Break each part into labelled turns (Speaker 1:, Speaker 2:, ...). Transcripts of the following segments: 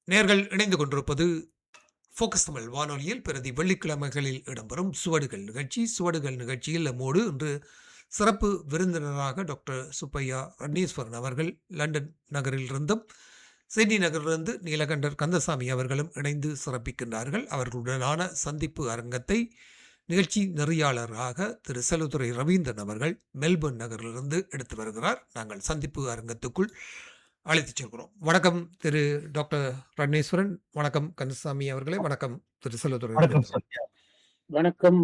Speaker 1: நேர்கள் இணைந்து கொண்டிருப்பது ஃபோக்கஸ் தமிழ் வானொலியில் பிரதி வெள்ளிக்கிழமைகளில் இடம்பெறும் சுவடுகள் நிகழ்ச்சி. சுவடுகள் நிகழ்ச்சியில் நம்மோடு இன்று சிறப்பு விருந்தினராக டாக்டர் சுப்பையா ரட்னீஸ்வரன் அவர்கள் லண்டன் நகரிலிருந்தும் சிட்னி நகரிலிருந்து நீலகண்டர் கந்தசாமி அவர்களும் இணைந்து சிறப்பிக்கின்றார்கள். அவர்களுடனான சந்திப்பு அரங்கத்தை நிகழ்ச்சி நெறியாளராக திரு செல்வத்துறை ரவீந்திரன் அவர்கள் மெல்பர்ன் நகரிலிருந்து எடுத்து வருகிறார். நாங்கள் சந்திப்பு அரங்கத்துக்குள் அழைத்துச் செல்கிறோம். வணக்கம் திரு டாக்டர் ரட்னீஸ்வரன். வணக்கம் கந்தசாமி அவர்களே. வணக்கம் திரு செல்வத்துறை.
Speaker 2: வணக்கம்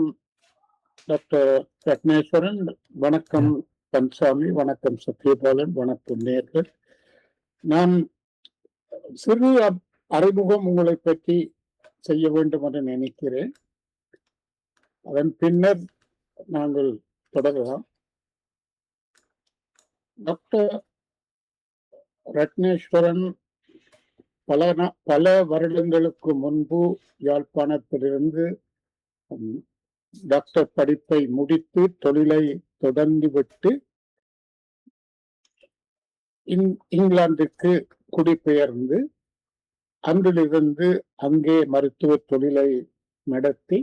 Speaker 2: டாக்டர் ரட்னேஸ்வரன். வணக்கம் கந்தசாமி. வணக்கம் சத்யபாலன். வணக்கம் நேர்கள். நான் சிறு அறிமுகம் உங்களை பற்றி செய்ய வேண்டும் என்று நினைக்கிறேன். அதன் பின்னர் நாங்கள் தொடரலாம். டாக்டர் ரட்னேஸ்வரன் பல வருடங்களுக்கு முன்பு யாழ்ப்பாணத்திலிருந்து டாக்டர் படிப்பை முடித்து தொழிலை தொடர்ந்துவிட்டு இங்கிலாந்துக்கு குடிபெயர்ந்து அங்கிலிருந்து அங்கே மருத்துவ தொழிலை நடத்தி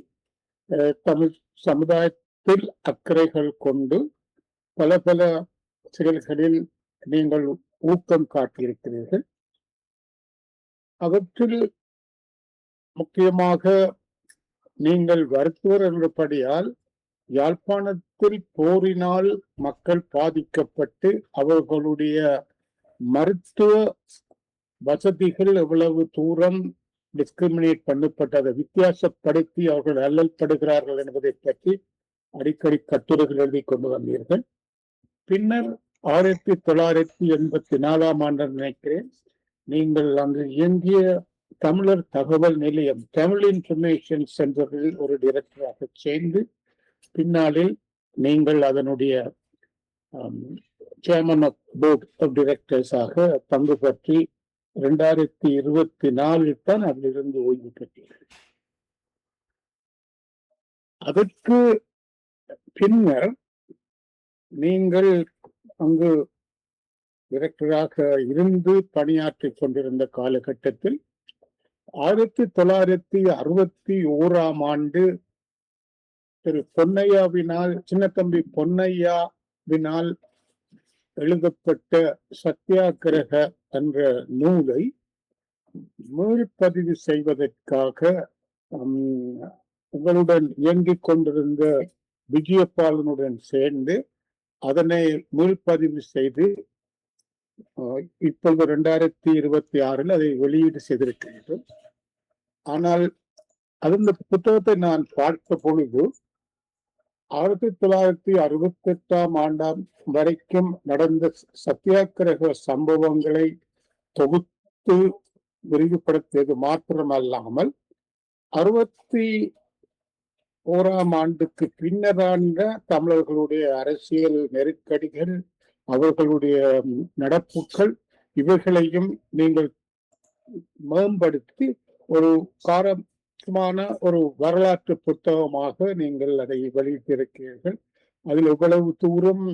Speaker 2: தமிழ் சமுதாயத்தில் அக்கறைகள் கொண்டு பல செயல்களில் நீங்கள் ஊக்கம் காட்டியிருக்கிறீர்கள். அவற்றில் முக்கியமாக நீங்கள் மருத்துவர் என்றபடியால் யாழ்ப்பாணத்தில் போரினால் மக்கள் பாதிக்கப்பட்டு அவர்களுடைய மருத்துவ வசதிகள் எவ்வளவு தூரம் டிஸ்கிரிமினேட் பண்ணப்பட்டதை வித்தியாசப்படுத்தி அவர்கள் அல்லல்படுகிறார்கள் என்பதை பற்றி அடிக்கடி கட்டுரைகள் எழுதி கொண்டு வந்தீர்கள். பின்னர் 1984 ஆண்டு நினைக்கிறேன் நீங்கள் அங்கு இயங்கிய தமிழர் தகவல் நிலையம் தமிழ் இன்ஃபர்மேஷன் சென்டரில் ஒரு டைரக்டராக சேர்ந்து பின்னாளில் நீங்கள் அதனுடைய சேர்மன் ஆஃப் போர்ட் ஆஃப் டைரக்டர்ஸாக பங்கு பற்றி 2024 தான் அதிலிருந்து ஓய்வு பெற்றீர்கள். அதற்கு பின்னர் நீங்கள் அங்கு டைரக்டராக இருந்து பணியாற்றிக் கொண்டிருந்த காலகட்டத்தில் 1961 ஆண்டு திரு பொன்னையாவினால் சின்னத்தம்பி பொன்னையாவினால் எழுதப்பட்ட சத்தியாகிரக என்ற நூலை மீள்பதிவு செய்வதற்காக உங்களுடன் இயங்கிக் கொண்டிருந்த விஜயபாலனுடன் சேர்ந்து அதனை மீள்பதிவு செய்து இப்பொழுது 2026 அதை வெளியீடு செய்திருக்கின்றோம். ஆனால் அந்த புத்தகத்தை நான் பார்த்த பொழுது 1968 ஆண்டாம் வரைக்கும் நடந்த சத்தியாகிரக சம்பவங்களை தொகுத்து விரிவுபடுத்தியது மாத்திரமல்லாமல் 61 ஆண்டுக்கு பின்னரான தமிழர்களுடைய அரசியல் நெருக்கடிகள், அவர்களுடைய நடப்புகள், இவைகளையும் நீங்கள் மேம்படுத்தி ஒரு காரமான ஒரு வரலாற்று புத்தகமாக நீங்கள் அதை வெளியிட்டிருக்கிறீர்கள். அதில் எவ்வளவு தூரம்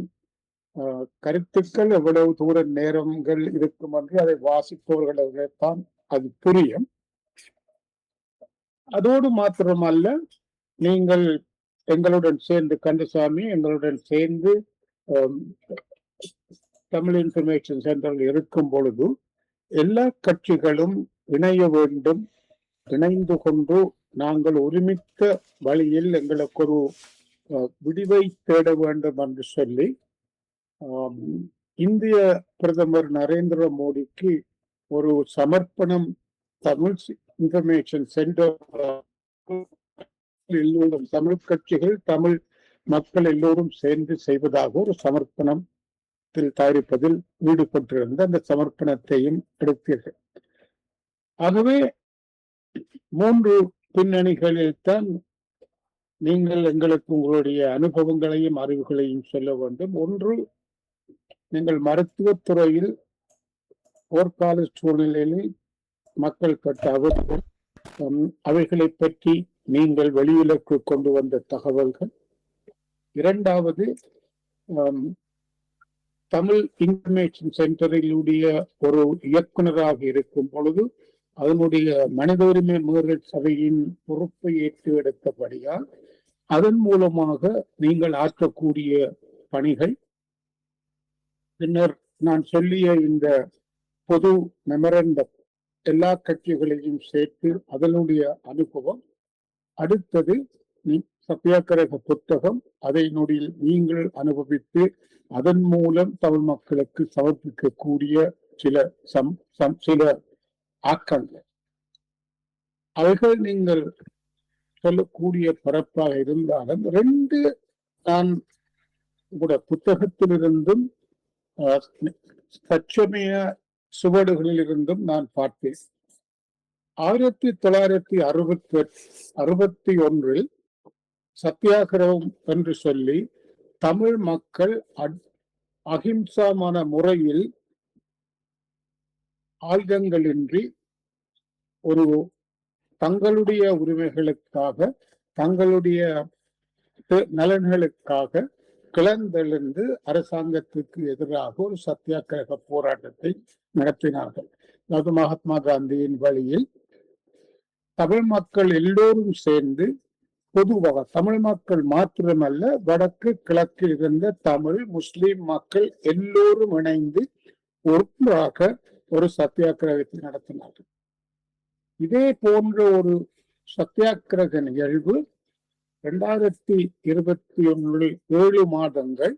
Speaker 2: கருத்துக்கள், எவ்வளவு தூர நேரங்கள் இருக்கும் என்று அதை வாசிப்பவர்களுக்குத்தான் அது புரியும். அதோடு மாத்திரமல்ல, நீங்கள் எங்களுடன் சேர்ந்து கந்தசாமி எங்களுடன் சேர்ந்து தமிழ் இன்ஃபர்மேஷன் சென்டரில் இருக்கும் பொழுது எல்லா கட்சிகளும் இணைய வேண்டும், இணைந்து கொண்டு நாங்கள் ஒருமித்த வழியில் எங்களுக்கு ஒரு விடிவை தேட வேண்டும் என்று சொல்லி இந்திய பிரதமர் நரேந்திர மோடிக்கு ஒரு சமர்ப்பணம் தமிழ் இன்ஃபர்மேஷன் சென்டர் எல்லோரும் தமிழ் கட்சிகள், தமிழ் மக்கள் எல்லோரும் சேர்ந்து செய்வதாக ஒரு சமர்ப்பணத்தில் தயாரிப்பதில் ஈடுபட்டிருந்த அந்த சமர்ப்பணத்தையும் எடுத்தீர்கள். ஆகவே 3 பின்னணிகளில் தான் நீங்கள் எங்களுக்கு உங்களுடைய அனுபவங்களையும் அறிவுகளையும் சொல்ல வேண்டும். ஒன்று, நீங்கள் மருத்துவத்துறையில் போர்க்கால சூழ்நிலையில் மக்கள் பட்ட அவைகளை பற்றி நீங்கள் வெளியிலக்கு கொண்டு வந்த தகவல்கள். இரண்டாவது, தமிழ் இன்ஃபர்மேஷன் சென்டரிலுடைய ஒரு இயக்குனராக இருக்கும் பொழுது அதனுடைய மனித உரிமை மீறல் சபையின் பொறுப்பை ஏற்று எடுத்தபடியால் அதன் மூலமாக நீங்கள் ஆற்றக்கூடிய பணிகள், பின்னர் நான் சொல்லிய இந்த பொது மெமரண்டம் எல்லா கட்சிகளையும் சேர்த்து அதனுடைய அனுபவம், அடுத்தது சத்தியாகிரக புத்தகம், அதை நொடியில் நீங்கள் அனுபவித்து அதன் மூலம் தமிழ் மக்களுக்கு சமர்ப்பிக்கக்கூடிய சில ஆக்கங்கள், அவைகள் நீங்கள் சொல்லக்கூடிய பரப்பாக இருந்தாலும் ரெண்டு நான் கூட புத்தகத்திலிருந்தும் தற்சமய சுவடுகளில் இருந்தும் நான் பார்த்தேன். 1961 சத்தியாகிரகம் என்று சொல்லி தமிழ் மக்கள் அகிம்சாமான முறையில் ஆயுதங்களின்றி ஒரு தங்களுடைய உரிமைகளுக்காக தங்களுடைய நலன்களுக்காக கிளர்ந்தெழுந்து அரசாங்கத்துக்கு எதிராக ஒரு சத்தியாகிரக போராட்டத்தை நடத்தினார்கள். அதாவது மகாத்மா காந்தியின் வழியில் தமிழ் மக்கள் எல்லோரும் சேர்ந்து பொதுவாக தமிழ் மக்கள் மாத்திரமல்ல, வடக்கு கிழக்கு இருந்த தமிழ் முஸ்லிம் மக்கள் எல்லோரும் இணைந்து ஒன்றாக ஒரு சத்தியாகிரகத்தை நடத்தினார்கள். இதே போன்ற ஒரு சத்தியாகிரக நிகழ்வு 2021 7 மாதங்கள்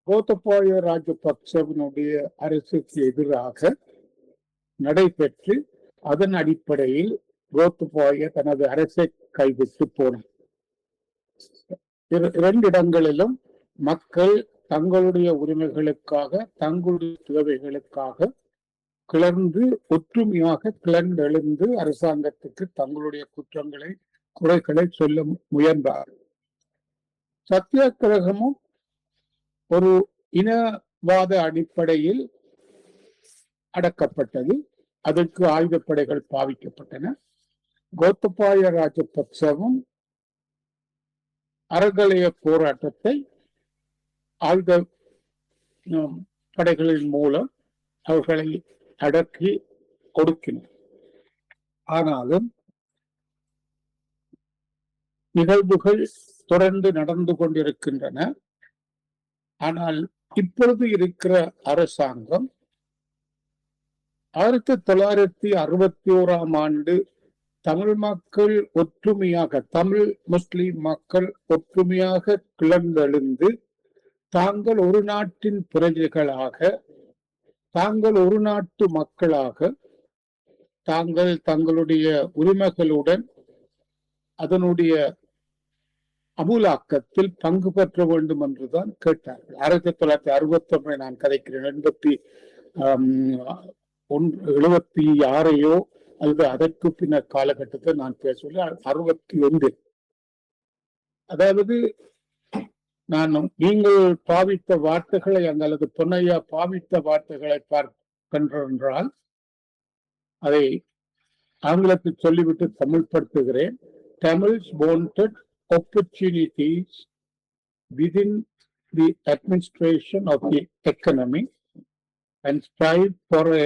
Speaker 2: கோத்தபாய ராஜபக்சவினுடைய அரசுக்கு எதிராக நடைபெற்று அதன் அடிப்படையில் கோத்தபாய தனது அரசை கைவிட்டு போனார். 2 இடங்களிலும் மக்கள் தங்களுடைய உரிமைகளுக்காக தங்களுடைய தேவைகளுக்காக கிளர்ந்து ஒற்றுமையாக கிளர்ந்தெழுந்து அரசாங்கத்துக்கு தங்களுடைய குற்றங்களை குறைகளை சொல்ல முயன்றார். சத்தியாகிரகமும் ஒரு இனவாத அடிப்படையில் அடக்கப்பட்டது. அதற்கு ஆயுதப்படைகள் பாவிக்கப்பட்டன. கோத்தபாய ராஜபக்சவும் அறகலைய போராட்டத்தை ஆயுத படைகளின் மூலம் அவர்களை அடக்கி ஒடுக்கினர். ஆனாலும் நிகழ்வுகள் தொடர்ந்து நடந்து கொண்டிருக்கின்றன. ஆனால் இப்பொழுது இருக்கிற அரசாங்கம் 1961 தமிழ் மக்கள் ஒற்றுமையாக, தமிழ் முஸ்லிம் மக்கள் ஒற்றுமையாக கிளர்ந்தெழுந்து தாங்கள் ஒரு நாட்டின் பிரஜைகளாக, தாங்கள் ஒரு நாட்டு மக்களாக, தாங்கள் தங்களுடைய உரிமைகளுடன் அதனுடைய அமுலாக்கத்தில் பங்கு பெற்ற வேண்டும் என்றுதான் கேட்டார்கள். 1969 நான் கதைக்கிறேன், 76 அல்லது அதற்கு பின்னர் காலகட்டத்தை நான் பேசவில்லை, 61. அதாவது நீங்கள் பாவித்த வார்த்தைகளை அல்லது பொன்னையா பாவித்த வார்த்தைகளை பார்க்கின்றால் அதை ஆங்கிலத்தில் சொல்லிவிட்டு தமிழ்படுத்துகிறேன். Tamils wanted opportunities within the administration of the economy and strive for a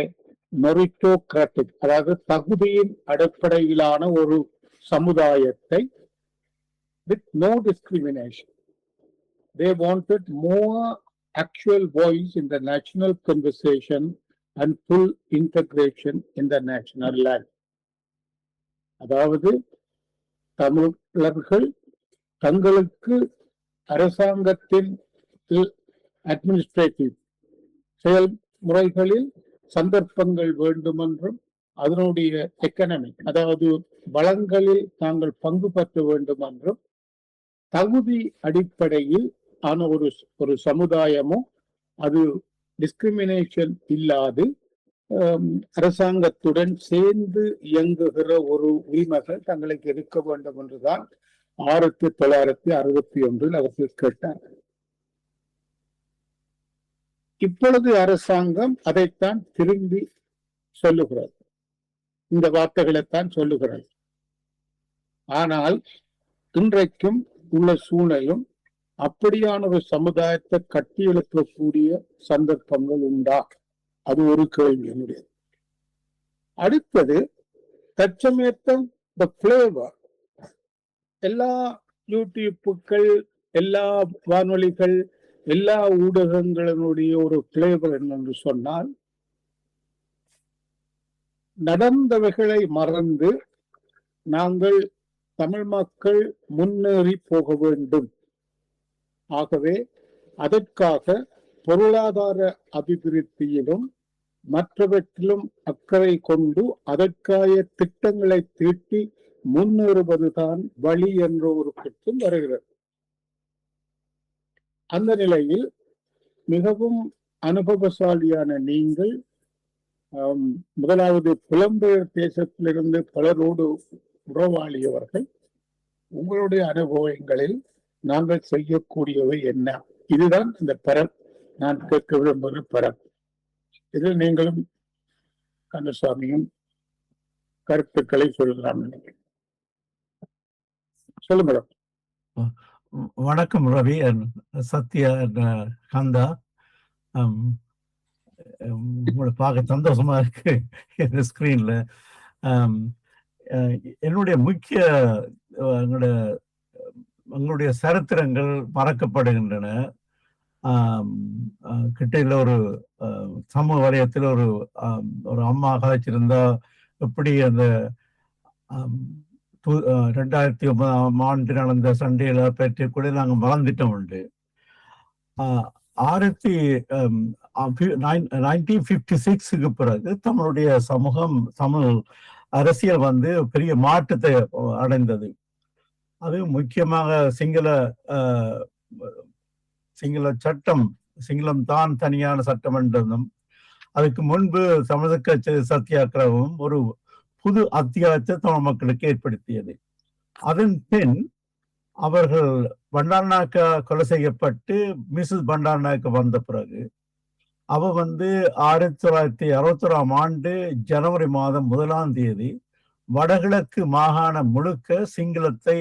Speaker 2: meritocratic, அதாவது தகுதியின் அடிப்படையிலான ஒரு சமுதாயத்தை with no discrimination. They wanted more actual voice in the national conversation and full integration in the national life. அதாவது தமிழர்கள் தங்களுக்கு அரசாங்கத்தின் administrative செயல்முறைகளில் சந்தர்ப்பங்கள் வேண்டுமென்றும் அதனுடைய எக்கனாமிக், அதாவது வளங்களில் தாங்கள் பங்கு பெற்ற வேண்டும் என்றும் தகுதி அடிப்படையில் ஆன ஒரு சமுதாயமும் அது டிஸ்கிரிமினேஷன் இல்லாது அரசாங்கத்துடன் சேர்ந்து இயங்குகிற ஒரு உரிமைகள் தங்களுக்கு இருக்க வேண்டும் என்றுதான் 1961 அவர்கள் கேட்டார்கள். இப்பொழுது அரசாங்கம் அதைத்தான் திரும்பி சொல்லுகிறது, இந்த வார்த்தைகளைத்தான் சொல்லுகிறது. ஆனால் இன்றைக்கும் உள்ள சூழலும் அப்படியான ஒரு சமுதாயத்தை கட்டி எழுப்பக்கூடிய சந்தர்ப்பங்கள் உண்டா? அது ஒரு கேள்வி என்னுடைய. அடுத்தது, தற்சமயத்தம் இந்த பிளேவர் எல்லா யூடியூப்புகள், எல்லா வானொலிகள், எல்லா ஊடகங்களினுடைய ஒரு பிளேவர் என்னென்று சொன்னால், நடந்தவைகளை மறந்து நாங்கள் தமிழ் மக்கள் முன்னேறி போக வேண்டும். ஆகவே அதற்காக பொருளாதார அபிவிருத்தியிலும் மற்றவற்றிலும் அக்கறை கொண்டு அதற்காய திட்டங்களை தீட்டி முன்னேறுவதுதான் வழி என்ற ஒரு கருத்தும் வருகிறது. அந்த நிலையில் மிகவும் அனுபவசாலியான நீங்கள், முதலாவது புலம்பெயர் தேசத்திலிருந்து பலரோடு உறவாளியவர்கள், உங்களுடைய அனுபவங்களில் நாங்கள் செய்யக்கூடியவை என்ன? இதுதான் இந்த பரம் நான் கேட்க விரும்புகிற பரம். இதில் நீங்களும் கந்தசாமியும் கருத்துக்களை சொல்லலாம். சொல்லுங்க.
Speaker 3: வணக்கம் ரவி, சத்யா, கந்தா. உங்களை பார்க்க சந்தோஷமா இருக்கு இந்த ஸ்கிரீன்ல. என்னுடைய முக்கிய எங்களுடைய சரித்திரங்கள் மறக்கப்படுகின்றன. கிட்டையில் ஒரு சமூக வலயத்தில் ஒரு அம்மா கதைச்சிருந்தா எப்படி அந்த 2009 ஆண்டு நடந்த சண்டையில பற்றி கூட நாங்கள் மறந்துட்டோம் உண்டு. 1956க்கு பிறகு தமிழுடைய தமிழ் அரசியல் பெரிய மாற்றத்தை அடைந்தது. அது முக்கியமாக சிங்கள சட்டம், சிங்களம் தான் தனியான சட்டம் என்றதும், அதுக்கு முன்பு தமிழக சத்தியாகிரகமும் ஒரு புது அத்தியாயத்தை தமிழ் மக்களுக்கு ஏற்படுத்தியது. அதன் பின் அவர்கள் பண்டாரநாயக்கா கொலை செய்யப்பட்டு மிஸ்ஸஸ் பண்டாரநாயக்கா வந்த பிறகு அவ 1961 ஆண்டு ஜனவரி மாதம் 1ஆம் தேதி வடகிழக்கு மாகாணம் முழுக்க சிங்களத்தை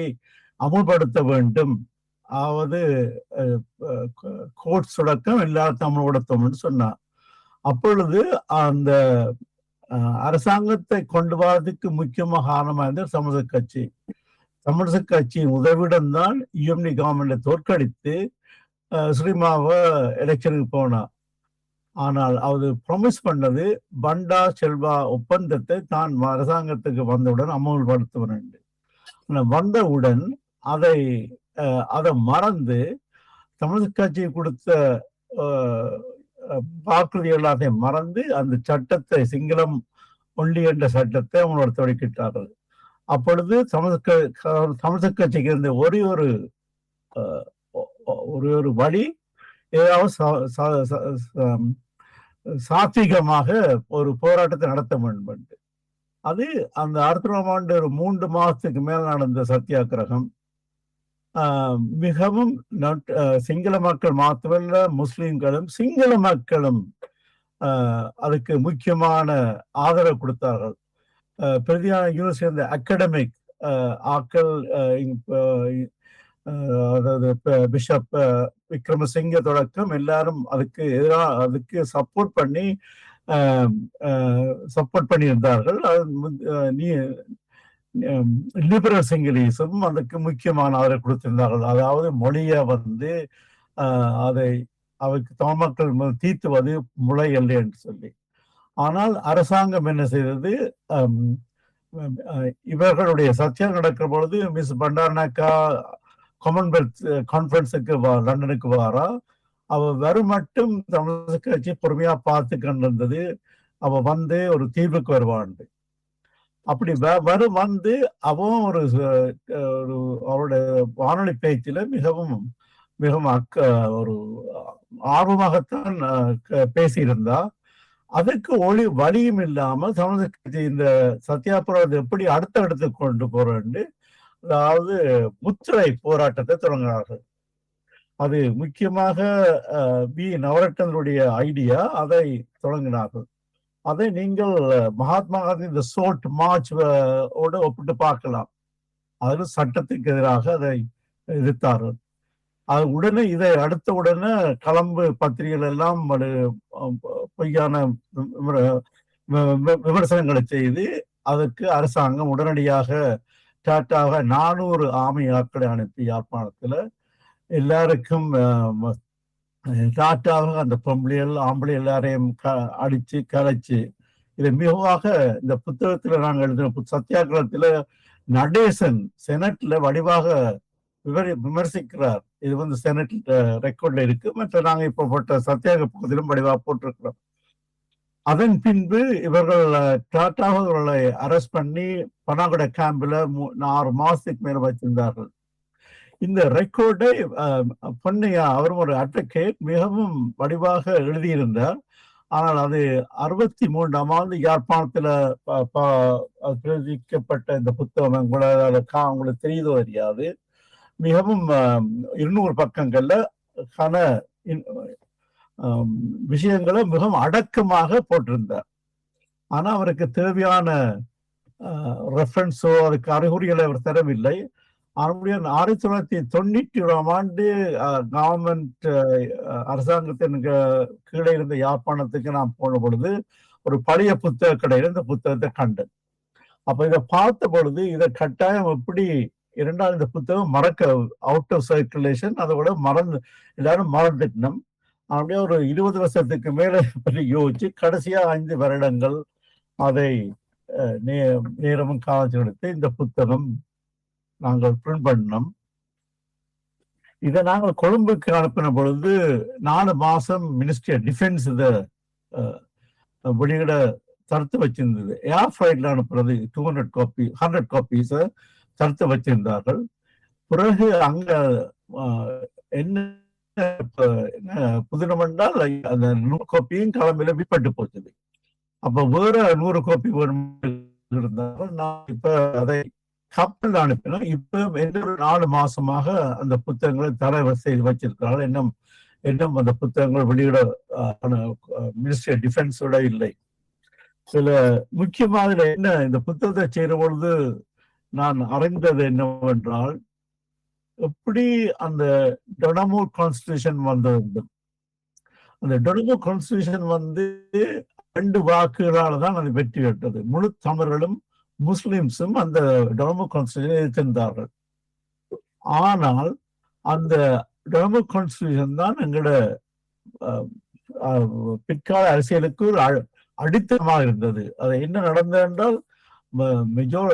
Speaker 3: அமுல்படுத்த வேண்டும், அதாவது கோட் சுடக்கம் எல்லாரும் தமிழ் சொன்னார். அப்பொழுது அந்த அரசாங்கத்தை கொண்டு வரதுக்கு முக்கியமாக காரணமாக இருந்த தமிழக கட்சியின் உதவியுடன் தான் யுஎம்னி கவர்மெண்டை தோற்கடித்து ஸ்ரீமாவை எலெக்ஷனுக்கு போனார். ஆனால் அவர் ப்ராமிஸ் பண்ணது பண்டா செல்வா ஒப்பந்தத்தை தான் அரசாங்கத்துக்கு வந்தவுடன் அமல்படுத்துவேன். வந்தவுடன் அதை மறந்து தமிழக கட்சி கொடுத்த வாக்குறுதி எல்லாத்தையும் மறந்து அந்த சட்டத்தை, சிங்களம் ஒன்லி என்ற சட்டத்தை அவங்களோட தொடக்கிட்டார்கள். அப்பொழுது தமிழக கட்சிக்கு இருந்த ஒரு வழி, ஏதாவது சாத்வீகமாக ஒரு போராட்டத்தை நடத்த வேண்டும். அது அந்த 1961 ஆண்டு ஒரு 3 மாசத்துக்கு மேல் நடந்த சத்தியாகிரகம் மிகவும் சிங்கள மக்கள் மாத்திரமல்ல, முஸ்லிம்களும் சிங்கள மக்களும் அதுக்கு முக்கியமான ஆதரவு கொடுத்தார்கள். பிரதியான யூனிவர்சிட்டி அகாடமிக் ஆக்கள், அதாவது பிஷப் விக்ரமசிங்க தொடக்கம் எல்லாரும் அதுக்கு சப்போர்ட் பண்ணியிருந்தார்கள். லிபரல் சிங்களீஸும் அதுக்கு முக்கியமான ஆதரவு கொடுத்திருந்தார்கள். அதாவது மொழியை அவைக்கு தமிழ் மக்கள் தீர்த்துவது முளை அல்ல என்று சொல்லி. ஆனால் அரசாங்கம் என்ன செய்தது, இவர்களுடைய சத்தியம் நடக்கிற பொழுது மிஸ் பண்டாரநாயக்கா காமன்வெல்த் கான்ஃபரன்ஸுக்கு லண்டனுக்கு வாரா. அவ வரும் மட்டும் தமிழக கட்சி பொறுமையா பார்த்து கொண்டிருந்தது. அவ ஒரு தீர்வுக்கு வருவான். அப்படி அவன் அவருடைய வானொலி பேச்சில மிகவும் ஒரு ஆர்வமாகத்தான் பேசியிருந்தா. அதுக்கு வழியும் இல்லாமல் தமிழக கட்சி இந்த சத்தியாகிரகத்தை எப்படி அடுத்த கொண்டு போறேன்னு, அதாவது முத்திரை போராட்டத்தை தொடங்கினார்கள். அது முக்கியமாக பி நவரத்னனுடைய ஐடியா. அதை தொடங்கினார்கள். அதை நீங்கள் மகாத்மா காந்தி இந்த சோல்ட் மார்ச் ஒப்பிட்டு பார்க்கலாம். அதில் சட்டத்துக்கு எதிராக அதை எதிர்த்தார்கள். அது உடனே இதை அடுத்த உடனே கலம்பு பத்திரிகைகள் எல்லாம் பொய்யான விமர்சனங்களை செய்து அதற்கு அரசாங்கம் உடனடியாக டாட்டாக 400 ஆர்மி ஆட்களை அனுப்பி யாழ்ப்பாணத்துல எல்லாருக்கும் டாட்டாக அந்த பொம்பளைகள் ஆம்பளை எல்லாரையும் அடிச்சு கலைச்சு இதை மிகவாக இந்த புத்தகத்துல நாங்கள் எழுதின சத்தியாகிரகத்துல நடேசன் செனட்ல வடிவாக விமர்சிக்கிறார். இது செனட் ரெக்கார்ட்ல இருக்கு. மற்ற நாங்க இப்ப போட்ட சத்தியாக பகுதியிலும் வடிவாக போட்டிருக்கிறோம். அதன் பின்பு இவர்கள் டாட்டாக இவர்களை அரெஸ்ட் பண்ணி பனாகுட கேம்ப்ல 6 மாசத்துக்கு மேல வச்சிருந்தார்கள். இந்த ரெக்கார்டை பொன்னையா அவரும் ஒரு அட்வொகேட் மிகவும் வடிவாக எழுதியிருந்தார். ஆனால் அது 63ஆம் ஆண்டு யாழ்ப்பாணத்துல பிரதிக்கப்பட்ட இந்த புத்தகம் உங்களுக்கு தெரியுதோ தெரியாது, மிகவும் 200 பக்கங்கள்ல விஷயங்களை மிகவும் அடக்கமாக போட்டிருந்தார். ஆனா அவருக்கு தேவையான ரெஃபரன்ஸோ அதுக்கு அறிகுறிகளை அவர் தரவில்லை. 1991ஆம் ஆண்டு கவர்மெண்ட் அரசாங்கத்தின் கீழே இருந்த யாழ்ப்பாணத்துக்கு நான் போன பொழுது ஒரு பழைய புத்தக கடையில் இந்த புத்தகத்தை கண்டேன். அப்ப இதை பார்த்த பொழுது இதை கட்டாயம் எப்படி இரண்டாவது இந்த புத்தகம் மறக்க அவுட் ஆஃப் சர்க்குலேஷன், அதோட எல்லாரும் மறந்துட்டோம். அப்படியே ஒரு 20 வருஷத்துக்கு மேல பற்றி யோசிச்சு கடைசியா 5 வருடங்கள் அதை நேரமும் காலம் எடுத்து இந்த புத்தகம் நாங்கள் பிரிண்ட் பண்ணோம். இதை நாங்கள் கொழும்புக்கு அனுப்பின பொழுது 4 மாசம் மினிஸ்ட்ரி ஆஃப் டிஃபென்ஸ் இதை வெளியிட தடுத்து வச்சிருந்தது. ஏர் ஃபிளைட்ல அனுப்புறது 100 காப்பீஸ் தடுத்து வச்சிருந்தார்கள். பிறகு அங்க என்ன புதினம் என்றால் அந்த 100 காப்பியும் கிளம்பில விற்பட்டு போச்சது. அப்ப வேற 100 காப்பி இருந்தாலும் நான் இப்ப அதை கப்பல் அனுப்பினோம். இப்ப 4 மாசமாக அந்த புத்தகங்களை தரவரிசை வச்சிருக்கிறார்கள். இன்னும் அந்த புத்தகங்கள் வெளியிட மினிஸ்ட்ரி ஆஃப் டிஃபென்ஸோட இல்லை. சில முக்கியமாக என்ன இந்த புத்தகத்தை செய்யற பொழுது நான் அறிந்தது என்னவென்றால், எப்படி அந்த டொனமோ கான்ஸ்டிடியூஷன் வந்தது. அந்த டொனமோ கான்ஸ்டிடியூஷன் 2 வாக்குகளால தான் அது வெற்றி பெற்றது. முழு தமிழர்களும் முஸ்லிம்ஸும் அந்த டொனமோ கான்ஸ்டிடியூஷனை எதிர்த்திருந்தார்கள். ஆனால் அந்த டொனமோ கான்ஸ்டிடியூஷன் தான் எங்களோட பிற்கால அரசியலுக்கு ஒரு அடித்தளமாக இருந்தது. அது என்ன நடந்தது என்றால்,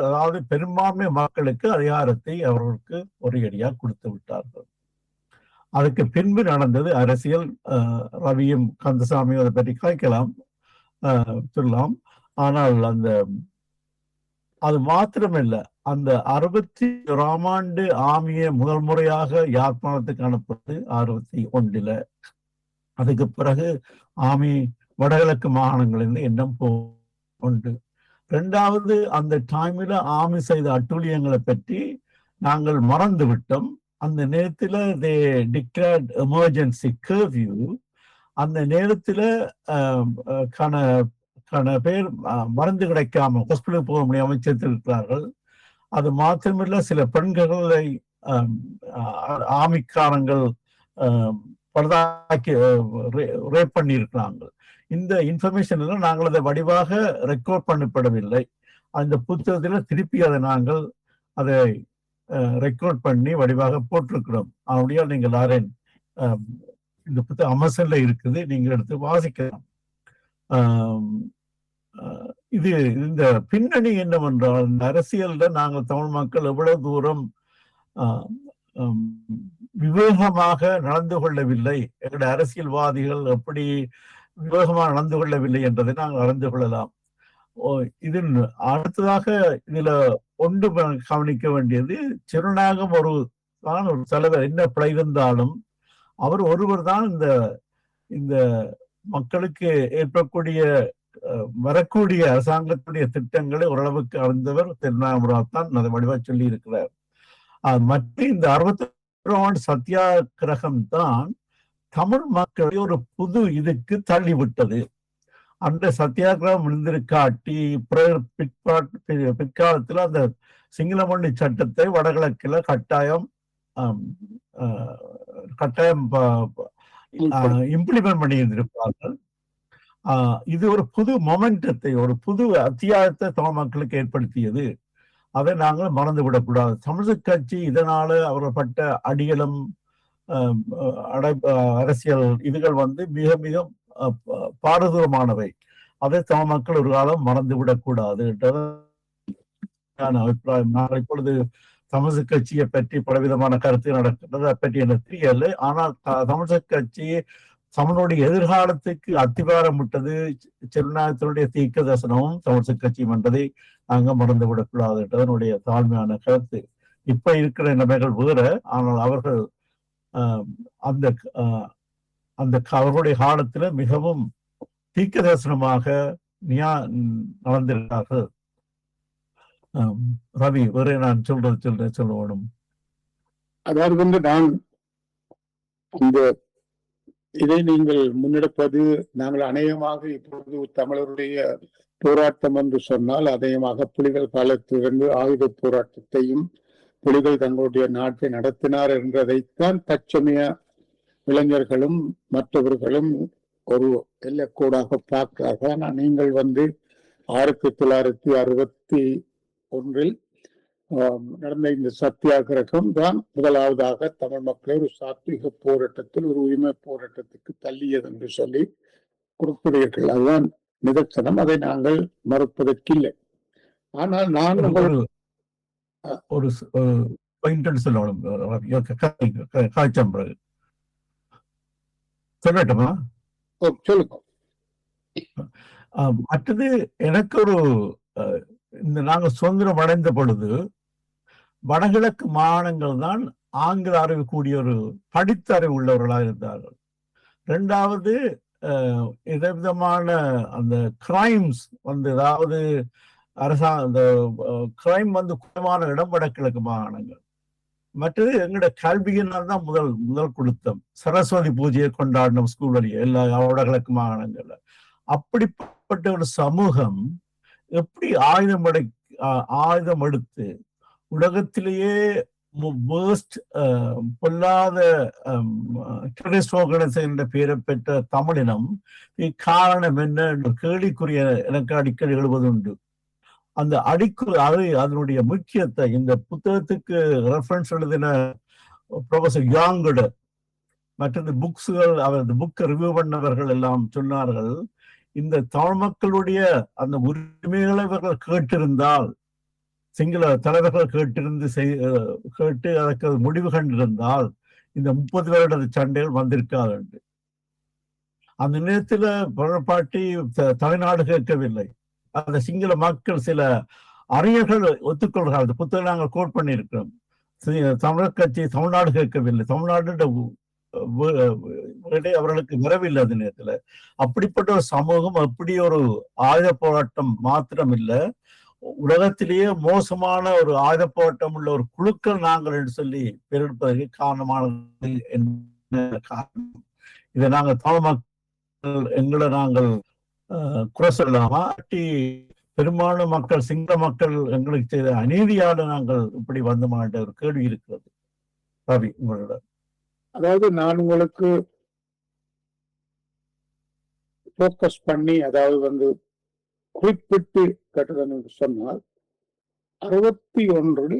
Speaker 3: அதாவது பெரும்பான்மை மக்களுக்கு அதிகாரத்தை அவர்களுக்கு ஒரேடியாக கொடுத்து விட்டார்கள். அதுக்கு பின்பு நடந்தது அரசியல். ரவியும் கந்தசாமியும் அதை பற்றி காய்க்கலாம் சொல்லலாம். ஆனால் அது மாத்திரமில்ல, அந்த 61ஆம் ஆண்டு ஆர்மியை முதல் முறையாக யாழ்ப்பாணத்துக்கு அனுப்புவது 61. அதுக்கு பிறகு ஆர்மி வடகிழக்கு மாகாணங்களிலிருந்து எண்ணம் உண்டு. 2வது, அந்த டைம்ல ஆர்மி செய்த அட்டூழியங்களை பற்றி நாங்கள் மறந்து விட்டோம். அந்த நேரத்தில் தே டிக்ளேர்ட் எமர்ஜென்சி கர்ஃபியூ. அந்த நேரத்தில் கன பேர் மருந்து கிடைக்காம ஹாஸ்பிட்டலுக்கு போக முடியாம சேர்த்திருக்கிறார்கள். அது மாத்திரமில்ல, சில பெண்களை ஆர்மிக்காரங்கள் பழுதாக்கி ரேப் பண்ணி இருக்கிறாங்க. இந்த இன்ஃபர்மேஷன் எல்லாம் நாங்கள் அதை வடிவாக ரெக்கார்ட் பண்ணப்படவில்லை. அந்த புத்தகத்துல திருப்பி நாங்கள் அதை ரெக்கார்ட் பண்ணி வடிவாக போட்டிருக்கிறோம். அப்படியா நீங்கள் யாரேன் இந்த புத்தகம் அமேசான்ல இருக்குது, நீங்க எடுத்து வாசிக்கலாம். இது இந்த பின்னணி என்னவென்றால், இந்த அரசியல்ல நாங்கள் தமிழ் மக்கள் எவ்வளவு தூரம் விவேகமாக நடந்து கொள்ளவில்லை, எங்களுடைய அரசியல்வாதிகள் எப்படி விவேகமாக நடந்து கொள்ளவில்லை என்பதை நாங்கள் அறிந்து கொள்ளலாம். இது அடுத்ததாக இதுல ஒன்று கவனிக்க வேண்டியது, சிறுநாகம் ஒரு தலைவர் என்ன பிழை இருந்தாலும் அவர் ஒருவர் தான் இந்த மக்களுக்கு ஏற்படக்கூடிய வரக்கூடிய அரசாங்கத்துடைய திட்டங்களை ஓரளவுக்கு அறிந்தவர் திருநாகராவ் தான் அதை வடிவாக சொல்லி இருக்கிறார். மற்ற இந்த 61ஆம் ஆண்டு சத்தியாகிரகம் தான் தமிழ் மக்களை ஒரு புது இதுக்கு தள்ளிவிட்டது. அந்த சத்தியாகிரகம் முடிந்திருக்காட்டி பிற்காலத்துல அந்த சிங்கள மொழி சட்டத்தை வடகிழக்குல கட்டாயம் ஆம், கட்டாயம் இம்ப்ளிமெண்ட் பண்ணி இருந்திருப்பார்கள். இது ஒரு புது மொமெண்டத்தை, ஒரு புது அத்தியாயத்தை தமிழ் மக்களுக்கு ஏற்படுத்தியது. அதை நாங்கள் மறந்துவிடக்கூடாது. தமிழர் கட்சி இதனால அவர்கள் பட்ட அடிகளும் அரசியல் இதுகள் மிக மிக பாரதூரமானவை. அதை தமிழ் மக்கள் ஒரு காலம் மறந்துவிடக்கூடாது என்றது அபிப்பிராயம். நாங்கள் இப்பொழுது தமிழர் கட்சியை பற்றி பலவிதமான கருத்து நடக்கின்றது, அதை பற்றி எனக்கு தெரியல. ஆனால் தமிழர் கட்சி தமிழுடைய எதிர்காலத்துக்கு அத்திவாரம் விட்டது ஜனநாயகத்தினுடைய தீர்க்க தரிசனமும் தமிழர் கட்சியும் என்றதை நாங்க மறந்து விடக்கூடாது என்றதனுடைய தாழ்மையான கருத்து. இப்ப இருக்கிற நிலைமைகள் வேற, ஆனால் அவர்கள் அந்த அந்த அவர்களுடைய காலத்துல மிகவும் தீர்க்க தரிசனமாக நடந்திருக்கிறார்கள். ரவி, வேற நான் சொல்ல வேணும்.
Speaker 2: அதாவது நான் இந்த இதை நீங்கள் முன்னெடுப்பது, நாங்கள் அநேகமாக இப்பொழுது தமிழருடைய போராட்டம் என்று சொன்னால் அநேகமாக புலிகள் காலத்திலிருந்து ஆயுத போராட்டத்தையும் புலிகள் தங்களுடைய நாட்டை நடத்தினார் என்றதைத்தான் தற்சமய இளைஞர்களும் மற்றவர்களும் ஒரு எல்லைக்கூடாக பார்க்கிறார்கள். ஆனால் நீங்கள் 1961 நடந்த இந்த சத்தியாகிரகம் தான் முதலாவதாக தமிழ் மக்களை ஒரு சாத்வீக போராட்டத்தில், ஒரு உரிமை போராட்டத்துக்கு தள்ளியது என்று சொல்லி குறிப்பிடுகிறீர்கள். அதுதான் நிதர்சனம், அதை நாங்கள் மறுப்பதற்கில்லை. ஆனால் நான்
Speaker 3: ஒரு சொல்லட்டுமா?
Speaker 2: சொல்லுங்க.
Speaker 3: மற்றது எனக்கு ஒரு இந்த நாங்கள் சுதந்திரம் அடைந்த பொழுது வடகிழக்கு மாகாணங்கள் தான் ஆங்கில அறிவு கூடிய ஒரு படித்த அறிவு உள்ளவர்களாக இருந்தார்கள். இரண்டாவது, விதமான அந்த கிரைம்ஸ் அதாவது அந்த கிரைம் குறைவான இடம் வடகிழக்கு மாகாணங்கள். மற்றது எங்களோட கல்வியினால் தான் முதல் கொடுத்தோம். சரஸ்வதி பூஜையை கொண்டாடினோம் ஸ்கூல் வழியே எல்லா வடகிழக்கு மாகாணங்கள்ல. அப்படிப்பட்ட ஒரு சமூகம் எப்படி ஆயுதம் எடுத்து உலகத்திலேயே பொல்லாத டெரரிஸ்ட் ஆர்கனைசேஷன் என்ற பெயரை பெற்ற தமிழினம் காரணம் என்ன என்று கேள்விக்குரிய எனக்கு அடிக்கடி எழுவதுண்டு. அந்த அதனுடைய முக்கியத்தை இந்த புத்தகத்துக்கு ரெஃபரன்ஸ் எழுதின ப்ரொஃபசர் யாங்கோட மற்ற புக்ஸுகள், அவரது புக்கை ரிவ்யூ பண்ணவர்கள் எல்லாம் சொன்னார்கள், இந்த தமிழ் மக்களுடைய அந்த உரிமைகளை இவர்கள் கேட்டிருந்தால், சிங்கள தலைவர்கள் கேட்டு அதற்கு முடிவு கண்டிருந்தால் இந்த 30 வருட சண்டைகள் வந்திருக்காது என்று. அந்த நேரத்தில் புறப்பாட்டி தமிழ்நாடு கேட்கவில்லை. அந்த சிங்கள மக்கள் சில அறிஞர்கள் ஒத்துக்கொள்கிறார்கள். அந்த புத்தகம் நாங்கள் கோட் பண்ணியிருக்கிறோம். தமிழர் கட்சி தமிழ்நாடு கேட்கவில்லை, தமிழ்நாடு அவர்களுக்கு வரவில்லை அந்த நேரத்துல. அப்படிப்பட்ட ஒரு சமூகம், அப்படி ஒரு ஆயுத போராட்டம் மாத்திரம் இல்லை, உலகத்திலேயே மோசமான ஒரு ஆயுத போராட்டம் உள்ள ஒரு குழுக்கள் நாங்கள் என்று சொல்லி பெருப்பதற்கு காரணமானது என்ன காரணம்? இதை நாங்கள் தமிழ் மக்கள் எங்களை நாங்கள் குறை சொல்லலாமா? பெரும்பாலான மக்கள், சிங்கள மக்கள் எங்களுக்கு செய்த அநீதியால நாங்கள் இப்படி வந்தோமான்ற ஒரு கேள்வி இருக்கிறது. ரவி, உங்களோட.
Speaker 2: அதாவது நான் உங்களுக்கு போக்கஸ் பண்ணி, அதாவது குறிப்பிட்டு கேட்டது சொன்னால், 61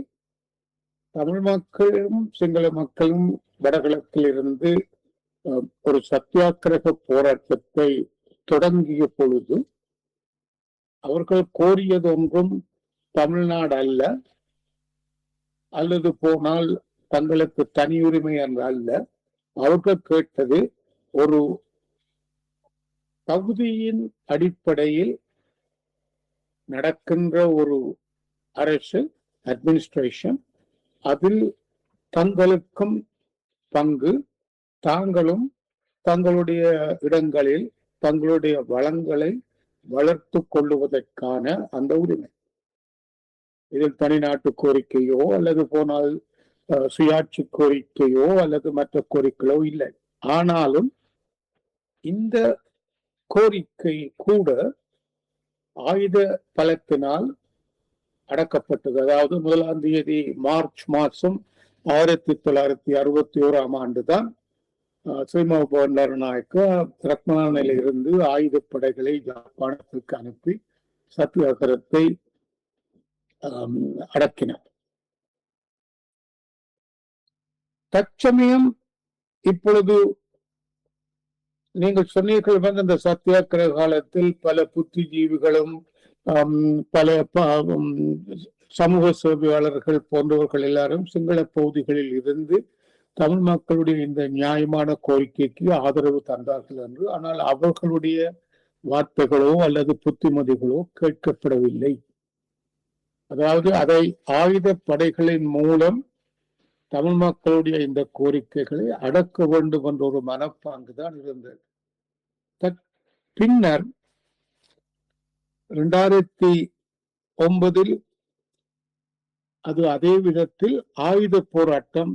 Speaker 2: தமிழ் மக்களும் சிங்கள மக்களும் வடகிழக்கில் இருந்து ஒரு சத்தியாகிரக போராட்டத்தை தொடங்கிய பொழுது அவர்கள் கோரியது ஒன்றும் தமிழ்நாடு அல்ல, அல்லது போனால் தங்களுக்கு தனி உரிமை என்று அல்ல. அவர்கள் கேட்டது ஒரு தகுதியின் அடிப்படையில் நடக்கின்ற ஒரு அரசு அட்மினிஸ்ட்ரேஷன், அதில் தங்களுக்கும் பங்கு, தாங்களும் தங்களுடைய இடங்களில் தங்களுடைய வளங்களை வளர்த்து கொள்ளுவதற்கான அந்த உரிமை. இதில் தனிநாட்டு கோரிக்கையோ அல்லது போனால் சுயாட்சி கோரிக்கையோ அல்லது மற்ற கோரிக்கையோ இல்லை. ஆனாலும் இந்த கோரிக்கை கூட ஆயுத பலத்தினால் அடக்கப்பட்டது. அதாவது 1ஆம் தேதி மார்ச் மாதம் 1961 ஆண்டுதான் ஸ்ரீமா பண்டாரநாயக்கா ரத்மலானில் இருந்து ஆயுதப்படைகளை ஜப்பானத்திற்கு அனுப்பி சத்தியாகிரகத்தை அடக்கினார். தற்சமயம் இப்பொழுது நீங்கள் சொன்னீர்கள் வந்து இந்த சத்தியாகிரக காலத்தில் பல புத்திஜீவிகளும் பல சமூக சேவையாளர்கள் போன்றவர்கள் எல்லாரும் சிங்கள பகுதிகளில் இருந்து தமிழ் மக்களுடைய இந்த நியாயமான கோரிக்கைக்கு ஆதரவு தந்தார்கள் என்று. ஆனால் அவர்களுடைய வார்த்தைகளோ அல்லது புத்திமதிகளோ கேட்கப்படவில்லை. அதாவது அதை ஆயுத படைகளின் மூலம் தமிழ் மக்களுடைய இந்த கோரிக்கைகளை அடக்க வேண்டும் என்ற ஒரு மனப்பாங்கு தான் இருந்தது. பின்னர் 2009 அது அதே விதத்தில் ஆயுத போராட்டம்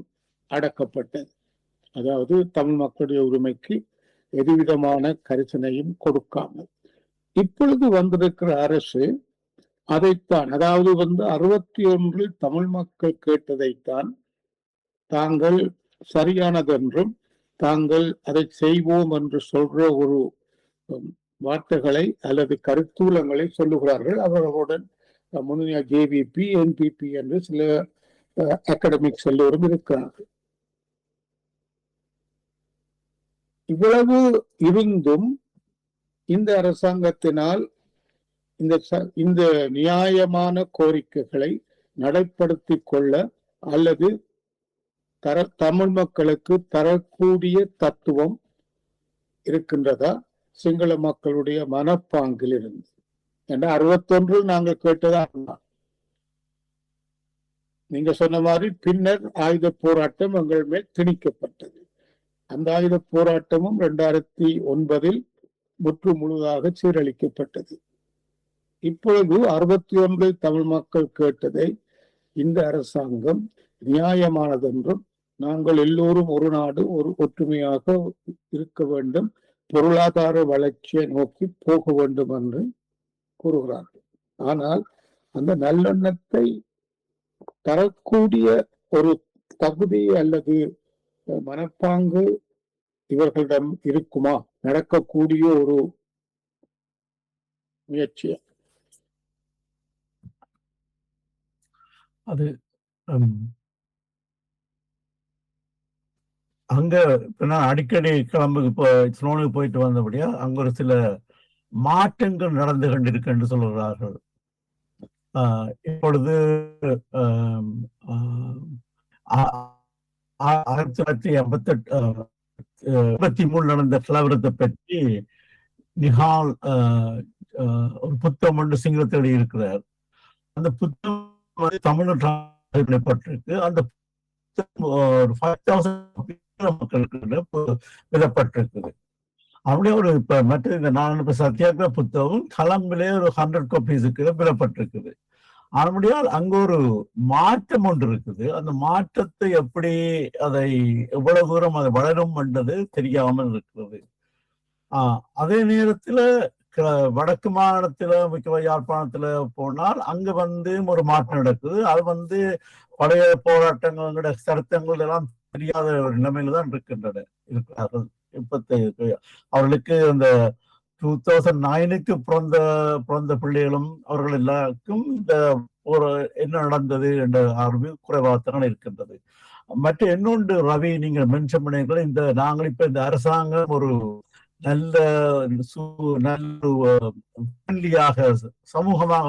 Speaker 2: அடக்கப்பட்டது. அதாவது தமிழ் மக்களுடைய உரிமைக்கு எதுவிதமான கரிசனையும் கொடுக்காமல். இப்பொழுது வந்திருக்கிற அரசு அதைத்தான், அதாவது 61 தமிழ் மக்கள் கேட்டதைத்தான் தாங்கள் சரியானதென்றும் தாங்கள் அதை செய்வோம் என்று சொல்ற ஒரு வார்த்தைகளை அல்லது கருத்தூலங்களை சொல்லுகிறார்கள். அவர்களுடன் முன்னைய ஜேவிபி, என்பிபி என்று சில அகாடமிக்ஸ் எல்லோரும் இருக்கிறார்கள். இவ்வளவு இருந்தும் இந்த அரசாங்கத்தினால் இந்த நியாயமான கோரிக்கைகளை நடைப்படுத்தி கொள்ள அல்லது தமிழ் மக்களுக்கு தரக்கூடிய தத்துவம் இருக்கின்றதா சிங்கள மக்களுடைய மனப்பாங்கில் இருந்து? ஏன்னா 61 நாங்கள் கேட்டதா, நீங்க சொன்ன மாதிரி பின்னர் ஆயுத போராட்டம் எங்கள் மேல் திணிக்கப்பட்டது. அந்த ஆயுத போராட்டமும் 2009 முற்று முழுதாக சீரழிக்கப்பட்டது. இப்பொழுது 61 தமிழ் மக்கள் கேட்டதை இந்த அரசாங்கம் நியாயமானதென்றும் நாங்கள் எல்லோரும் ஒரு நாடு ஒரு ஒற்றுமையாக இருக்க வேண்டும், பொருளாதார வளர்ச்சியை நோக்கி போக வேண்டும் என்று கூறுகிறார்கள். ஆனால் அந்த நல்லெண்ணத்தை தரக்கூடிய ஒரு தகுதி அல்லது மனப்பாங்கு இவர்களிடம் இருக்குமா? நடக்கக்கூடிய ஒரு முயற்சியா
Speaker 3: அது? அங்க நான் அடிக்கடி கிளம்புக்கு ஸ்லோனுக்கு போயிட்டு வந்தபடியா அங்க ஒரு சில மாற்றங்கள் நடந்து கொண்டிருக்கு என்று சொல்கிறார்கள். இப்பொழுது 1983 நடந்த கலவரத்தை பற்றி நிஹால் ஒரு புத்தகம் ஒன்று சிங்களத்தில் இருக்கிறார். அந்த புத்தகம் தமிழ் பட்டிருக்கு. அந்த 5,000 மக்களுக்கு விடப்பட்டிருக்குது. அப்படியே ஒரு இப்ப மற்ற இந்த நான் இப்ப சத்தியாகிரக புத்தகம் கலம்பிலே ஒரு 100 காப்பீஸுக்கு விடப்பட்டிருக்குது. அப்படியால் அங்க ஒரு மாற்றம் ஒன்று இருக்குது. அந்த மாற்றத்தை எப்படி அதை எவ்வளவு தூரம் அதை வளரும் என்றது தெரியாமல் இருக்கிறது. அதே நேரத்துல வடக்கு மாநிலத்துல முக்கிய யாழ்ப்பாணத்துல போனால் அங்க ஒரு மாற்றம் நடக்குது. அது பழைய போராட்டங்களோட சருத்தங்கள் எல்லாம் தெரியாத ஒரு நிலைமையில தான் இருக்கிறார்கள். அவர்களுக்கு அந்த 2009 பிறந்த பிள்ளைகளும் அவர்கள் எல்லாருக்கும் இந்த ஒரு என்ன நடந்தது என்ற அறிவு குறைவாகத்தான் இருக்கின்றது. மற்ற இன்னொன்று ரவி, நீங்கள் மென்ஷன் பண்ணீர்கள், இந்த நாங்கள் இப்ப இந்த அரசாங்கம் ஒரு நல்ல சமூகமாக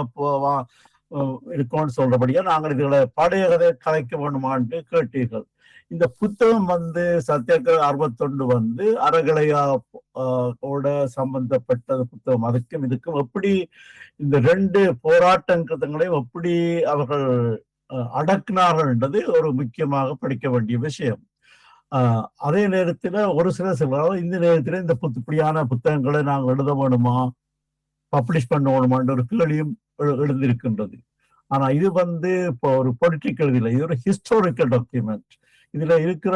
Speaker 3: இருக்கோம்னு சொல்றபடியா நாங்கள் இதுகளை பழைய கதைக்க வேணுமான்னு கேட்டீர்கள். இந்த புத்தகம் சத்தியாகிரக 61 அறகலையோட சம்பந்தப்பட்ட புத்தகம். அதுக்கும் இதுக்கும் எப்படி இந்த 2 போராட்டங்களையும் எப்படி அவர்கள் அடக்கினார்கள் என்றது ஒரு முக்கியமாக படிக்க வேண்டிய விஷயம். அதே நேரத்துல ஒரு சில இந்த நேரத்துல இந்த இப்படியான புத்தகங்களை நாங்கள் எழுத வேணுமா, பப்ளிஷ் பண்ண வேணுமான்ற ஒரு கேள்வியும் எழுந்திருக்கின்றது. ஆனா இது இப்போ ஒரு பொலிட்டிக்கல் இல்லை, இது ஒரு ஹிஸ்டாரிக்கல் டாக்குமெண்ட். இதுல இருக்கிற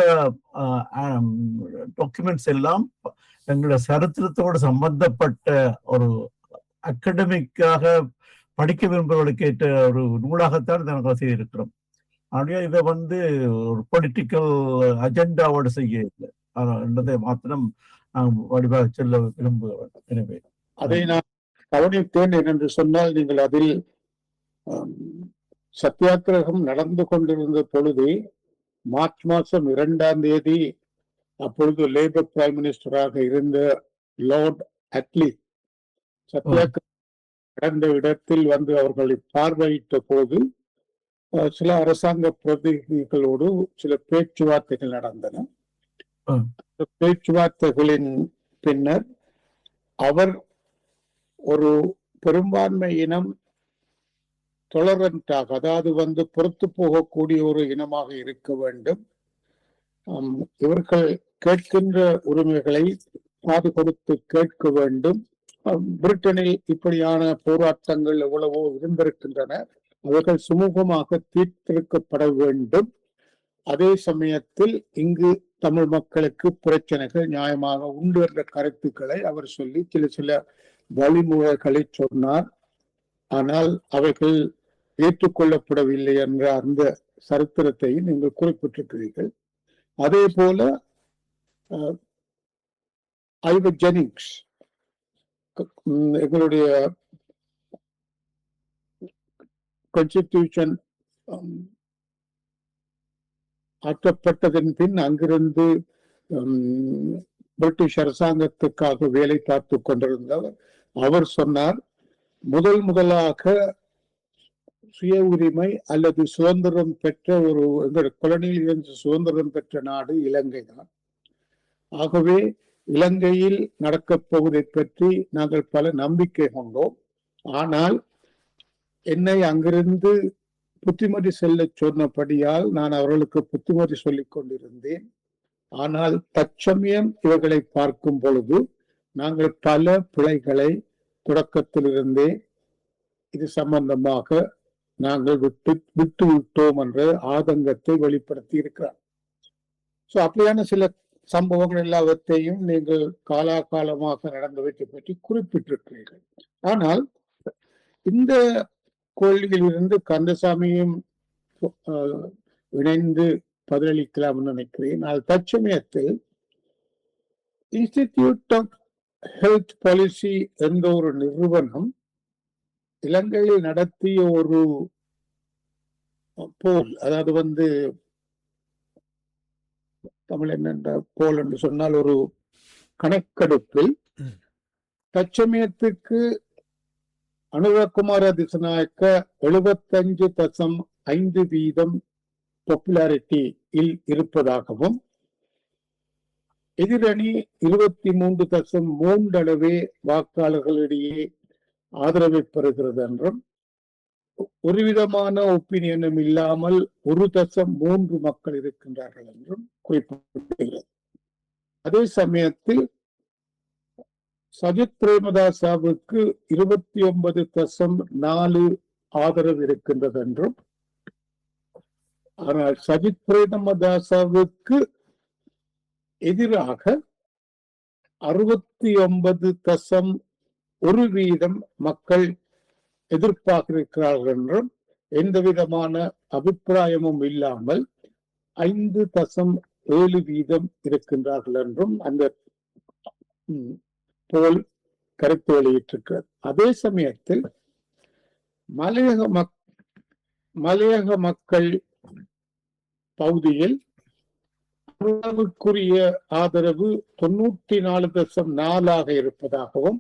Speaker 3: டாக்குமெண்ட்ஸ் எல்லாம் எங்களோட சரித்திரத்தோடு சம்பந்தப்பட்ட ஒரு அகடமிக்காக படிக்க விரும்புவர்களுக்கு ஏற்ற ஒரு நூலாகத்தான் நாங்கள் செய்திருக்கிறோம். ஆனால் இதை ஒரு பொலிட்டிக்கல் அஜெண்டாவோடு செய்ய இல்லை என்றதை மாத்திரம் நாம் வடிவாக சொல்ல விரும்புகிறேன். எனவே
Speaker 2: அதை நான் கவனித்தேன். என்று சொன்னால் நீங்கள் அதில் சத்தியாகிரகம் நடந்து கொண்டிருந்த பொழுது மார்ச் மாதம் 2ஆம் தேதி அப்பொழுது லேபர் பிரைம் மினிஸ்டராக இருந்த லார்ட் அட்லி சத்தியாகிரகம் நடந்த இடத்தில் அவர்களை பார்வையிட்ட போது சில அரசாங்க பிரதிநிதிகளோடு சில பேச்சுவார்த்தைகள் நடந்தன. பேச்சுவார்த்தைகளின் பின்னர் அவர் ஒரு பெரும்பான்மை இனம் டொலரண்டாக, அதாவது பொறுத்து போகக்கூடிய ஒரு இனமாக இருக்க வேண்டும், இவர்கள் கேட்கின்ற உரிமைகளை காது கொடுத்து கேட்க வேண்டும். பிரிட்டனில் இப்படியான போராட்டங்கள் எவ்வளவோ இருந்திருக்கின்றன, அவர்கள் சுமூகமாக தீர்த்திருக்கப்பட வேண்டும். அதே சமயத்தில் இங்கு தமிழ் மக்களுக்கு பிரச்சனைகள் நியாயமாக உண்டு என்ற கருத்துக்களை அவர் சொல்லி சில வழிமுறைகளை சொன்னார். ஆனால் அவைகள் ஏற்றுக்கொள்ளப்படவில்லை என்ற அந்த சரித்திரத்தை நீங்கள் குறிப்பிட்டிருக்கிறீர்கள். அதே போல ஐவர் ஜெனிங்ஸ் எங்களுடைய கான்ஸ்டிடியூஷன் ஆற்றப்பட்டதன் பின் அங்கிருந்து பிரிட்டிஷ் அரசாங்கத்துக்காக வேலை பார்த்து கொண்டிருந்தவர் அவர் சொன்னார், முதலாக சுய உரிமை அல்லது சுதந்திரம் பெற்ற எங்கள் கொலனியில் இருந்து சுதந்திரம் பெற்ற நாடு இலங்கை தான். ஆகவே இலங்கையில் நடக்கப் போவதை பற்றி நாங்கள் பல நம்பிக்கை கொண்டோம். ஆனால் என்னை அங்கிருந்து புத்திமதி செல்ல சொன்னபடியால் நான் அவர்களுக்கு புத்திமதி சொல்லிக் கொண்டிருந்தேன். ஆனால் தற்சமயம் இவர்களை பார்க்கும் பொழுது நாங்கள் பல பிழைகளை தொடக்கத்திலிருந்தே இது சம்பந்தமாக நாங்கள் விட்டு விட்டோம் என்ற ஆதங்கத்தை வெளிப்படுத்தி இருக்கிறார். அப்படியான சில சம்பவங்கள் எல்லாவற்றையும் நீங்கள் காலாகாலமாக நடந்தவற்றை பற்றி குறிப்பிட்டிருக்கிறீர்கள். ஆனால் இந்த கோயிலிலிருந்து கந்தசாமியும் இணைந்து பதிலளிக்கலாம் நினைக்கிறேன். தற்சமயத்தில் இன்ஸ்டிடியூட் ஆஃப் ஹெல்த் பாலிசி என்ற ஒரு நிறுவனம் இலங்கையில் நடத்திய ஒரு போல், அதாவது தமிழ் என்னென்ற போல் என்று சொன்னால் ஒரு கணக்கெடுப்பில் தற்சமயத்துக்கு அனுரகுமார திசநாயக்க 75.5% பாப்புலாரிட்டியில் இருப்பதாகவும் எதிரணி 23.3 அளவே வாக்காளர்களிடையே ஆதரவை பெறுகிறது என்றும் ஒரு விதமான ஒப்பீனியனும் இல்லாமல் 1.3 மக்கள் இருக்கின்றார்கள் என்றும் குறிப்பிடுகிறது. அதே சமயத்தில் சஜித் பிரேமதாசாவுக்கு 29.4 ஆதரவு இருக்கின்றது என்றும், ஆனால் சஜித் பிரேமதாசாவுக்கு எதிராக 69.1% மக்கள் எதிர்பார்க்கிறார்கள் என்றும், எந்த விதமான அபிப்பிராயமும் இல்லாமல் 5.7% இருக்கின்றார்கள் என்றும் அந்த போல் கருத்து வெளியிட்டிருக்கிறார். அதே சமயத்தில் மலையக மக்கள் பகுதியில் உறவுக்குரிய ஆதரவு 94.4 இருப்பதாகவும்,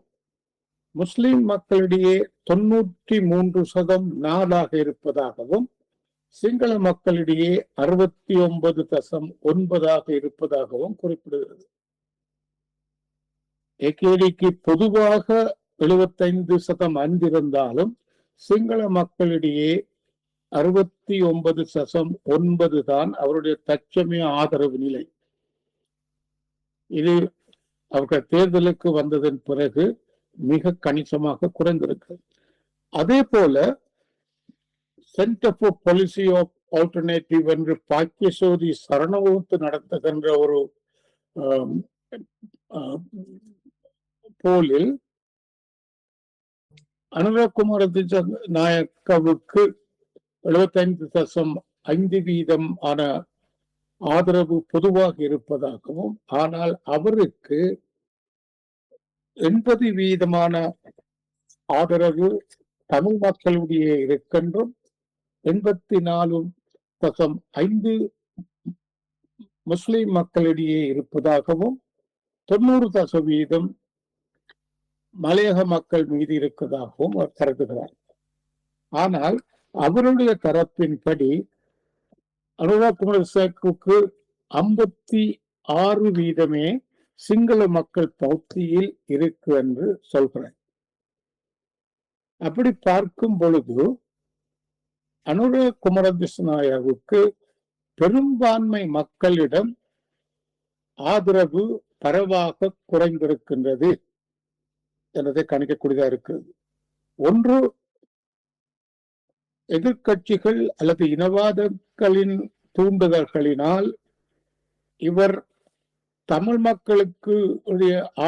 Speaker 2: முஸ்லிம் மக்களிடையே 93% இருப்பதாகவும், சிங்கள மக்களிடையே 69.9 இருப்பதாகவும் குறிப்பிடுகிறது. ஏகேடிக்கு பொதுவாக 75% இருந்தாலும் சிங்கள மக்களிடையே 69.9 தான் அவருடைய தற்சமய ஆதரவு நிலை. இது அவர்கள் தேர்தலுக்கு வந்ததன் பிறகு மிக கணிசமாக குறைந்திருக்கிறது. அதே போல centre for policy of alternative என்று பாக்கியசோதி சரணவகுத்து நடத்துகின்ற ஒரு போலில் அனுரகுமார திசாநாயக்கவுக்கு 75% 5% ஆன ஆதரவு பொதுவாக இருப்பதாகவும், ஆனால் அவருக்கு 80% ஆதரவு தமிழ் மக்களுடைய இருக்கின்றும் 84.5 முஸ்லிம் மக்களிடையே இருப்பதாகவும் 90% மலையக மக்கள் மீது இருப்பதாகவும் அவர் கருதுகிறார். ஆனால் அவருடைய தரப்பின்படி அனுராக் குமாரசேகருக்கு 56% சிங்கள மக்கள் பகுதியில் இருக்கு என்று சொல்கிறார். அப்படி பார்க்கும் பொழுது அனுராக் குமாரதிஸ்நாயகவுக்கு பெரும்பான்மை மக்களிடம் ஆதரவு பரவாக குறைந்திருக்கின்றது என்பதை கணிக்கக்கூடியதா இருக்கிறது. ஒன்று, எதிர்கட்சிகள் அல்லது இனவாதங்களின் தூண்டுதல்களினால் இவர் தமிழ் மக்களுக்கு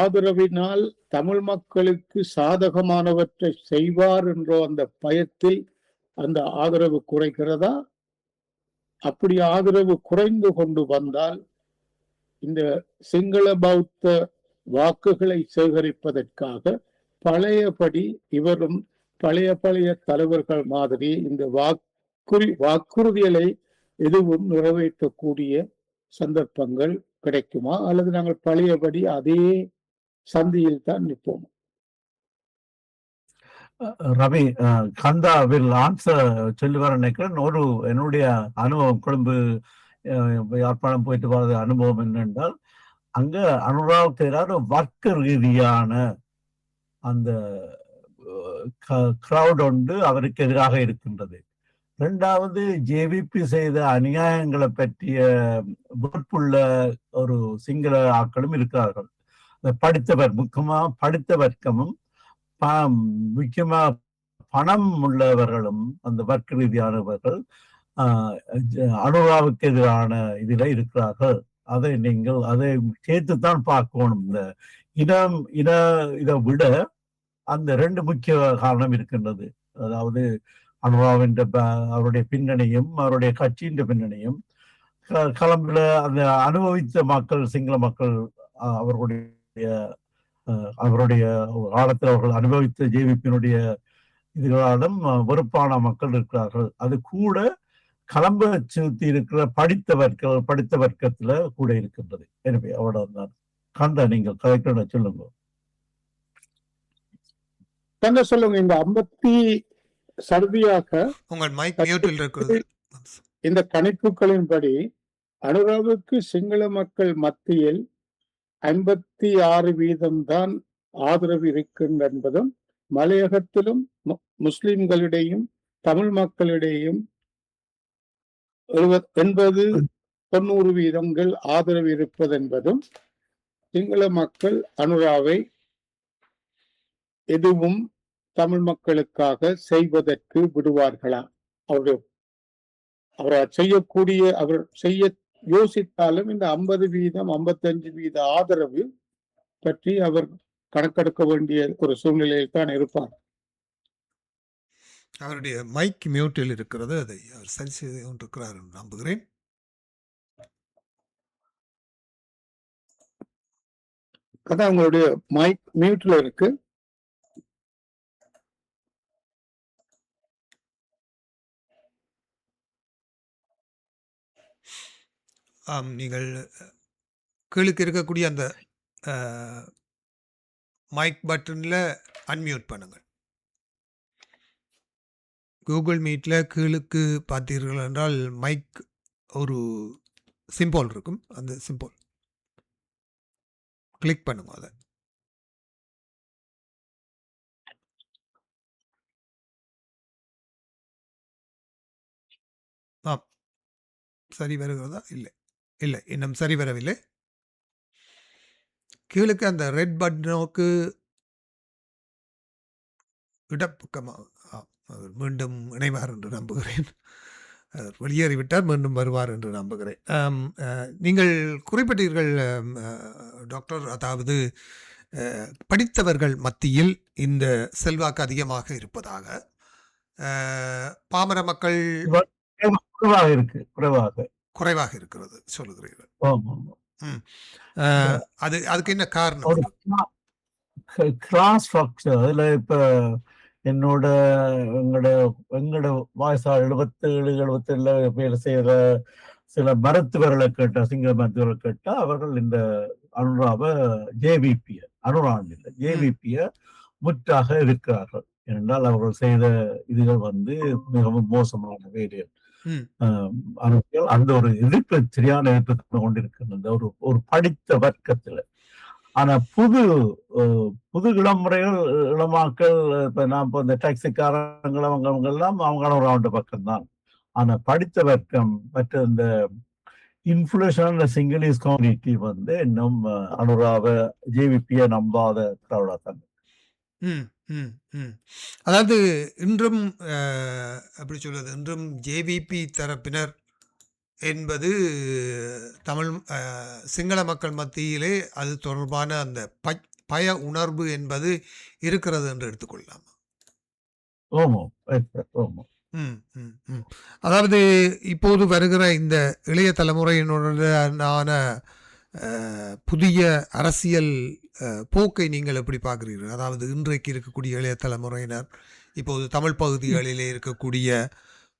Speaker 2: ஆதரவினால் தமிழ் மக்களுக்கு சாதகமானவற்றை செய்வார் என்ற அந்த பயத்தில் அந்த ஆதரவு குறைகிறதா? அப்படி ஆதரவு குறைந்து கொண்டு வந்தால் இந்த சிங்கள பௌத்த வாக்குகளை சேகரிப்பதற்காக பழையபடி இவரும் பழைய தலைவர்கள் மாதிரி இந்த வாக்குறுதிகளை எதுவும் நிறைவேற்றக்கூடிய சந்தர்ப்பங்கள் கிடைக்குமா, அல்லது நாங்கள் பழையபடி அதே சந்தியில் தான் நிற்போம்?
Speaker 3: ரவி, கந்தா வில் ஆன்சர் சொல்லுவார் நினைக்கிறேன். என்னுடைய அனுபவம், கொழும்பு யாழ்ப்பாணம் போயிட்டு வர அனுபவம் என்னென்றால், அங்க அனுராவுக்கு ஏதாவது வர்க்க ரீதியான அந்த கிரௌட் ஒன்று அவருக்கு எதிராக இருக்கின்றது. இரண்டாவது, ஜேவிபி செய்த அநியாயங்களை பற்றிய வெறுப்புள்ள ஒரு சிங்கள ஆட்களும் இருக்கிறார்கள். படித்தவர், முக்கியமா படித்த வர்க்கமும் முக்கியமா பணம் உள்ளவர்களும் அந்த வர்க்க ரீதியானவர்கள் அனுராவுக்கு எதிரான இதுல இருக்கிறார்கள். அதை சேர்த்துத்தான் பார்க்கணும். இந்த இதை விட அந்த 2 முக்கிய காரணம் இருக்கின்றது. அதாவது அனுராவின் அவருடைய பின்னணியும் அவருடைய கட்சியின் பின்னணியும், களம்பில அந்த அனுபவித்த மக்கள், சிங்கள மக்கள், அவருடைய காலத்தில் அவர்கள் அனுபவித்த ஜேவிபியினுடைய இதுகளாலும் வெறுப்பான மக்கள் இருக்கிறார்கள். அது கூட களம்ப சுத்தி இருக்கிற படித்த வர்க்கத்துல கூட இருக்கின்றது. எனவே அவ்வளவுதான். கண்டா, நீங்கள் கரெக்டா சொல்லுங்க.
Speaker 2: கண்டா சொல்லுங்க. இந்த 50 சதவீதமாக
Speaker 1: உங்கள் மைக் மியூட்டில் இருக்கிறது.
Speaker 2: இந்த கணிப்புகளின்படி அனுராவுக்கு சிங்கள மக்கள் மத்தியில் 56% தான் ஆதரவு இருக்கின்ற என்பதும், மலையகத்திலும் முஸ்லிம்களிடையும் தமிழ் மக்களிடையும் 80-90% ஆதரவு இருப்பது என்பதும், சிங்கள மக்கள் அனுராவை எதுவும் தமிழ் மக்களுக்காக செய்வதற்கு விடுவார்களா, அவர் செய்ய யோசித்தாலும் இந்த 50%, 55% ஆதரவு பற்றி அவர் கணக்கெடுக்க வேண்டிய ஒரு சூழ்நிலையில் தான் இருப்பார்.
Speaker 1: அவருடைய மைக் மியூட்டில் இருக்கிறது. அதை அவர் சரி செய்து கொண்டிருக்கிறார் என்று நம்புகிறேன்.
Speaker 2: அதான் உங்களுடைய மைக் மியூட்ல இருக்கு.
Speaker 1: நீங்கள் கீழுக்கு இருக்கக்கூடிய அந்த மைக் பட்டனில் அன்மியூட் பண்ணுங்கள். கூகுள் மீட்டில் கீழுக்கு பார்த்தீர்கள் என்றால் மைக் ஒரு சிம்போல் இருக்கும். அந்த சிம்போல் கிளிக் பண்ணுங்க. அதை சரி வருகிறதா? இல்லை, இன்னும் சரி வரவில்லை. கீழுக்கு அந்த ரெட் பட்டனுக்கு இடப்பக்கமாக அவர் மீண்டும் இணைவார் என்று நம்புகிறேன். அவர் வெளியேறிவிட்டார், மீண்டும் வருவார் என்று நம்புகிறேன். நீங்கள் குறிப்பிட்டீர்கள் டாக்டர், அதாவது படித்தவர்கள் மத்தியில் இந்த செல்வாக்கு அதிகமாக இருப்பதாக. பாமர மக்கள்
Speaker 3: குறைவாக இருக்கு, குறைவாக.
Speaker 1: குறைவாக இருக்கிறது சொல்லுகிறீர்கள்.
Speaker 3: ஆமா, ஆமா.
Speaker 1: ம்.
Speaker 3: இப்ப
Speaker 1: அதுக்கு என்ன காரணம்
Speaker 3: ஒரு
Speaker 1: அது?
Speaker 3: கிளாஸ் ஸ்ட்ரக்சர் அதுல இப்ப என்னோட எங்களோட எங்களோட வயசா 77, 77 வேலை செய்யற சில மருத்துவர்களை கேட்டா, சிங்கள மருத்துவர்களை கேட்டா, அவர்கள் இந்த அனுராவை ஜேவிபிய அனுரான் இல்லை
Speaker 1: ம்.
Speaker 3: ஜேவிபிய முற்றாக இருக்கிறார்கள். ஏனென்றால் அவர்கள் செய்த இதுகள் மிகவும் மோசமான வேலைகள்.
Speaker 1: ம்.
Speaker 3: அரசியல் அந்த ஒரு எதிர்ப்பு சரியான எதிர்ப்பு கொண்டிருக்கின்ற ஒரு படித்த வர்க்கத்துல. ஆனா புது இளமுறைகள் இளமாக்கள் இப்ப நான் இப்போ இந்த டாக்ஸிக்காரங்கள் அவங்க எல்லாம் அவங்க ஒரு பக்கம்தான். ஆனா படித்த வர்க்கம் மற்ற இந்த இன்ஃபுலேஷன் சிங்களீஸ் கம்யூனிட்டி இன்னும் அனுராவ ஜேவிபியை நம்பாத திராவிடா தான்.
Speaker 1: ம். ம். ம். அதாவது இன்றும் எப்படி சொல்வது, இன்றும் ஜேவிபி தரப்பினர் என்பது தமிழ் சிங்கள மக்கள் மத்தியிலே அது தொடர்பான அந்த பய உணர்வு என்பது இருக்கிறது என்று எடுத்துக்கொள்ளலாம்.
Speaker 3: ஓமோ ஓமோ
Speaker 1: ம். ம். ம். அதாவது இப்போது வருகிற இந்த இளைய தலைமுறையினுடனான புதிய அரசியல் போக்கை நீங்கள் எப்படி பார்க்குறீர்கள்? அதாவது இன்றைக்கு இருக்கக்கூடிய இளைய தலைமுறையினர் இப்போது தமிழ் பகுதிகளிலே இருக்கக்கூடிய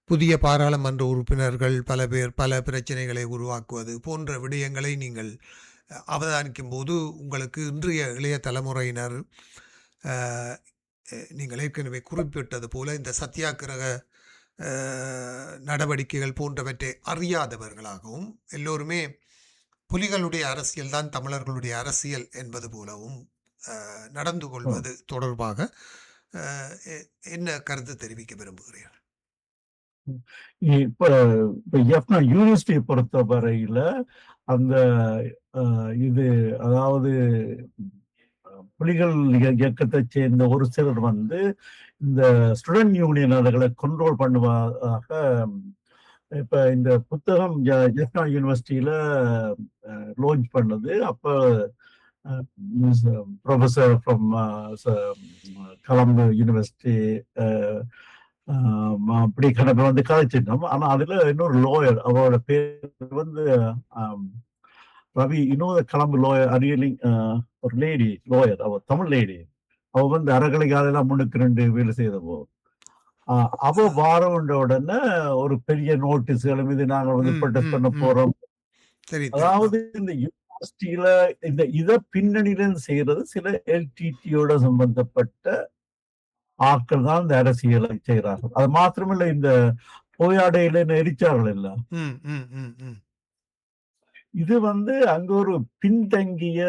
Speaker 1: புதிய பாராளுமன்ற உறுப்பினர்கள் பல பேர் பல பிரச்சனைகளை உருவாக்குவது போன்ற விடயங்களை நீங்கள் அவதானிக்கும் போது உங்களுக்கு இன்றைய இளைய தலைமுறையினர் நீங்கள் ஏற்கனவே குறிப்பிட்டது போல இந்த சத்தியாகிரக நடவடிக்கைகள் போன்றவற்றை அறியாதவர்களாகவும் எல்லோருமே புலிகளுடைய அரசியல் தான் தமிழர்களுடைய அரசியல் என்பது போலவும் நடந்து கொள்வது தொடர்பாக என்ன கருத்து தெரிவிக்க விரும்புகிறீர்கள்?
Speaker 3: இப்ப யூனிவர்சிட்டியை பொறுத்த வரையில அந்த இது அதாவது புலிகள் இயக்கத்தை சேர்ந்த ஒரு சிலர் இந்த ஸ்டூடெண்ட் யூனியன் அதுகளை கண்ட்ரோல் பண்ணுவதாக இப்ப இந்த புத்தகம் ஜெஃப்னா யூனிவர்சிட்டியில லான்ச் பண்ணது. அப்ப ப்ரொஃபஸர் ஃப்ரம் கொலம்பு யூனிவர்சிட்டி அப்படி கணக்கு கதைச்சிட்டோம். ஆனா அதுல இன்னொரு லோயர், அவரோட பேர் ரவி, இன்னொரு கொலம்பு லோயர் அரியலிங், ஒரு லேடி லோயர், அவ தமிழ் லேடி. அவ அறகலைக்காலெல்லாம் 3 வேலை செய்தப்போ அவ வாரவண்ட உடனே ஒரு பெரிய நோட்டீஸ்களும் இது நாங்க ப்ரொடெஸ்ட் பண்ண போறோம். அதாவது இந்த யூனிவர்சிட்டியில இத பின்னணியிலிருந்து செய்யறது சில எல்டிடியோட சம்பந்தப்பட்ட ஆட்கள் தான் இந்த அரசியலை செய்கிறார்கள். அது மாத்திரமில்ல, இந்த போயாடையில எரிச்சார்கள் இல்ல, இது அங்க ஒரு பின்தங்கிய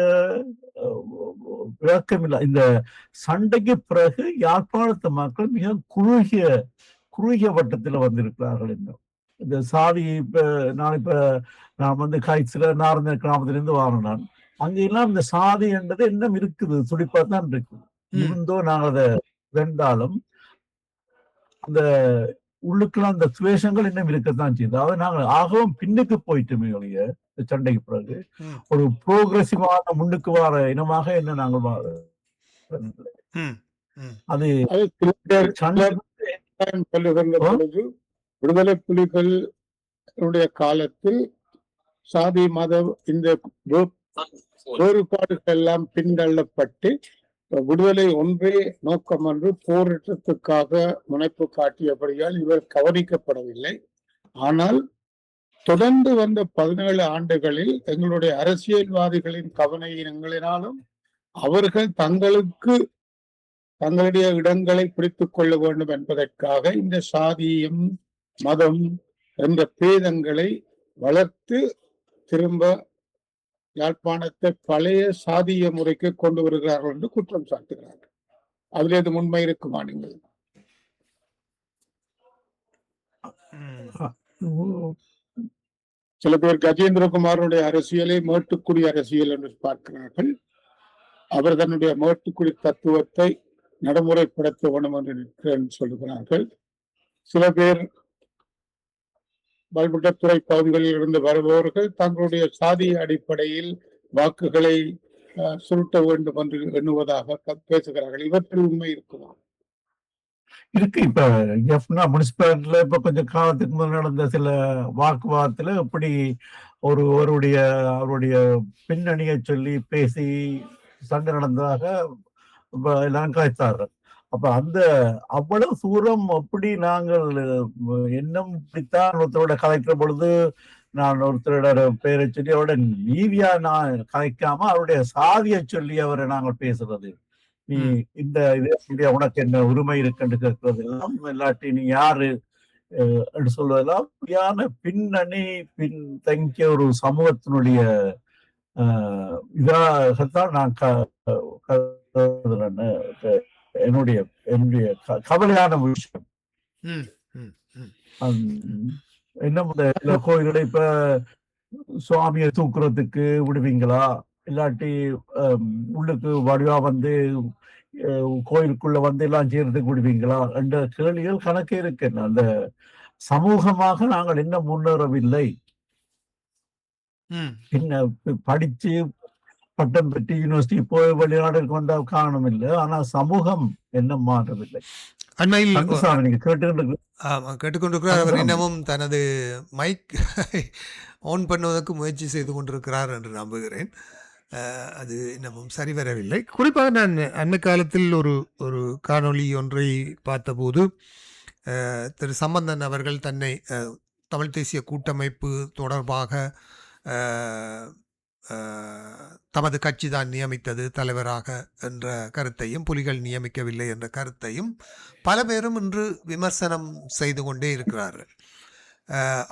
Speaker 3: விளக்கமில்லை. இந்த சண்டைக்கு பிறகு யாழ்ப்பாணத்து மக்கள் மிக குறுகிய வட்டத்துல வந்திருக்கிறார்கள். இன்னும் இந்த சாதி நான் கைச்சில நார்ந்த கிராமத்திலிருந்து வாரேன். நான் அங்க எல்லாம் இந்த சாதி என்றது இன்னும் இருக்குது, துடிப்பா தான் இருக்குது. இருந்தோ நாங்கள் அதை வென்றாலும் அந்த உள்ளுக்கெல்லாம் அந்த துவேஷங்கள் இன்னும் இருக்கத்தான் செய்யுது. அதாவது நாங்கள் ஆகவும் பின்னுக்கு போயிட்டுமே ஒழிய சண்டைக்கு பிறகு ஒரு புரோகிரசிவான முன்னுக்கு வார இனமாக என்ன நாங்கள் அது
Speaker 2: விடுதலை புலிகளுடைய காலத்தில் சாதி மத இந்த வேறுபாடுகள் எல்லாம் பின்தள்ளப்பட்டு விடுதலை ஒன்றே நோக்கம் என்று போராட்டத்துக்காக முனைப்பு காட்டியபடியால் இவர் கவனிக்கப்படவில்லை. ஆனால் தொடர்ந்து வந்த 17 ஆண்டுகளில் எங்களுடைய அரசியல்வாதிகளின் கவனங்களினாலும் அவர்கள் தங்களுடைய இடங்களை பிடித்துக் கொள்ள வேண்டும் என்பதற்காக இந்த சாதியம் மதம் என்ற பேதங்களை வளர்த்து திரும்ப யாழ்ப்பாணத்தை பழைய சாதிய முறைக்கு கொண்டு வருகிறார்கள் என்று குற்றம் சாட்டுகிறார்கள். அதுல இது உண்மை இருக்குமா? நீங்கள் சில பேர் கஜேந்திரகுமாரனுடைய அரசியலை மேட்டுக்குடி அரசியல் என்று பார்க்கிறார்கள். அவர் தன்னுடைய மேட்டுக்குடி தத்துவத்தை நடைமுறைப்படுத்த வேண்டும் என்று சொல்லுகிறார்கள். சில பேர் பல்முட்டத்துறை பகுதிகளில் இருந்து வருபவர்கள் தங்களுடைய சாதிய அடிப்படையில் வாக்குகளை சுருட்ட வேண்டும் என்று எண்ணுவதாக பேசுகிறார்கள். இவற்றில் உண்மை இருக்குமா?
Speaker 3: இருக்கு. இப்ப எஃப்னா முனிசிபாலிட்டில இப்ப கொஞ்சம் காலத்துக்கு முதல் நடந்த சில வாக்குவாதத்துல இப்படி அவருடைய பின்னணியை சொல்லி பேசி சண்டை நடந்ததாக எல்லாம் கதைத்தார்கள். அப்ப அந்த அவ்வளவு தூரம் அப்படி நாங்கள் எண்ணம் இப்படித்தான் ஒருத்தரோட கதைக்கிற பொழுது நான் ஒருத்தரோட பெயரை சொல்லி அவரோட நீதியா நான் கதைக்காம அவருடைய சாதியை சொல்லி அவரை நாங்கள் பேசுறது. நீ இந்த இது உனக்கு என்ன உரிமை இருக்குன்னு கேட்கறது எல்லாம் இல்லாட்டி நீ யாரு என்று சொல்வதெல்லாம் சரியான பின்னணி பின்தங்கிய ஒரு சமூகத்தினுடைய இதாகத்தான் நான் என்னுடைய என்னுடைய கவலையான விஷயம். என்ன கோயில்களை இப்ப சுவாமியை தூக்குறதுக்கு விடுவீங்களா, இல்லாட்டி உள்ளுக்கு வடிவா வந்து கோயிலுக்குள்ள வந்து எல்லாம் செய்யறதுக்கு விடுவீங்களா என்ற கேள்விகள் கணக்கே இருக்கு. அந்த சமூகமாக நாங்கள் என்ன முன்னேறவில்லை. என்ன படிச்சு பட்டம் பெற்று யூனிவர்சிட்டி போய் வெளிநாடுகளுக்கு வந்தா காரணம் இல்லை, ஆனா சமூகம் என்ன மாறவில்லை.
Speaker 1: அண்மையில்
Speaker 3: நீங்க
Speaker 1: கேட்டுக்கொண்டிருக்கிறார். அவர் இன்னமும் தனது மைக் ஆன் பண்ணுவதற்கு முயற்சி செய்து கொண்டிருக்கிறார் என்று நம்புகிறேன். அது இன்னமும் சரிவரவில்லை. குறிப்பாக நான் அண்மை காலத்தில் ஒரு காணொளி ஒன்றை பார்த்தபோது திரு சம்பந்தன் அவர்கள் தன்னை தமிழ் தேசிய கூட்டமைப்பு தொடர்பாக தமது கட்சி தான் நியமித்தது தலைவராக என்ற கருத்தையும், புலிகள் நியமிக்கவில்லை என்ற கருத்தையும் பல பேரும் இன்று விமர்சனம் செய்து கொண்டே இருக்கிறார்கள்.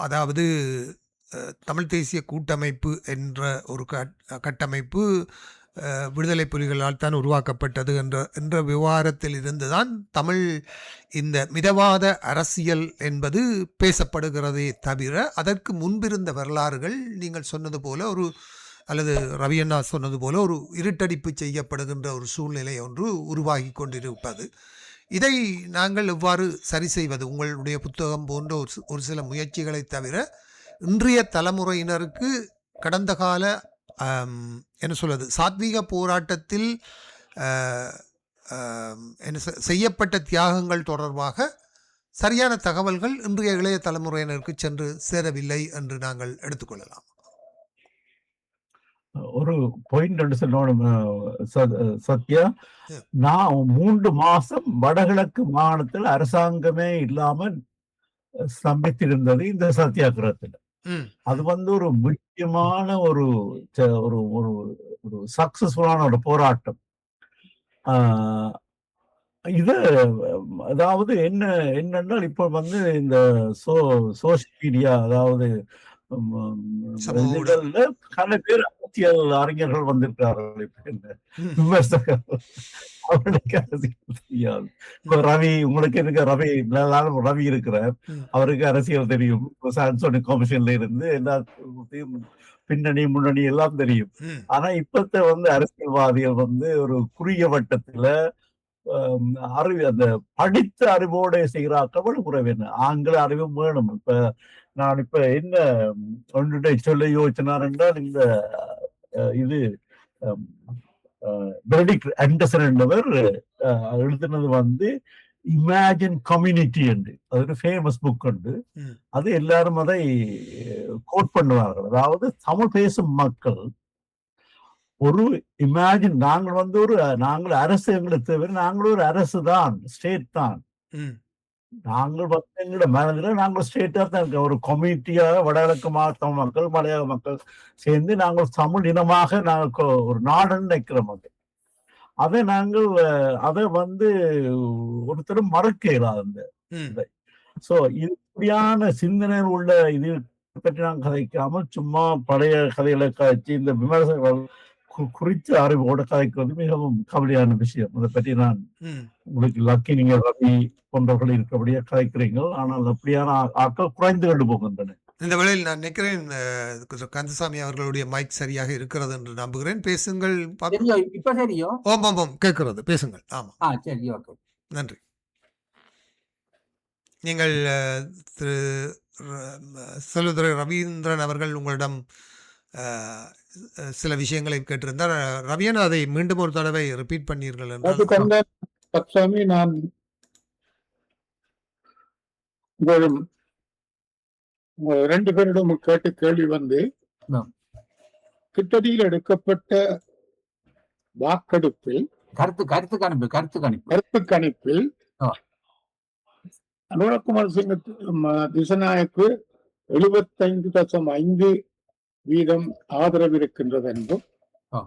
Speaker 1: அதாவது தமிழ் தேசிய கூட்டமைப்பு என்ற ஒரு கட்டமைப்பு விடுதலை புலிகளால் தான் உருவாக்கப்பட்டது என்ற விவகாரத்தில் இருந்துதான் தமிழ் இந்த மிதவாத அரசியல் என்பது பேசப்படுகிறதே தவிர அதற்கு முன்பிருந்த வரலாறுகள் நீங்கள் சொன்னது போல அல்லது ரவியண்ணா சொன்னது போல ஒரு இருட்டடிப்பு செய்யப்படுகின்ற ஒரு சூழ்நிலை ஒன்று உருவாகி கொண்டிருப்பது. இதை நாங்கள் எவ்வாறு சரி செய்வது? உங்களுடைய புத்தகம் போன்ற ஒரு சில முயற்சிகளை தவிர இன்றைய தலைமுறையினருக்கு கடந்த கால என்ன சொல்வது சாத்வீக போராட்டத்தில் செய்யப்பட்ட தியாகங்கள் தொடர்பாக சரியான தகவல்கள் இன்றைய இளைய தலைமுறையினருக்கு சென்று சேரவில்லை என்று நாங்கள் எடுத்துக்கொள்ளலாம்.
Speaker 3: ஒரு பாயிண்ட் சொல்லணும் சத்யா, நான் 3 மாசம் வடகிழக்கு மாகாணத்தில் அரசாங்கமே இல்லாமல் ஸ்தம்பித்திருந்தது இந்த சத்தியாகிரகத்தில். அது வந்து ஒரு முக்கியமான ஒரு சக்சஸ்ஃபுல்லான ஒரு போராட்டம். இது அதாவது என்னென்றால் இப்ப வந்து இந்த சோசியல் மீடியா, அதாவது பல பேர் அரசியல் அறிஞர்கள் வந்திருக்கிறார்கள். விமர்சகர்கள் அவர்களுக்கு அரசியல் தெரியாது. இப்ப ரவி, உங்களுக்கு இருக்க ரவி இருக்கிறார், அவருக்கு அரசியல் தெரியும். கமிஷன்ல இருந்து எல்லாத்தையும் பின்னணி முன்னணி எல்லாம் தெரியும். ஆனா இப்பத்த வந்து அரசியல்வாதிகள் வந்து ஒரு குறுகிய வட்டத்துல அந்த படித்த அறிவோட செய்கிறாக்கள் குறைவு. என்ன ஆங்கில அறிவும் வேணும். இப்ப நான் என்ன ஒன்றுட சொல்ல யோசினார் என்றால், இந்த இது பெனடிக்ட் ஆண்டர்சன் என்பவர் எழுதினது வந்து இமேஜின் கம்யூனிட்டி என்று, அது ஒரு ஃபேமஸ் புக் உண்டு. அது எல்லாரும் அதை கோட் பண்ணுவார்கள். அதாவது தமிழ் பேசும் மக்கள் ஒரு இமேஜின், நாங்கள் அரசு எங்களுக்கு தவிர நாங்கள் ஒரு அரசு தான், ஸ்டேட் தான். நாங்கள் வந்து எங்களோட மனதில் நாங்கள் ஸ்டேட்டா தான் இருக்க ஒரு கம்யூனிட்டியாக வடகிழக்கு தமிழ் மக்கள், மலையாள மக்கள் சேர்ந்து நாங்கள் தமிழ் இனமாக நாங்கள் ஒரு நாடுன்னு நினைக்கிறோம். அதை வந்து ஒருத்தரும் மறக்க இயலாது. சோ இப்படியான சிந்தனை உள்ள இது பற்றி நாங்கள் கதைக்காமல் சும்மா பழைய கதைகளை காய்ச்சி இந்த விமர்சனங்கள் குறித்த அறிவோட கதைக்கிறது மிகவும் கவலையான விஷயம். அதை பற்றி நான் உங்களுக்கு லக்கி, நீங்க ரவி போன்றவர்கள் இருக்கிறபடியா கதைக்கிறீங்க. ஆனால் அப்படியான ஆட்கள் குறைந்து கொண்டு போகின்றன.
Speaker 1: இந்த வேளையில் நான் நினைக்கிறேன் கந்தசாமி அவர்களுடைய மைக் சரியாக இருக்கிறது என்று நம்புகிறேன். பேசுங்கள்.
Speaker 4: இப்ப சரியோ?
Speaker 1: ஓம் ஓம் ஓம் கேட்கிறது, பேசுங்கள். ஆமா,
Speaker 4: சரி, ஓகே,
Speaker 1: நன்றி. நீங்கள் திரு செல்வதுரை ரவீந்திரன் அவர்கள் உங்களிடம் சில விஷயங்களை கேட்டிருந்தார். ரவியன், அதை மீண்டும் ஒரு தடவை ரிப்பீட் பண்ணீர்கள் என்றால்.
Speaker 2: நான் உங்களும் உங்க 2 பேரிடம் கேட்ட கேள்வி வந்து
Speaker 4: ஆம்.
Speaker 2: கிட்டடியில் எடுக்கப்பட்ட வாக்கெடுப்பில்
Speaker 4: கருத்து
Speaker 2: கணிப்பில்
Speaker 4: ஆ.
Speaker 2: அனுரகுமார் சிங் திசநாயக்கு 75.5% ஆதரவு இருக்கின்றது என்றும்
Speaker 4: ஆ.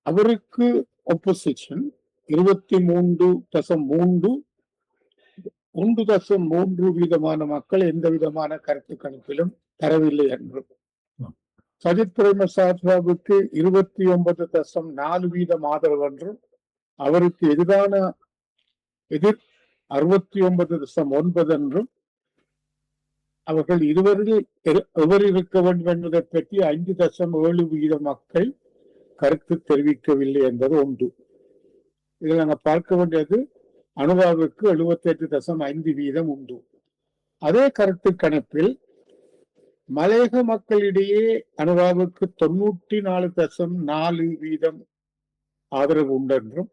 Speaker 2: அவருக்கு ஒப்போசிஷன் 23.3 1.3% மக்கள் எந்த விதமான கருத்து கணிப்பிலும் தரவில்லை என்றும் சஜித் பிரேமதாசவுக்கு 29.4% ஆதரவு என்றும் அவருக்கு எதிரான எதிர் 69.9 என்றும் அவர்கள் இருவரில் எவர் இருக்க வேண்டும் என்பதை பற்றி 5.7% மக்கள் கருத்து தெரிவிக்கவில்லை என்பது ஒன்று. இதில் நாங்கள் பார்க்க வேண்டியது அனுராவுக்கு 78.5% உண்டு. அதே கருத்து கணிப்பில் மலையக மக்களிடையே அனுராவுக்கு 94.4% ஆதரவு உண்டென்றும்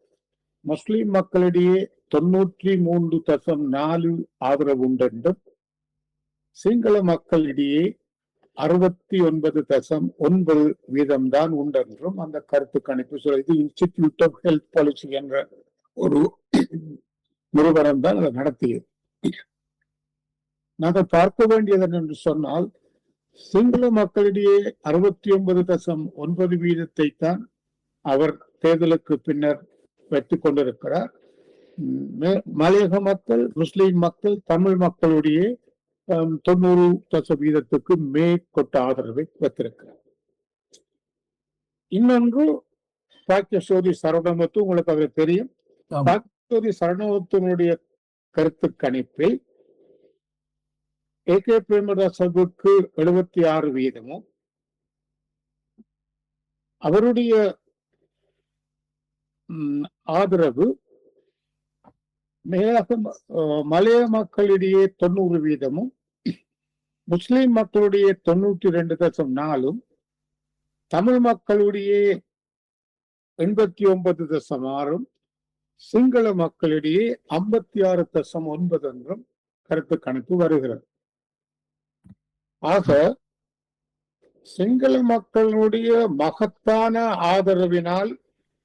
Speaker 2: முஸ்லிம் மக்களிடையே 93.4% ஆதரவு உண்டென்றும் சிங்கள மக்களிடையே 69.9% தான் உண்டென்றும் அந்த கருத்து கணிப்பு சொல்லுது. இன்ஸ்டிடியூட் ஆஃப் ஹெல்த் பாலிசி என்ற ஒரு நிறுவனம் தான் அதை நடத்தியது. நாங்கள் பார்க்க வேண்டியது என்று சொன்னால் சிங்கள மக்களிடையே 69.9% தான் அவர் தேர்தலுக்கு பின்னர் வைத்துக் கொண்டிருக்கிறார். மலையக மக்கள், முஸ்லிம் மக்கள், தமிழ் மக்களுடைய 90% மேற்கொண்ட ஆதரவை வைத்திருக்கிறார். இன்னொன்று பாக்கியசோதி சரணமுத்து, உங்களுக்கு அது தெரியும். பாக்கியசோதி சரணமுத்தினுடைய கருத்து கணிப்பில் ஏகே பிரேமதாசவுக்கு 76%, அவருடைய ஆதரவு மலைய மக்களிடையே 90%, முஸ்லிம் மக்களுடைய 92.4%, தமிழ் மக்களுடைய 89.6%, சிங்கள மக்களிடையே 56.9% என்றும் கருத்து கணிப்பு வருகிறது. ஆக சிங்கள மக்களுடைய மகத்தான ஆதரவினால்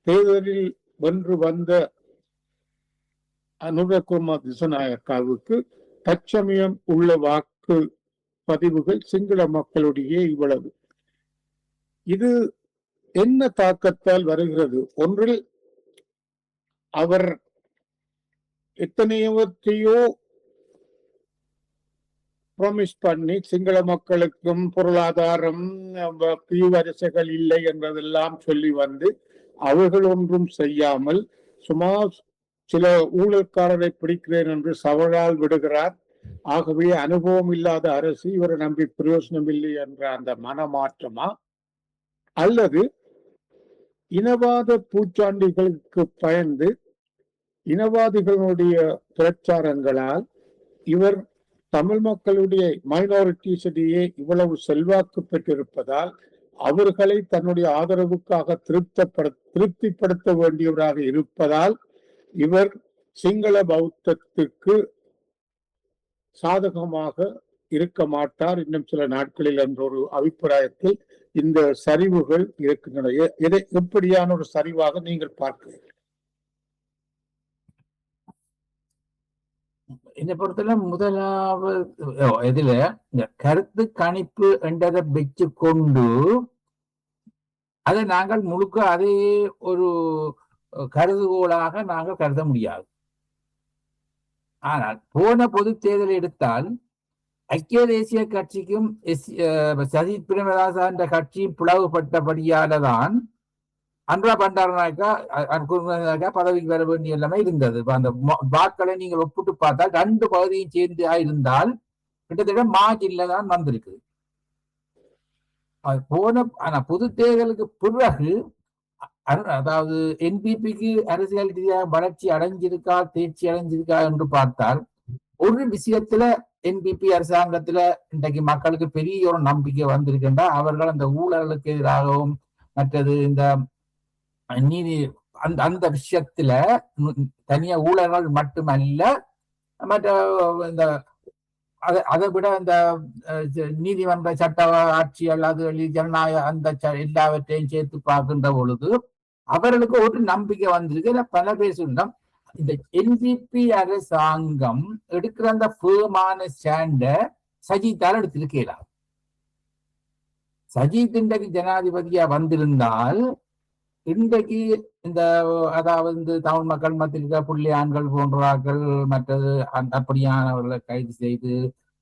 Speaker 2: தேர்தலில் வென்று வந்த அனுரகுமார் திசநாயக்காவுக்கு தற்சமயம் உள்ள வாக்கு பதிவுகள் சிங்கள மக்களுடைய இவ்வளவு. இது என்ன தாக்கத்தால் வருகிறது? ஒன்றில் அவர் எத்தனையவற்றையோ ப்ராமிஸ் பண்ணி சிங்கள மக்களுக்கும் பொருளாதாரம் வரிசைகள் இல்லை என்பதெல்லாம் சொல்லி வந்து அவர்கள் ஒன்றும் செய்யாமல் சுமார் சில ஊழல்காரரை பிடிக்கிறேன் என்று சவாலால் விடுகிறார். ஆகவே அனுபவம் இல்லாத அரசு இவரை நம்பி பிரயோஜனம் இல்லை என்ற அந்த மனமாற்றமா, அல்லது இனவாத பூச்சாண்டிகளுக்கு பயந்து இனவாதிகளுடைய பிரச்சாரங்களால் இவர் தமிழ் மக்களுடைய மைனாரிட்டிஸிடையே இவ்வளவு செல்வாக்கு பெற்றிருப்பதால் அவர்களை தன்னுடைய ஆதரவுக்காக திருப்திப்படுத்த வேண்டியவராக இருப்பதால் இவர் சிங்கள பௌத்தத்துக்கு சாதகமாக இருக்க மாட்டார் இன்னும் சில நாட்களில் என்ற ஒரு அபிப்பிராயத்தில் இந்த சரிவுகள் இருக்கின்றன. இதை எப்படியான ஒரு சரிவாக நீங்கள் பார்க்கிறீர்கள்?
Speaker 4: என்னை பொறுத்தல முதலாவது இதுல இந்த கருத்து கணிப்பு என்றதை வச்சு கொண்டு அதை நாங்கள் முழுக்க அதே ஒரு கருதுகோளாக நாங்கள் கருத முடியாது. ஆனால் போன பொது தேர்தல் எடுத்தால் ஐக்கிய தேசிய கட்சிக்கும் சஜித் பிரேமதாச என்ற கட்சியும் பிளவுபட்டபடியால்தான் அனுரா பண்டாரநாயக்கா பதவிக்கு வர வேண்டிய எல்லாமே இருந்தது. அந்த வாக்களை நீங்கள் ஒப்பிட்டு பார்த்தால் 2 பகுதியும் சேர்ந்து இருந்தால் கிட்டத்தட்ட மார்ஜின்ல தான் வந்திருக்கு. ஆனா பொது தேர்தலுக்கு பிறகு அதாவது என்பிபிக்கு அரசியல் ரீதியாக வளர்ச்சி அடைஞ்சிருக்கா தேர்ச்சி அடைஞ்சிருக்கா என்று பார்த்தால் ஒரு விஷயத்துல என்பிபி அரசாங்கத்துல இன்றைக்கு மக்களுக்கு பெரிய ஒரு நம்பிக்கை வந்திருக்கின்றா. அவர்கள் அந்த ஊழலுக்கு எதிராகவும் மற்றது இந்த நீதி அந்த விஷயத்துல தனியா ஊழல்கள் மட்டுமல்ல, மற்ற இந்த அதை விட இந்த நீதிமன்ற சட்ட ஆட்சிகள் அது ஜனநாயக அந்த எல்லாவற்றையும் சேர்த்து பார்க்கின்ற பொழுது அவர்களுக்கு ஒரு நம்பிக்கை வந்திருக்கு. பல பேர் சொல்றோம் இந்த என்பிபி அரசாங்கம் எடுக்கிற அந்த ஃபேமான ஸ்டாண்ட சஜித்தால் எடுத்திருக்கலாம். சஜித் இன்றைக்கு ஜனாதிபதியா வந்திருந்தால் இன்றைக்கு இந்த அதாவது இந்த தமிழ் மக்கள் மத்தியில் புள்ளி ஆண்கள் போன்றார்கள் மற்றது அப்படியானவர்களை கைது செய்து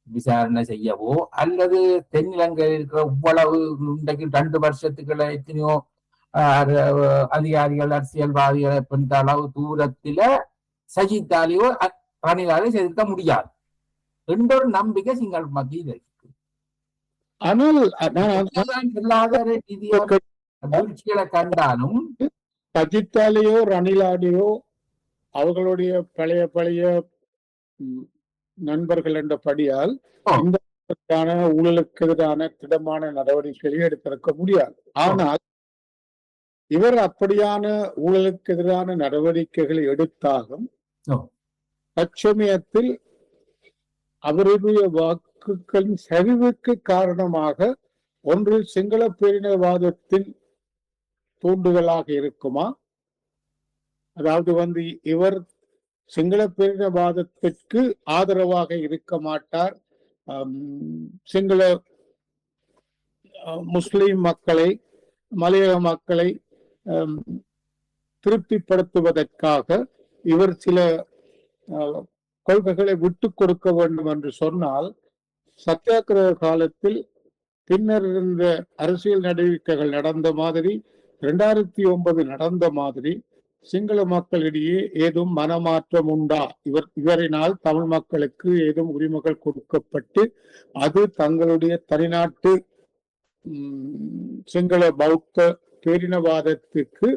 Speaker 4: விசாரணை செய்யவோ அல்லது தென்னிலங்கையில் இருக்கிற இவ்வளவு இன்றைக்கு 2 வருஷத்துக்குள்ள எத்தனையோ அதிகாரிகள் அரசியல்வாதிகளை என்ற அளவு தூரத்தில சஜித்தாலேயோ ரணிலாலேயோ செலுத்த முடியாது என்ற ஒரு நம்பிக்கை சிங்கள மத்தியில் இருக்கு. பொருளாதார ரீதியாக வீழ்ச்சிகளை கண்டாலும்
Speaker 2: சஜித்தாலேயோ ரணிலாலேயோ அவர்களுடைய பழைய நண்பர்கள் என்றபடியால் இந்த ஊழலுக்கு எதிரான திடமான நடவடிக்கைகளை எடுத்திருக்க முடியாது. ஆனால் இவர் அப்படியான ஊழலுக்கு எதிரான நடவடிக்கைகளை எடுத்தாலும் தற்சமயத்தில் அவருடைய வாக்குகளின் சரிவுக்கு காரணமாக ஒன்று சிங்கள பேரினவாதத்தின் தூண்டுதலாக இருக்குமா, அதாவது இவர் சிங்கள பேரினவாதத்திற்கு ஆதரவாக இருக்க மாட்டார், சிங்கள முஸ்லிம் மக்களை மலையக மக்களை திருப்திப்படுத்துவதற்காக இவர் சில கொள்கைகளை விட்டு கொடுக்க வேண்டும் என்று சொன்னால் சத்தியாகிரக காலத்தில் பின்னர் இருந்த அரசியல் நடவடிக்கைகள் நடந்த மாதிரி 2009 நடந்த மாதிரி சிங்கள மக்களிடையே ஏதும் மனமாற்றம் உண்டா, இவரினால் தமிழ் மக்களுக்கு ஏதும் உரிமைகள் கொடுக்கப்பட்டு அது தங்களுடைய தனிநாட்டு சிங்கள பௌத்த பேரினவாதத்துக்கு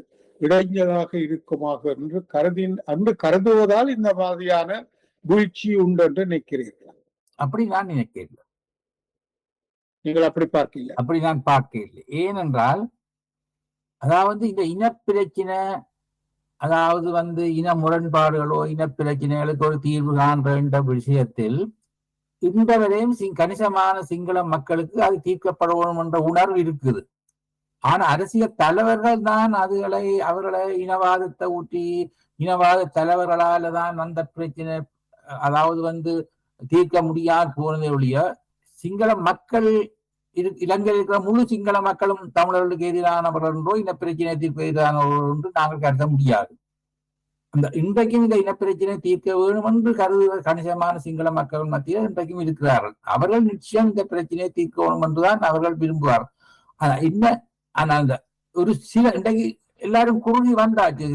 Speaker 2: இடைஞ்சலாக இருக்குமாக என்று கருதுவதால் இந்த மாதிரியான வீழ்ச்சி உண்டு என்று நினைக்கிறீர்கள்?
Speaker 4: அப்படி நான் நினைக்கிறேன்.
Speaker 2: நீங்கள் அப்படி பார்க்கல?
Speaker 4: அப்படி நான் பார்க்கல. ஏனென்றால் அதாவது இந்த இனப்பிரச்சனை அதாவது இன முரண்பாடுகளோ இனப்பிரச்சனைகளுக்கு ஒரு தீர்வு காண்ற விஷயத்தில் இந்த வரையும் கணிசமான சிங்கள மக்களுக்கு அது தீர்க்கப்பட வேண்டும் என்ற உணர்வு இருக்குது. ஆனா அரசியல் தலைவர்கள் தான் அவர்களை இனவாதத்தை ஊட்டி இனவாத தலைவர்களால தான் அந்த பிரச்சனை அதாவது தீர்க்க முடியாது போனதை ஒழிய சிங்கள மக்கள் இலங்கையில் இருக்கிற முழு சிங்கள மக்களும் தமிழர்களுக்கு எதிரானவர்கள் என்றோ இனப்பிரச்சனை தீர்க்க எதிரானவர்கள் என்று நாங்கள் கருத முடியாது. இன்றைக்கும் இந்த இனப்பிரச்சனை தீர்க்க வேண்டும் என்று கருதுகிற கணிசமான சிங்கள மக்கள் மத்தியில் இன்றைக்கும் இருக்கிறார்கள். அவர்கள் நிச்சயம் இந்த பிரச்சனையை தீர்க்க வேண்டும் என்றுதான் அவர்கள் விரும்புவார்கள். ஆனா அந்த ஒரு சில இன்றைக்கு எல்லாரும் குறுகி வந்தாச்சு.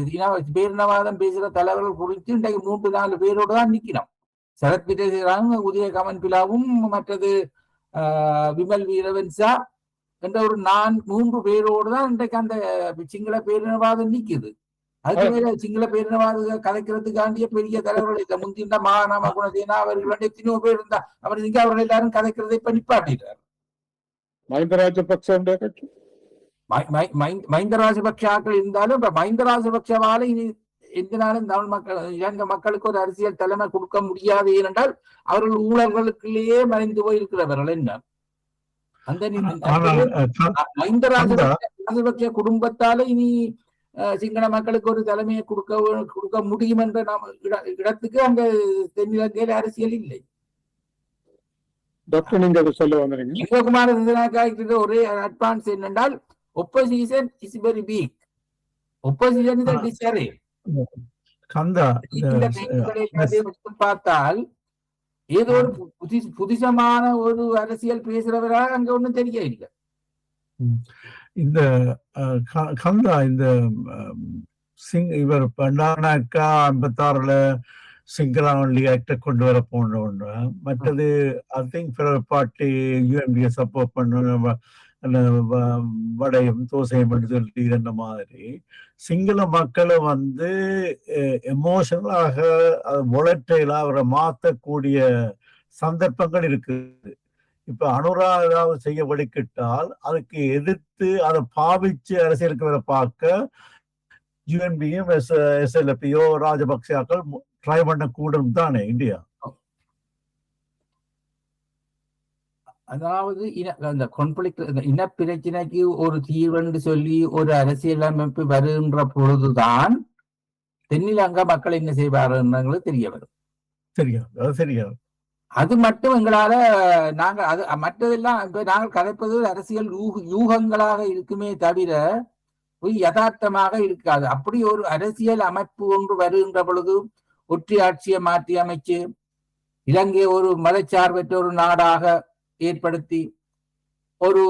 Speaker 4: பேரினவாதம் பேசுகிற தலைவர்கள் குறித்து இன்றைக்கு 3-4 பேரோடு தான் நிற்கிறோம். சரத் பிதேசராவும் உதய கமன் பிலாவும் மற்றது விமல் வீரவன்சா என்ற ஒரு 3 பேரோடு தான் இன்றைக்கு அந்த சிங்கள பேரினவாதம் நிற்குது. அதுக்கு மேல சிங்கள பேரினவாத கதைக்கிறதுக்காண்டிய பெரிய தலைவர்கள் இல்லை. முந்தின மகாநாம குணசேனா அவர்கள் எத்தனையோ பேர் இருந்தா அவர்கள் எல்லாரும் கதைக்கிறதை இப்ப நிப்பாட்டிட்டார்.
Speaker 2: மஹிந்த
Speaker 4: ராஜபக்ஷாக்கள் இருந்தாலும் இப்ப மஹிந்த ராஜபக்ஷவால இனி எந்த நாளும் தமிழ் மக்கள் இலங்கை மக்களுக்கு ஒரு அரசியல் தலைமை கொடுக்க முடியாது. ஏனென்றால் அவர்கள் ஊழல்களுக்குள்ளேயே மறைந்து போயிருக்கிறவர்கள். என்ன அந்த மஹிந்த ராஜபக்ஷ குடும்பத்தால இனி சிங்கள மக்களுக்கு ஒரு தலைமையை கொடுக்க முடியும் என்ற இடத்துக்கு அங்க தென்னிலங்கையில அரசியல் இல்லை. சிவகுமார ஒரே அட்வான்ஸ் என்னென்றால் opposition is very big. Opposition is a disarray. பார்த்தால் ஏதோ ஒரு புதிசமான ஒரு அரசியல் பேசுறவராக அங்க ஒண்ணும் தெரிய இல்லை.
Speaker 3: இந்த கந்தா இந்த இவர் பண்டாரநாயக்கா 56ல சிங்களா ஒன்லி ஆக்ட கொண்டு வர போன ஒன்று. மற்றது ஐ திங்க் பிறர் பார்ட்டி யூஎன்பியை சப்போர்ட் பண்ண வடையும் தோசையும் சொல்லி இந்த மாதிரி சிங்கள மக்களை எமோஷனலாக வொலட்டைலா அவரை மாற்றக்கூடிய சந்தர்ப்பங்கள் இருக்குது. இப்ப அனுரா ஏதாவது செய்ய வழிக்கிட்டால் அதுக்கு எதிர்த்து அதை பாவிச்சு அரசியலுக்கு வர பார்க்க யூஎன்பியும் எஸ்எல்எப்பியோ ராஜபக்சாக்கள் ட்ரை பண்ண கூடும் தானே இந்தியா.
Speaker 4: அதாவது அந்த கான்ஃபிளிக்ட், இனப்பிரச்சனைக்கு ஒரு தீர்வென்று சொல்லி ஒரு அரசியலமைப்பு வருகின்ற பொழுதுதான் தென்னிலங்கா மக்கள் என்ன செய்வார்கள் தெரிய வரும்.
Speaker 3: சரியா அது சரியா
Speaker 4: அது மட்டும் எங்களால நாங்கள் அது மற்றதெல்லாம் இப்ப நாங்கள் கதைப்பது அரசியல் யூகங்களாக இருக்குமே தவிர யதார்த்தமாக இருக்காது. அப்படி ஒரு அரசியல் அமைப்பு ஒன்று வருகின்ற பொழுது ஒற்றை ஆட்சியை மாற்றி அமைச்சு இலங்கை ஒரு மதச்சார்பற்ற ஒரு நாடாக ஏற்படுத்தி ஒரு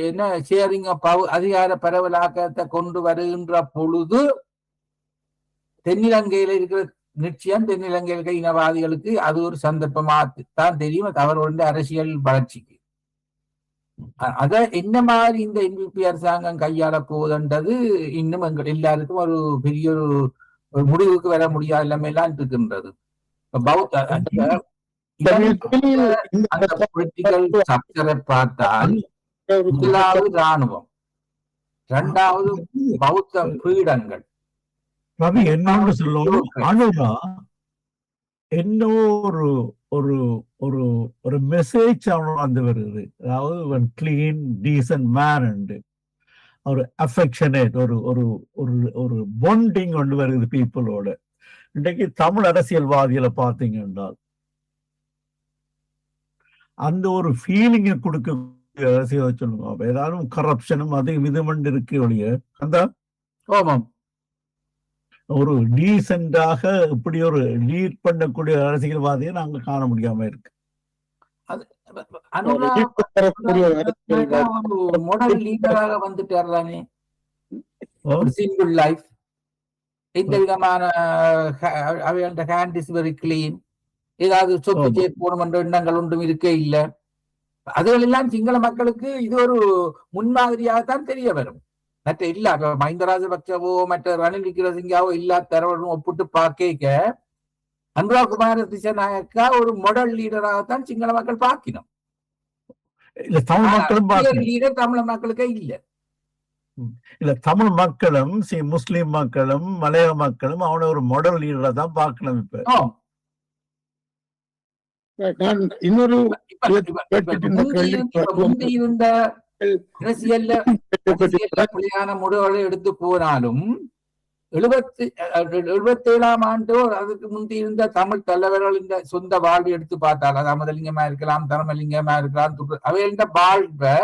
Speaker 4: என்ன ஷேரிங் அதிகார பரவலாக்கத்தை கொண்டு வருகின்ற பொழுது தென்னிலங்கையில இருக்கிற நிச்சயம் தென்னிலங்கையில் இருக்கிற இனவாதிகளுக்கு அது ஒரு சந்தர்ப்பமாக தான் தெரியும் அவர்களுடைய அரசியல் வளர்ச்சிக்கு. அத என்ன மாதிரி இந்த NPP அரசாங்கம் கையாள போகுதுன்றது இன்னும் எங்கள் எல்லாருக்கும் ஒரு பெரிய ஒரு முடிவுக்கு வர முடியாத எல்லாமே எல்லாம் இருக்கின்றது. அந்த பொலிட்டிக்கல் ஸ்ட்ரக்சரை பார்த்தால் முதலாவது ராணுவம், இரண்டாவது பௌத்த பீடங்கள்.
Speaker 3: ரவி என்னன்னு சொல்லணும், அனுரா என்ன ஒரு ஒரு ஒரு ஒரு மெசேஜ் வந்து வருது. அதாவது கிளீன் டீசன்ட் மேன், ஒரு அஃபெக்ஷனேட், ஒரு ஒரு ஒரு ஒரு பாண்டிங் கொண்டு வருது பீப்புளோட. இன்றைக்கு தமிழ் அரசியல்வாதிகளை பார்த்தீங்கன்னா அந்த ஒரு ஃபீலிங்கை கொடுக்க அரசியல் சொல்லுங்க. ஏதாவது கரப்ஷனும் அது இதுமண்டு இருக்கு ஒழிய அந்த ஒரு டீசென்டாக இப்படி ஒரு லீட் பண்ணக்கூடிய அரசியல்வாதியை நாங்க காண முடியாம இருக்கு.
Speaker 4: மாடல் லீடராக வந்துட்டாரு. சிம்பிள் லைஃப், எந்த விதமான ஹேண்ட் இஸ் வெரி கிளீன், ஏதாவது சொத்து சேர்த்து போகணும் என்ற எண்ணங்கள் ஒன்றும் இருக்க இல்லை. அதுகளெல்லாம் சிங்கள மக்களுக்கு இது ஒரு முன்மாதிரியாகத்தான் தெரிய வரும். மற்ற இல்ல மஹிந்த ராஜபக்சவோ மற்ற ரணில் விக்ரமசிங்காவோ இல்லா தரவரும் ஒப்பிட்டு பார்க்க அனுராகுமார திசாநாயக்கா ஒரு மாடல் லீடராகத்தான் சிங்கள மக்கள் பார்க்கணும்.
Speaker 3: இல்ல தமிழ் மக்களும்
Speaker 4: லீடர் தமிழ் மக்களுக்கே இல்ல.
Speaker 3: இல்ல தமிழ் மக்களும் முஸ்லிம் மக்களும் மலையாள மக்களும் அவனை ஒரு மாடல் லீடரா தான் பார்க்கணும். இப்ப
Speaker 2: நான் இன்னொரு
Speaker 4: இருந்த அரசியல்ல புலியான முடிவுகளை எடுத்து போனாலும் 77ஆம் ஆண்டு அதுக்கு முந்தி இருந்த தமிழ் தலைவர்கள் இந்த சொந்த வாழ்வை எடுத்து பார்த்தால் ராமலிங்கமா இருக்கலாம், தர்மலிங்கமா இருக்கலாம், அவைகளின் வாழ்வை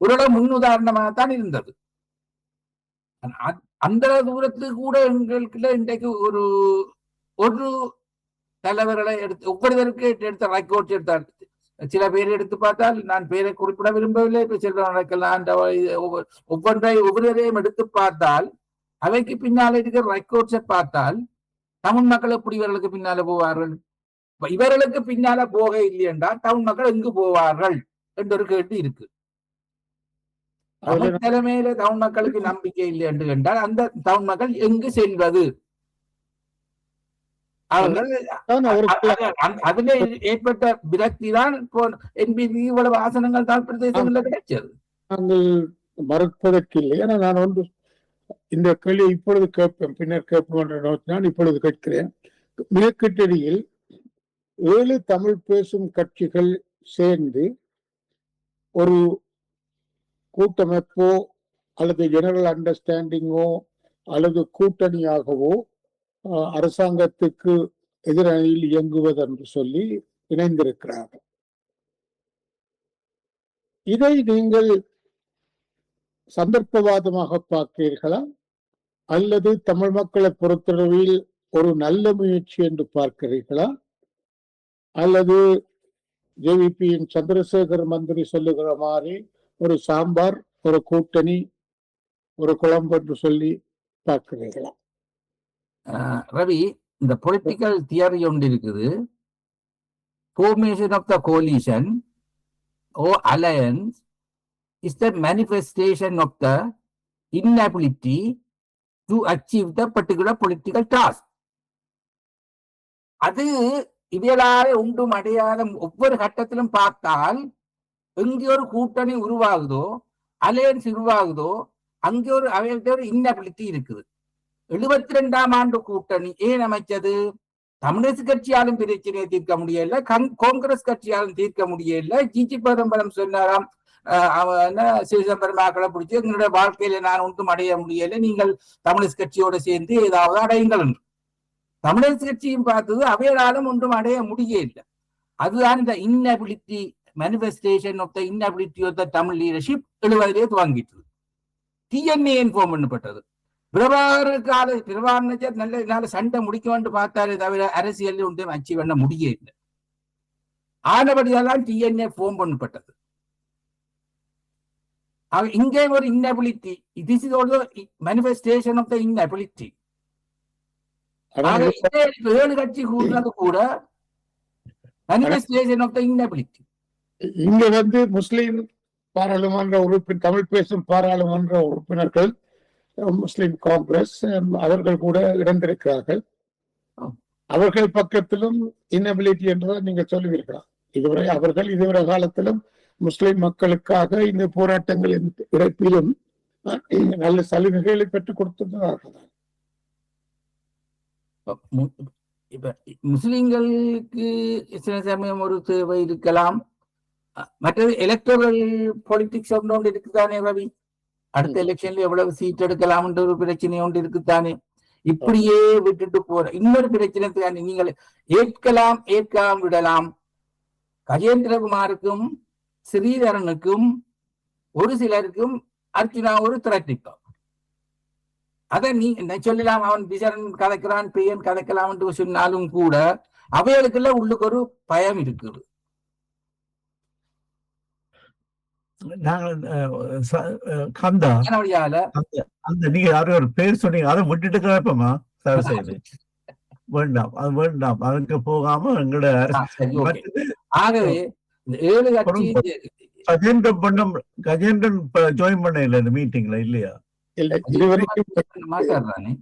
Speaker 4: ஒரு முன்னுதாரணமாகத்தான் இருந்தது. அந்த தூரத்துக்கு கூட எங்களுக்கு இன்றைக்கு ஒரு ஒரு தலைவர்களை எடுத்து ஒவ்வொருவருக்கு எடுத்த ரெக்கார்ட்ஸ் எடுத்தார். சில பேர் எடுத்து பார்த்தால் நான் பேரை குறிப்பிட விரும்பவில்லை. இப்ப செல்வம் ஒவ்வொருவரையும் எடுத்து பார்த்தால் அவைக்கு பின்னால இருக்கிற ரெக்கார்ட்ஸை பார்த்தால் தமிழ் மக்கள் எப்படி இவர்களுக்கு பின்னால போவார்கள்? இவர்களுக்கு பின்னால போக இல்லை என்றால் தமிழ் மக்கள் எங்கு போவார்கள் என்ற ஒரு கேள்வி இருக்கு. தமிழ் தலைமையில தமிழ் மக்களுக்கு நம்பிக்கை இல்லை என்று என்றால் அந்த தமிழ் மக்கள் எங்கு செல்வது? அதுல ஏற்பட்ட விரக்தி தான் இப்போ NPP இவ்வளவு ஆசனங்கள் தான் பிரதேசங்கள்ல கிடைச்சது.
Speaker 2: நாங்கள் மறுப்பதற்கு இல்லை. ஏன்னா நான் வந்து இந்த கேள்வி இப்பொழுது கேட்பேன், பின்னர் கேட்போம் என்ற நோக்கினால் இப்பொழுது கேட்கிறேன். மேற்கட்டடியில் 7 தமிழ் பேசும் கட்சிகள் சேர்ந்து ஒரு கூட்டமைப்போ அல்லது ஜெனரல் அண்டர்ஸ்டாண்டிங்கோ அல்லது கூட்டணியாகவோ அரசாங்கத்துக்கு எதிரணியில் இயங்குவது என்று சொல்லி இணைந்திருக்கிறார்கள். இதை நீங்கள் சந்தர்ப்பவாதமாக பார்க்கிறீர்களா அல்லது தமிழ் மக்களை பொறுத்தளவில் ஒரு நல்ல முயற்சி என்று பார்க்கிறீர்களா அல்லது JVP-யின் சந்திரசேகர் மந்திரி சொல்லுகிற மாதிரி ஒரு சாம்பார், ஒரு கூட்டணி, ஒரு குழம்பு என்று சொல்லி பார்க்கிறீர்களா?
Speaker 4: ரவி, இந்த பொலிட்டிக்கல் தியரி ஒன்று இருக்குது. formation of the coalition or alliance is the manifestation of the inability to achieve the particular political task. அது இவளாலே ஒன்றும் அடையாத ஒவ்வொரு கட்டத்திலும் பார்த்தால் எங்கே ஒரு கூட்டணி உருவாகுதோ, அலையன்ஸ் உருவாகுதோ, அங்கே ஒரு அவைகிட்ட ஒரு இன்னபிலிட்டி இருக்குது. 72ஆம் ஆண்டு கூட்டணி ஏன் அமைச்சது? தமிழரசு கட்சியாலும் பிரச்சனையை தீர்க்க முடியல, காங்கிரஸ் கட்சியாலும் தீர்க்க முடியல. ஜிஜி பரம்பரம் சொன்னாராம், அவன் சிதம்பரம் ஆக்களை பிடிச்சி எங்களுடைய வாழ்க்கையில நான் ஒன்றும் அடைய முடியல, நீங்கள் தமிழரசு கட்சியோட சேர்ந்து ஏதாவது அடையுங்கள் என்று. தமிழரசு கட்சியும் பார்த்தது அவையாலும் ஒன்றும் அடைய முடியல. அதுதான் இந்த inability manifestation of the inability of the Tamil leadership 70 துவங்கிட்டது. டிஎன்ஏ இன்ஃபார்ம் பண்ணப்பட்டது. பிரபாகரனுக்கு நல்ல சண்டை முடிக்க வேண்டும் பார்த்தாலே தவிர அரசியல் ஒன்றையும் அச்சீவ் பண்ண முடிய இல்லை. ஆனபடியால்தான் டிஎன்ஏ ஃபார்ம் பண்ணப்பட்டது. இங்கே ஒரு inability, this is also manifestation of the inability. 7 கட்சி கூடுறது கூட மேனிஃபெஸ்டேஷன் ஆஃப் த இன்னபிலிட்டி.
Speaker 2: இங்க முஸ்லிம் பாராளுமன்ற உறுப்பினர், தமிழ் பேசும் பாராளுமன்ற உறுப்பினர்கள், முஸ்லிம் காங்கிரஸ் அவர்கள் கூட இழந்திருக்கிறார்கள். அவர்கள் பக்கத்திலும் இன்னபிலிட்டி என்றுதான் நீங்க சொல்லுவீர்களா? இதுவரை காலத்திலும் முஸ்லிம் மக்களுக்காக இந்த போராட்டங்களின் இறப்பிலும் நல்ல சலுகைகளை பெற்றுக் கொடுத்திருக்கிறார்கள்.
Speaker 4: இப்ப முஸ்லிம்களுக்கு சில சமயம் ஒரு தேவை இருக்கலாம். மற்றது எலக்டோரல் பாலிடிக்ஸ் ஒன்று இருக்குதானே ரவி? அடுத்த எலெக்ஷன்ல எவ்வளவு சீட் எடுக்கலாம் ஒரு பிரச்சனை ஒன்று இருக்குத்தானே. இப்படியே விட்டுட்டு போற இன்னொரு பிரச்சனை தானே. நீங்கள் ஏற்காம் விடலாம். கஜேந்திரகுமாருக்கும் ஸ்ரீதரனுக்கும் ஒரு சிலருக்கும் அர்ச்சுனா ஒரு திரட்டிப்பான். அதை நீ சொல்லலாம், அவன் விசரன் கதைக்கிறான், பெயன் கதைக்கலாம் என்று சொன்னாலும் கூட அவைகளுக்குள்ள உள்ளுக்கு ஒரு பயம் இருக்குது.
Speaker 3: நீங்க யாரும் ஒரு பேர் சொன்னீங்க, அதை விட்டுட்டு கிளப்பமா தயவு செய்து வேண்டாம், அது வேண்டாம், அதுக்கு போகாம எங்களோட
Speaker 4: ஆகவே இந்த 7 கட்சி
Speaker 3: கஜேந்திரன் ஜாயின் பண்ண இல்ல இந்த மீட்டிங்ல இல்லையா?
Speaker 4: மாட்டார்தானே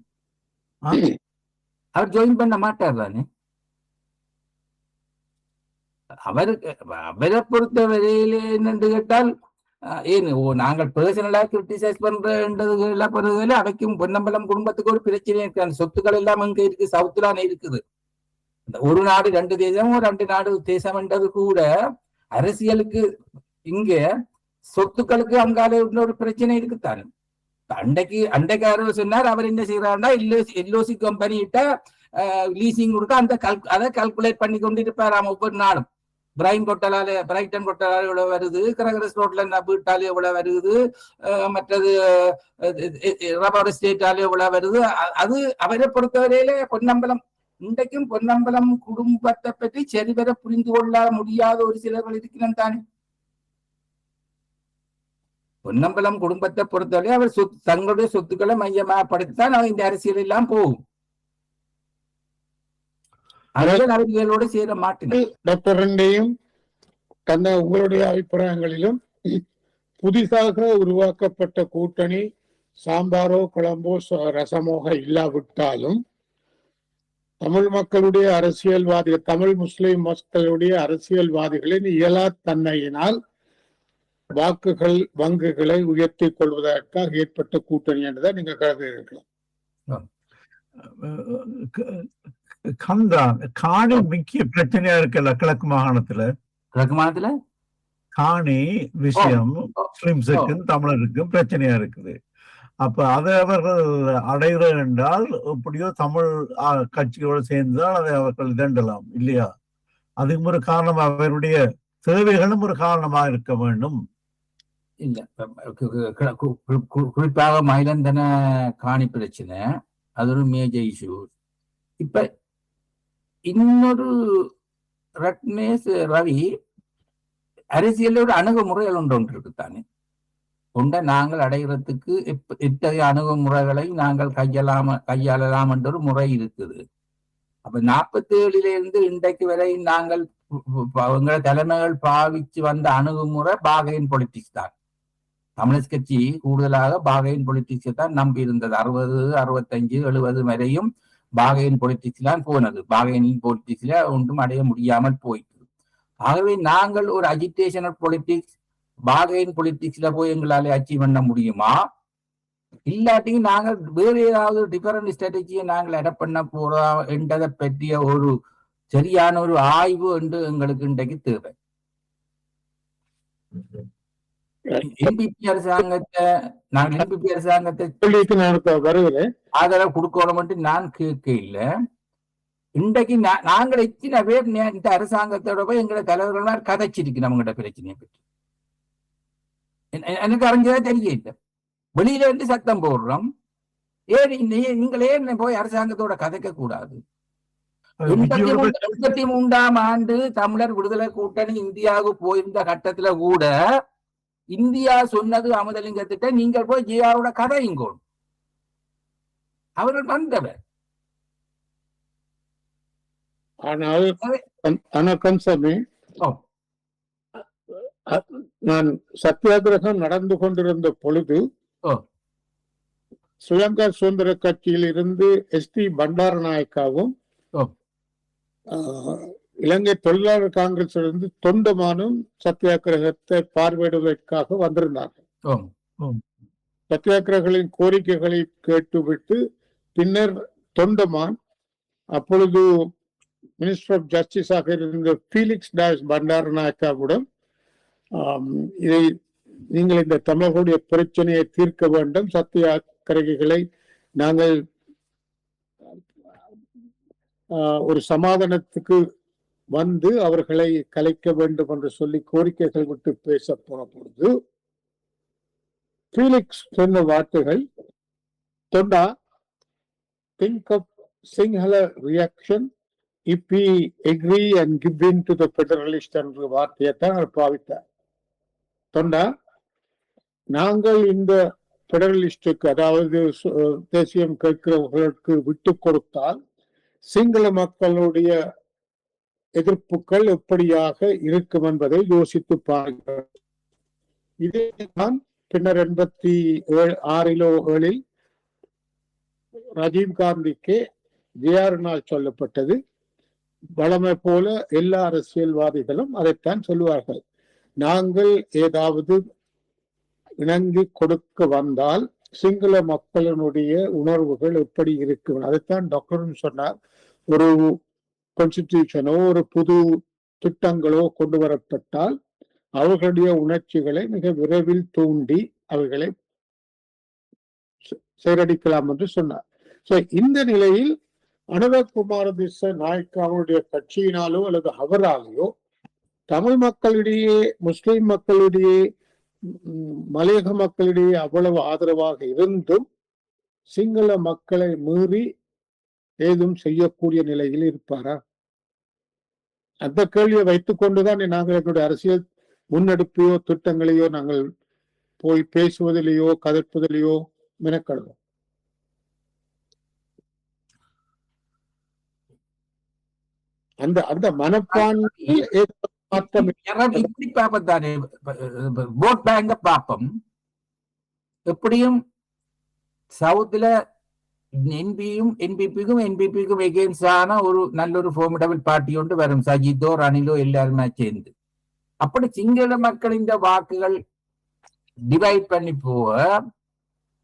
Speaker 4: அவர் ஜாயின் பண்ண மாட்டார்தானே. அவரை பொறுத்த வரையில என்னன்னு கேட்டால் நாங்கள் பர்சனலா கிரிட்டிசைஸ் பண்றதுல அவைக்கும் பொன்னம்பலம் குடும்பத்துக்கு ஒரு பிரச்சனை இருக்கு. அந்த சொத்துக்கள் எல்லாம் அங்க இருக்கு, சவுத்துலானே இருக்குது. ஒரு நாடு 2 தேசம், 2 நாடு தேசம் என்றது கூட அரசியலுக்கு இங்க சொத்துக்களுக்கு அங்கால ஒரு பிரச்சனை இருக்குத்தானே. அண்டைக்காரர் சொன்னார், அவர் என்ன செய்யறாருன்னா எல்ஓசி கம்பெனிகிட்ட லீசிங் கொடுக்க அதை கால்குலேட் பண்ணி கொண்டு இருப்பாராம் ஒவ்வொரு நாளும். பிரைட்டன் கொட்டலால எவ்வளவு வருது, கிரகரஸ் ரோட்ல வீட்டாலே எவ்வளவு வருது, மற்றது ரப்பர் எஸ்டேட்டாலே எவ்வளவு வருது. அது அவரை பொறுத்தவரையில பொன்னம்பலம் இன்றைக்கும் பொன்னம்பலம் குடும்பத்தை பற்றி சரிவர புரிந்து கொள்ள முடியாத ஒரு சிலர்கள் இருக்கிறான் தானே. பொன்னம்பலம் குடும்பத்தை பொறுத்தவரை அவர் தங்களுடைய சொத்துக்களை மையமாகப்படுத்தித்தான் இந்த அரசியல் எல்லாம் போகும். அவர்களோடு சேர மாட்டேன்.
Speaker 2: டாக்டர் ரெண்டையும் உங்களுடைய அபிப்பிராயங்களிலும் புதிதாக உருவாக்கப்பட்ட கூட்டணி சாம்பாரோ குழம்போ ரசமோக இல்லாவிட்டாலும் தமிழ் மக்களுடைய அரசியல்வாதிகள், தமிழ் முஸ்லிம் மக்களுடைய அரசியல்வாதிகளின் இயலா தன்மையினால் வங்குகளை உயர்த்திக் கொள்வதற்காக ஏற்பட்ட கூட்டணி என்றுதான் நீங்க கருதுகிறீர்களா?
Speaker 3: காணி முக்கிய பிரச்சனையா இருக்குல்ல கிழக்கு மாகாணத்துல காணி விஷயம் முஸ்லிம்ஸுக்கும் தமிழருக்கும் பிரச்சனையா இருக்குது. அப்ப அதை அவர்கள் அடைகிற என்றால் எப்படியோ தமிழ் கட்சியோடு சேர்ந்தால் அதை அவர்கள் இதண்டலாம் இல்லையா? அதுக்கும் ஒரு காரணம், அவருடைய தேவைகளும் ஒரு காரணமா இருக்க வேண்டும்.
Speaker 4: இல்ல குறிப்பாக மயிலந்தன காணி பிரச்சனை அது ஒரு மேஜர் இஷ்யூ. இப்ப இன்னொரு ரவி அரசியல் ஒரு அணுகுமுறைகள் ஒன்று இருக்குத்தானே. நாங்கள் அடைகிறதுக்கு இத்தகைய அணுகுமுறைகளை நாங்கள் கையாளலாம் என்ற ஒரு முறை இருக்குது. அப்ப 47 இன்றைக்கு வரை நாங்கள் எங்கள் தலைமைகள் பாவிச்சு வந்த அணுகுமுறை பார்கெயின் பொலிட்டிக்ஸ் தான். தமிழர் கட்சி கூடுதலாக பார்கெயின் பொலிட்டிக்ஸ் தான் நம்பி இருந்தது. 60, 65, 70 வரையும் பார்கெயின் பொலிட்டிக்ஸ் தான் போனது. பார்கெயின் பொலிட்டிக்ஸ்ல ஒன்றும் அடைய முடியாமல் போயிட்டு. ஆகவே நாங்கள் ஒரு அஜிடேஷனல் பொலிட்டிக்ஸ், பார்கெயின் பொலிட்டிக்ஸ்ல போய் எங்களால அச்சீவ் பண்ண முடியுமா? இல்லாட்டியும் நாங்கள் வேறு ஏதாவது டிஃபரெண்ட் ஸ்ட்ராட்டஜியை நாங்கள் அடாப்ட் பண்ண போறோம் என்றதை பற்றிய ஒரு சரியான ஒரு ஆய்வு என்று எங்களுக்கு இன்றைக்கு தேவை. என்பிபி அரசாங்கத்தை நாங்கள் என்பிபி அரசாங்கத்தை
Speaker 2: வருகிறேன்
Speaker 4: ஆதரவு கொடுக்கணும் நான் கேட்க இல்லை. இன்றைக்கு நாங்கள் எத்தனை பேர் இந்த அரசாங்கத்தோட போய் எங்களை தலைவர்கள் கதைச்சிருக்கு நம்மகிட்ட பிரச்சனையை பற்றி. எனக்கு அறிஞ்சதே தெரியல. வெளியில இருந்து சத்தம் போடுறோம். நீங்கள் ஏன் போய் அரசாங்கத்தோட கதைக்க கூடாது? 83ஆம் ஆண்டு தமிழர் விடுதலை கூட்டணி இந்தியாவுக்கு போயிருந்த கட்டத்துல கூட இந்தியா சொன்னது அமுதலிங்கத்திட்ட நீங்கள் போய் ஜிஆரோட கதையுங்கோ. அவர்கள் வந்தவர்.
Speaker 2: ஆனால் வணக்கம் சாமி, நான் சத்தியாகிரகம் நடந்து கொண்டிருந்த பொழுது ஸ்ரீலங்கா சுதந்திர கட்சியில் இருந்து எஸ்டி பண்டாரநாயக்காவும் இலங்கை தொழிலாளர் காங்கிரஸ் இருந்து தொண்டமானும் சத்தியாகிரகத்தை பார்வையிடுவதற்காக வந்திருந்தார்கள். சத்தியாகிரகளின் கோரிக்கைகளை கேட்டுவிட்டு பின்னர் தொண்டமான் அப்பொழுது மினிஸ்டர் ஆஃப் ஜஸ்டிஸாக இருந்த ஃபீலிக்ஸ் டாஸ் பண்டாரநாயக்காவிடம் இதை நீங்கள் இந்த தமிழர்களுடைய பிரச்சனையை தீர்க்க வேண்டும், சத்தியாகிரகிகளை நாங்கள் ஒரு சமாதானத்துக்கு வந்து அவர்களை கலைக்க வேண்டும் என்று சொல்லி கோரிக்கைகள் விட்டு பேச போன பொழுது ஃபீலிக்ஸ் சொன்ன வார்த்தைகள், Thonda, think of Sinhala reaction if we agree and give in to the federalist என்ற வார்த்தையை தான் அவர் பாவித்தார். தொண்டா, நாங்கள் இந்த பெடரலிஸ்டுக்கு அதாவது தேசியம் கேட்கிறவர்களுக்கு விட்டு கொடுத்தால் சிங்கள மக்களுடைய எதிர்ப்புகள் எப்படியாக இருக்கும் என்பதை யோசித்து பாருங்கள். இதேதான் பின்னர் 86 ராஜீவ் காந்திக்கு ஜிஆரினால் சொல்லப்பட்டது. வளமை போல எல்லா அரசியல்வாதிகளும் அதைத்தான் சொல்லுவார்கள். நாங்கள் ஏதாவது இணங்கி கொடுக்க வந்தால் சிங்கள மக்களினுடைய உணர்வுகள் எப்படி இருக்கும், அதைத்தான் டாக்டரும் சொன்னார். ஒரு கான்ஸ்டிடியூஷனோ ஒரு புது திட்டங்களோ கொண்டு வரப்பட்டால் அவர்களுடைய உணர்ச்சிகளை மிக விரைவில் தூண்டி அவைகளை சீரடிக்கலாம் என்று சொன்னார். இந்த நிலையில் அனுரகுமார திச நாயக்காவுடைய கட்சியினாலோ அல்லது அவராலேயோ தமிழ் மக்களிடையே, முஸ்லிம் மக்களிடையே, மலையக மக்களிடையே அவ்வளவு ஆதரவாக இருந்தும் சிங்கள மக்களை மீறி ஏதும் செய்யக்கூடிய நிலையில் இருப்பாரா? அந்த கேள்வியை வைத்துக் கொண்டுதான் நாங்கள் எங்களுடைய அரசியல் முன்னெடுப்பையோ திட்டங்களையோ நாங்கள் போய் பேசுவதிலேயோ கதைப்பதிலேயோ மெனக்கடுவோம். அந்த அந்த மனப்பான்மையில்
Speaker 4: இப்படி பாப்பத்தானே ஓட் பேங்க பாப்பம். எப்படியும் சவுத்துல என்பிபிக்கும் எகெயின்ஸ்டான ஒரு நல்ல ஒரு ஃபார்மிடபிள் பார்ட்டி ஒன்று வரும். சஜித்தோ ரணிலோ எல்லாருமே சேர்ந்து. அப்படி சிங்கள மக்களின் வாக்குகள் டிவைட் பண்ணி போக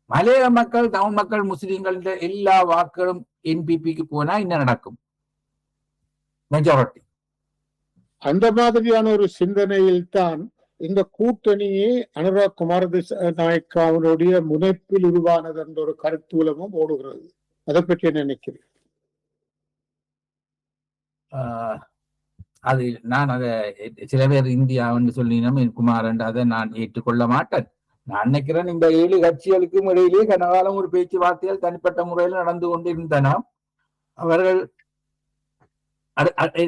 Speaker 4: மலைய மக்கள், தமிழ் மக்கள், முஸ்லிம்கள் எல்லா வாக்குகளும் என்பிபிக்கு போனா என்ன நடக்கும்? மெஜாரிட்டி.
Speaker 2: அந்த மாதிரியான ஒரு சிந்தனையில் தான் இந்த கூட்டணியே அனுராக் குமார நாயக்காவுடைய முனைப்பில் உருவானது என்ற ஒரு கருத்தூலமும் ஓடுகிறது. அதை பற்றி என்ன நினைக்கிறேன்?
Speaker 4: அது நான் அதை சில பேர் இந்தியான்னு சொல்லினோம் குமாரன், அதை நான் ஏற்றுக்கொள்ள மாட்டேன். நான் நினைக்கிறேன் இந்த 7 கட்சிகளுக்கும் இடையிலேயே கனகாலம் ஒரு பேச்சுவார்த்தைகள் தனிப்பட்ட முறையில் நடந்து கொண்டிருந்தன. அவர்கள்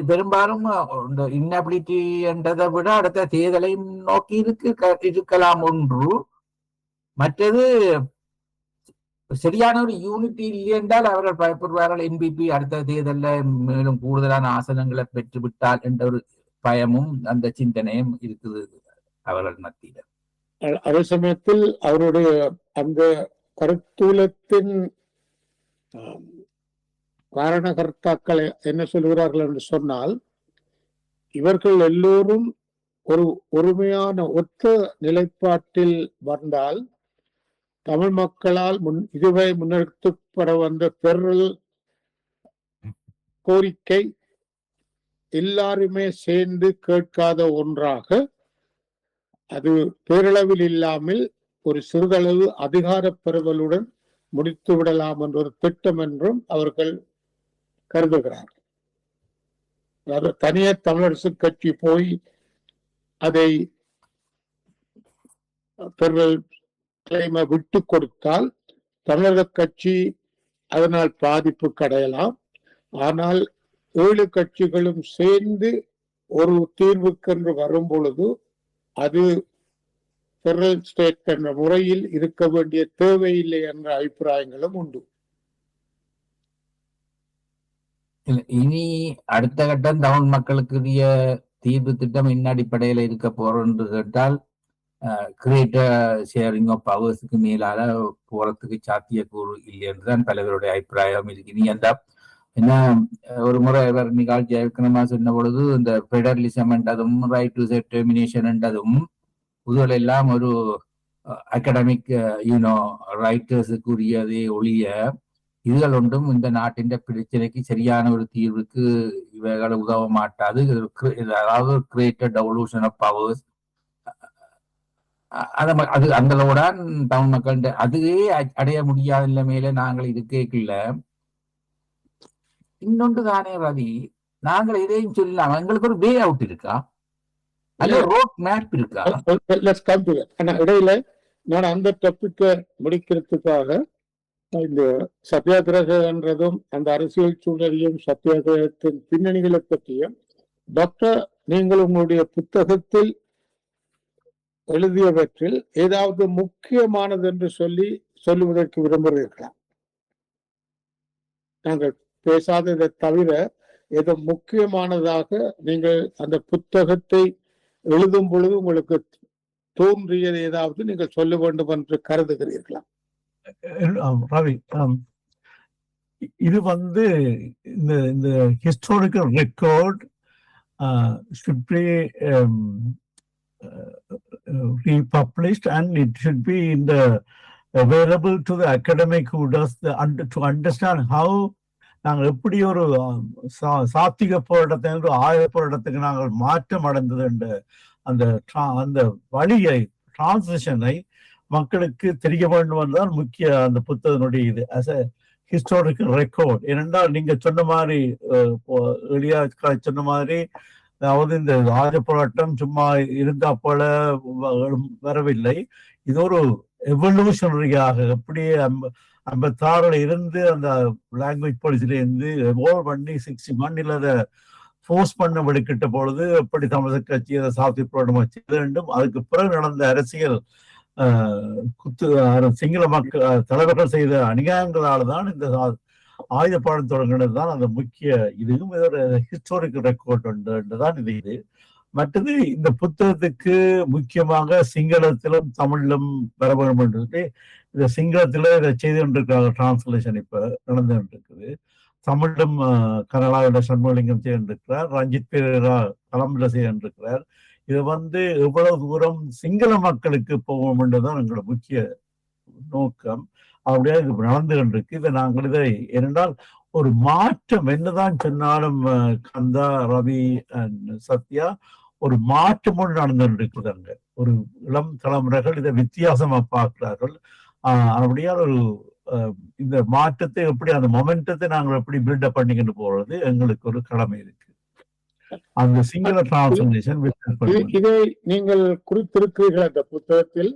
Speaker 4: பெரும்பாலும் இன்னபிலிட்டி என்றதை விட அடுத்த தேர்தலை நோக்கி இருக்கலாம் ஒன்று. மற்றது சரியான ஒரு யூனிட்டி இல்லை என்றால் அவர்கள் பயப்படுவார்கள். என்பிபி அடுத்த தேர்தலில் மேலும் கூடுதலான ஆசனங்களை பெற்றுவிட்டால் என்ற ஒரு பயமும் அந்த சிந்தனையும் இருக்குது அவர்கள் மத்தியில்.
Speaker 2: அதே சமயத்தில் அவருடைய அந்த கருத்தூலத்தின் காரணகர்த்தாக்கள் என்ன சொல்கிறார்கள் என்று சொன்னால், இவர்கள் எல்லோரும் ஒரு ஒருமையான ஒத்த நிலைப்பாட்டில் வந்தால் தமிழ் மக்களால் இதுவரை முன்னெடுக்கப்பட வந்த பெறல் கோரிக்கை எல்லாருமே சேர்ந்து கேட்காத ஒன்றாக அது பேரளவில் இல்லாமல் ஒரு சிறிதளவு அதிகார பெறுதலுடன் முடித்து விடலாம் என்ற ஒரு திட்டம் என்றும் அவர்கள் கருதுகிறார்கள். அதாவது தனியார் தமிழரசு கட்சி போய் அதை பெறல் கிளைமை விட்டு கொடுத்தால் தமிழக கட்சி அதனால் பாதிப்பு அடையலாம். ஆனால் 7 கட்சிகளும் சேர்ந்து ஒரு தீர்வுக்கென்று வரும் பொழுது அது பெரல் ஸ்டேட் என்ற முறையில் இருக்க வேண்டிய தேவையில்லை என்ற அபிப்பிராயங்களும் உண்டு.
Speaker 4: இனி அடுத்த கட்டம் தமிழ் மக்களுக்குரிய தீர்வு திட்டம் என்ன அடிப்படையில இருக்க போறோம் என்று கேட்டால் கிரேட்டர் ஷேரிங் ஆஃப் பவர்ஸுக்கு மேலால போறதுக்கு சாத்தியக்கூறு இல்லை என்றுதான் பலவருடைய அபிப்பிராயம் இருக்கு. நீ அந்த என்ன ஒரு முறை இவர் நிகால் ஜெயவிக்ரமா சொன்ன பொழுது இந்த பெடரலிசம் என்றதும் ரைட் டு செல்ஃப் டெர்மினேஷன் என்றதும் புதுகள் எல்லாம் ஒரு அகடமிக் ரைட்டர்ஸுக்குரியதே ஒழிய இதுகள் ஒன்றும் இந்த நாட்டின் பிரச்சனைக்கு சரியான ஒரு தீர்வுக்கு இவைகளை உதவ மாட்டாது. அதாவது கிரேட்டர் டெவல்யூஷன் ஆஃப் பவர்ஸ் அது அந்தளவுடன் தமிழ் மக்கள் அதுவே அடைய முடியாத நிலைமையில நாங்கள் இது கேட்கல. இன்னொன்று தானே ரவி, நாங்கள் இதையும் சொல்லலாம், எங்களுக்கு ஒரு வே அவுட் இருக்கா, அல்ல ரோட் மேப் இருக்கா?
Speaker 2: இடையில நான் அந்த டாபிக்கை முடிக்கிறதுக்காக இந்த சத்தியாகிரகன்றதும் அந்த அரசியல் சூழலையும் சத்தியாகிரகத்தின் பின்னணிகளை பற்றியும் டாக்டர் நீங்கள் உங்களுடைய புத்தகத்தில் எழுதியவற்றில் ஏதாவது முக்கியமானது என்று சொல்லுவதற்கு விரும்புகிறீர்களா? நாங்கள் பேசாததை தவிர ஏதோ முக்கியமானதாக நீங்கள் அந்த புத்தகத்தை எழுதும் பொழுது உங்களுக்கு தோன்றியது ஏதாவது நீங்கள் சொல்ல வேண்டும் என்று கருதுகிறீர்களா?
Speaker 3: ரவி, இது இந்த historical record should be republished and it should be available to the academic who does to understand how நாங்கள் எப்படி ஒரு சாத்திக போராட்டத்தை ஆயுத போராட்டத்துக்கு நாங்கள் மாற்றம் அடைந்தது அந்த வழியை டிரான்சிஷனை மக்களுக்கு தெரிய வேண்டும் என்றுதான் முக்கிய அந்த புத்தகனுடைய இது as a historical record. ஏனென்றால் நீங்க சொன்ன மாதிரி எளியா சொன்ன மாதிரி, அதாவது இந்த ஆயுத போராட்டம் சும்மா இருந்தா போல வரவில்லை. இது ஒரு எவல்யூஷனரியாக எப்படியே 56 இருந்து அந்த லாங்குவேஜ் பாலிசில இருந்து எவால்வ் பண்ணி 61 அதை ஃபோர்ஸ் பண்ண வழிகிட்ட பொழுது எப்படி தமிழக கட்சி அதை சாத்தி போராட்டம் செய்ய வேண்டும். அதுக்கு பிறகு நடந்த அரசியல் சிங்கள மக்கள் தலைவர்கள் செய்த அநியாயங்களால தான் இந்த ஆயுத பாடம் தொடங்கினது தான் அந்த முக்கிய இதுவும் இதோட ஹிஸ்டாரிக்கல் ரெக்கார்ட் தான் இது. மற்றது இந்த புத்தகத்துக்கு முக்கியமாக சிங்களத்திலும் தமிழிலும் வர வேண்டும் என்று இந்த சிங்களத்துல இதை செய்து கொண்டிருக்கிறாங்க. டிரான்ஸ்லேஷன் இப்ப நடந்து கொண்டிருக்குது. தமிழிலும் கனடாவில சண்முகலிங்கம் செய்ய இருக்கிறார், ரஞ்சித் பேரா கலம்பில செய்ய இருக்கிறார். இது எவ்வளவு தூரம் சிங்கள மக்களுக்கு போகும் என்றுதான் எங்களோட முக்கிய நோக்கம். அப்படியே இது நடந்து கொண்டிருக்கு. இதை நாங்கள் இதை ஏனென்றால் ஒரு மாற்றம் என்னதான் சொன்னாலும் கந்தா, ரவி அண்ட் சத்யா, ஒரு மாற்றம் ஒன்று நடந்து கொண்டிருக்குது. அங்க ஒரு இளம் தலைமுறைகள் இதை வித்தியாசமா பார்க்கிறார்கள். அப்படியா ஒரு இந்த மாற்றத்தை எப்படி அந்த மொமெண்டத்தை நாங்கள் எப்படி பில்டப் பண்ணிக்கிட்டு போறது எங்களுக்கு ஒரு கடமை இருக்கு. அந்த சிங்கள டிரான்ஸ்லேஷன்
Speaker 2: இதை நீங்கள் குறித்திருக்கிறீர்கள் அந்த புத்தகத்தில்.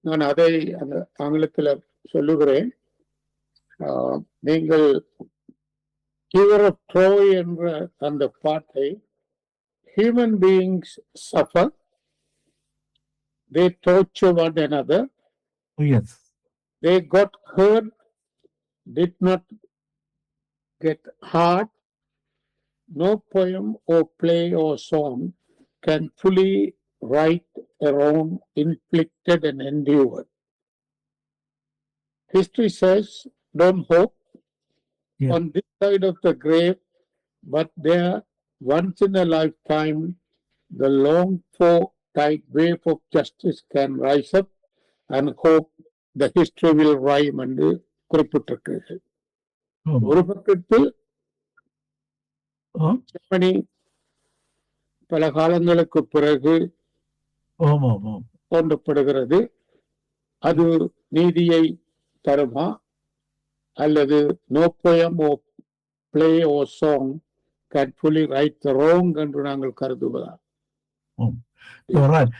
Speaker 2: நான் அதை அந்த ஆங்கிலத்தில் சொல்லுகிறேன். நீங்கள் ட்ரோய் என்ற அந்த பாட்டை human beings suffer, they torture one another,
Speaker 3: yes,
Speaker 2: they got hurt, did not get hurt. No poem or play or song can fully right a wrong inflicted and endured. History says, don't hope on this side of the grave, but there once in a lifetime the long for tide wave of justice can rise up and hope the history will rhyme என்று குறிப்பிட்டிருக்கிறது.
Speaker 3: ஆமா.
Speaker 2: ஒரு பக்கத்தில்
Speaker 3: ஆ,
Speaker 2: Germany பல காலங்களுக்கு பிறகு
Speaker 3: ஆமா, ஆமா.
Speaker 2: தோன்றப்படுகிறது. அது நீதியை தருமா அல்லது no poem or play or song can fully right the wrong என்று நாங்கள் கருதுவதா?
Speaker 3: You're right.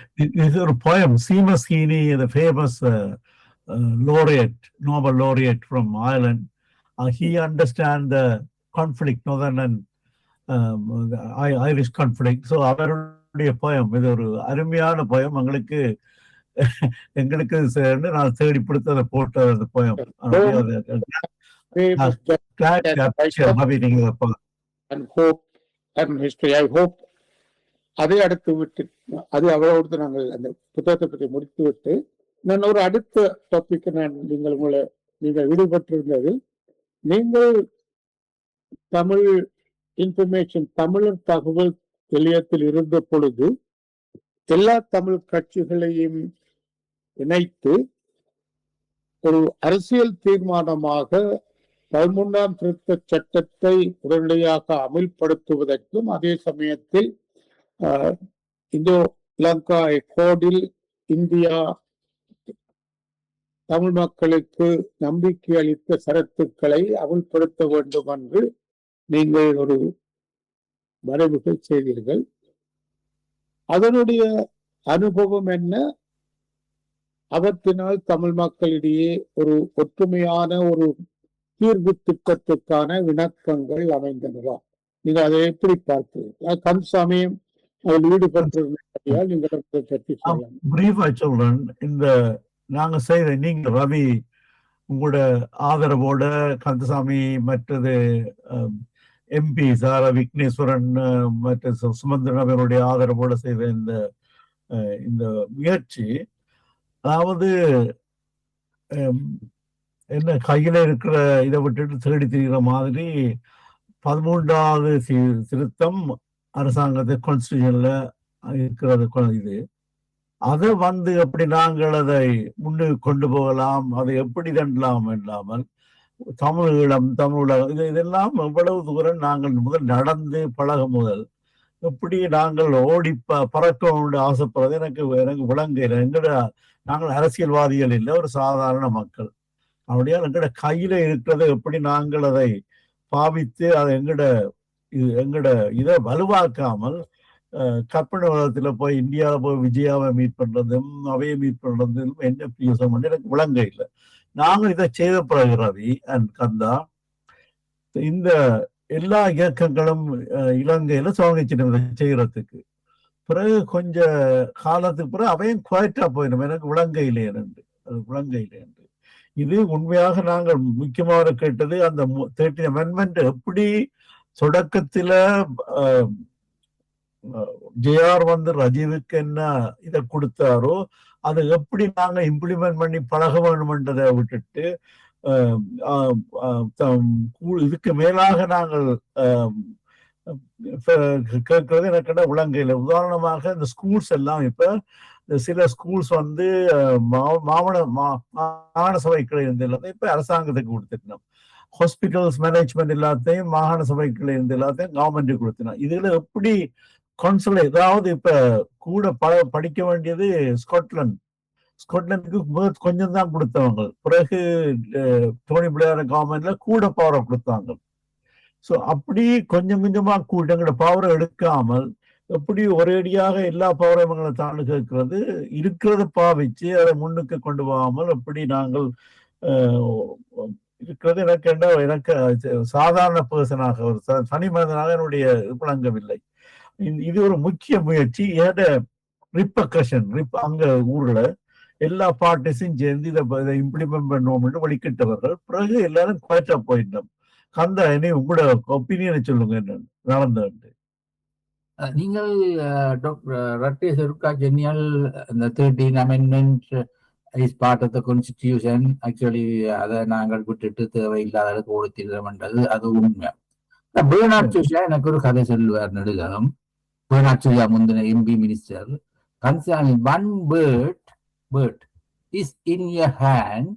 Speaker 3: This is a poem. Seamus Heaney, the famous laureate, Nobel laureate from Ireland, he understands the conflict, northern and the Irish conflict. So அவருடைய poem, இது ஒரு அருமையான poem. எங்களுக்கு நான் தேடி பிடித்து அதை போட்ட அந்த poem.
Speaker 2: Famous and hope and history. I hope அதை அடுத்து விட்டு அது அவ்வளவு நாங்கள் அந்த புத்தகத்தை பற்றி முடித்து விட்டு நான் ஒரு அடுத்த டாபிக் நீங்கள் ஈடுபட்டிருந்தது, நீங்கள் தமிழ் இன்ஃபர்மேஷன் தமிழர் தகவல் நிலையத்தில் இருந்த பொழுது எல்லா தமிழ் கட்சிகளையும் இணைத்து ஒரு அரசியல் தீர்மானமாக 13ஆம் திருத்த சட்டத்தை உடனடியாக அமல்படுத்துவதற்கும் அதே சமயத்தில் இந்தோ இலங்கா அக்கோர்டில் இந்தியா தமிழ் மக்களுக்கு நம்பிக்கை அளித்த சரத்துக்களை அமல்படுத்த வேண்டும் என்று நீங்கள் ஒரு வரைவுகள் செய்தீர்கள். அதனுடைய அனுபவம் என்ன? அவற்றினால் தமிழ் மக்களிடையே ஒரு ஒற்றுமையான ஒரு தீர்வு திட்டத்துக்கான இணக்கங்கள் அமைந்தனவா? நீங்கள் அதை எப்படி பார்க்கிறீர்கள்? கந்தசாமியும் அதில் ஈடுபட்டிருந்தால் நீங்கள் அதை பற்றி சொல்லலாம்.
Speaker 3: பிரீஃபா சொல்றேன். இந்த நாங்க செய்த நீங்க ரவி உங்களோட ஆதரவோட கந்தசாமி மற்றது எம்பி சார விக்னேஸ்வரன் மற்ற சுமந்திரன் அவருடைய ஆதரவோட செய்த இந்த முயற்சி, அதாவது என்ன கையில இருக்கிற இதை விட்டுட்டு தேடி திரிகிற மாதிரி 13வது திருத்தம் அரசாங்கத்தை கான்ஸ்டிடியூஷன்ல இருக்கிறது. இது அதை எப்படி நாங்கள் அதை முன்னுக்கு கொண்டு போகலாம், அதை எப்படி தண்டலாம் இல்லாமல் தமிழீழம் இதெல்லாம் எவ்வளவு தூரம் நாங்கள் முதல் நடந்து பழக முதல் எப்படி நாங்கள் ஓடி பறக்க ஆசைப்படுறது எனக்கு விளங்குகிற. நாங்கள் அரசியல்வாதிகள் இல்லை, ஒரு சாதாரண மக்கள். அப்படியா எங்கட கையில இருக்கிறத எப்படி நாங்கள் அதை பாவித்து அதை எங்கட இதை வலுவாக்காமல் கற்பனை உலகத்துல போய் இந்தியாவில போய் விஜயாவை மீட் பண்றதும் அவையை மீட் பண்றதும் என்ன பிஎஸ்எம் எனக்கு விளங்க இல்லை. நாங்கள் இதை செய்த பிறகு ரவி அண்ட் கந்தா இந்த எல்லா இயக்கங்களும் இலங்கையில சுவாமிச்சின்ன செய்யறதுக்கு பிறகு கொஞ்ச காலத்துக்கு பிறகு அவையும் குவாய்ட்டா போயிடும். எனக்கு விளங்க இல்லை என்று இது உண்மையாக நாங்கள் முக்கியமாக கேட்டது அந்த 13 அமெண்ட்மெண்ட் எப்படி தொடக்கத்துல ஜேஆர் ரஜீவுக்கு என்ன இதை கொடுத்தாரோ அதை எப்படி நாங்க இம்ப்ளிமெண்ட் பண்ணி பழக வேணும்ன்றதை விட்டுட்டு இதுக்கு மேலாக நாங்கள் கேட்கறது எனக்கு விளங்கையில். உதாரணமாக இந்த ஸ்கூல்ஸ் எல்லாம் இப்ப சில ஸ்கூல்ஸ் மாகாண சபைகளை இருந்து எல்லாத்தையும் இப்ப அரசாங்கத்துக்கு கொடுத்துட்டோம். ஹாஸ்பிட்டல்ஸ் மேனேஜ்மெண்ட் எல்லாத்தையும் மாகாண சபைகளை இருந்து எல்லாத்தையும் கவர்மெண்ட்டுக்கு கொடுத்துட்டோம். இதுல எப்படி கவுன்சில் ஏதாவது இப்ப கூட படிக்க வேண்டியது ஸ்காட்லாந்துக்கு கொஞ்சம் தான் கொடுத்தவங்க. பிறகு டோனி பிளேயர் கவர்மெண்ட்ல கூட பவரை கொடுத்தாங்க. ஸோ அப்படி கொஞ்சம் கொஞ்சமா கூட்டங்களோட பவரை எடுக்காமல் எப்படி ஒரேடியாக எல்லா பவரையும் எங்களை தாண்டு கேட்கறது இருக்கிறத பாவிச்சு அதை முன்னுக்கு கொண்டு போகாமல் எப்படி நாங்கள் இருக்கிறது எனக்கு சாதாரண பர்சனாக ஒரு தனி மனிதனாக என்னுடைய விளங்கவில்லை. இது ஒரு முக்கிய முயற்சி. ரிப்பர்கஷன் அங்க ஊர்ல எல்லா பார்ட்டிஸும் சேர்ந்து இதை இம்ப்ளிமெண்ட் பண்ணுவோம்னு வழிகிட்டவர்கள். பிறகு எல்லாரும் குவாய்ட்டா போயிட்டோம். கந்தா என்ன உங்களோட ஒப்பீனியனை சொல்லுங்க, என்ன நடந்து?
Speaker 4: நீங்கள் டாக்டர் சருக்கா சொன்னியால் இந்த 13 amendment is part of the constitution. Actually அதை நாங்கள் விட்டுட்டு தேவையில்லாத கொடுத்திருந்தது அது உண்மை. பேர்னாட் சோஷியா எனக்கு ஒரு கதை சொல்லுவார் நெடுகாலம். பேர்னாட் சோஷியா முந்தின MP minister concern one bird is in your hand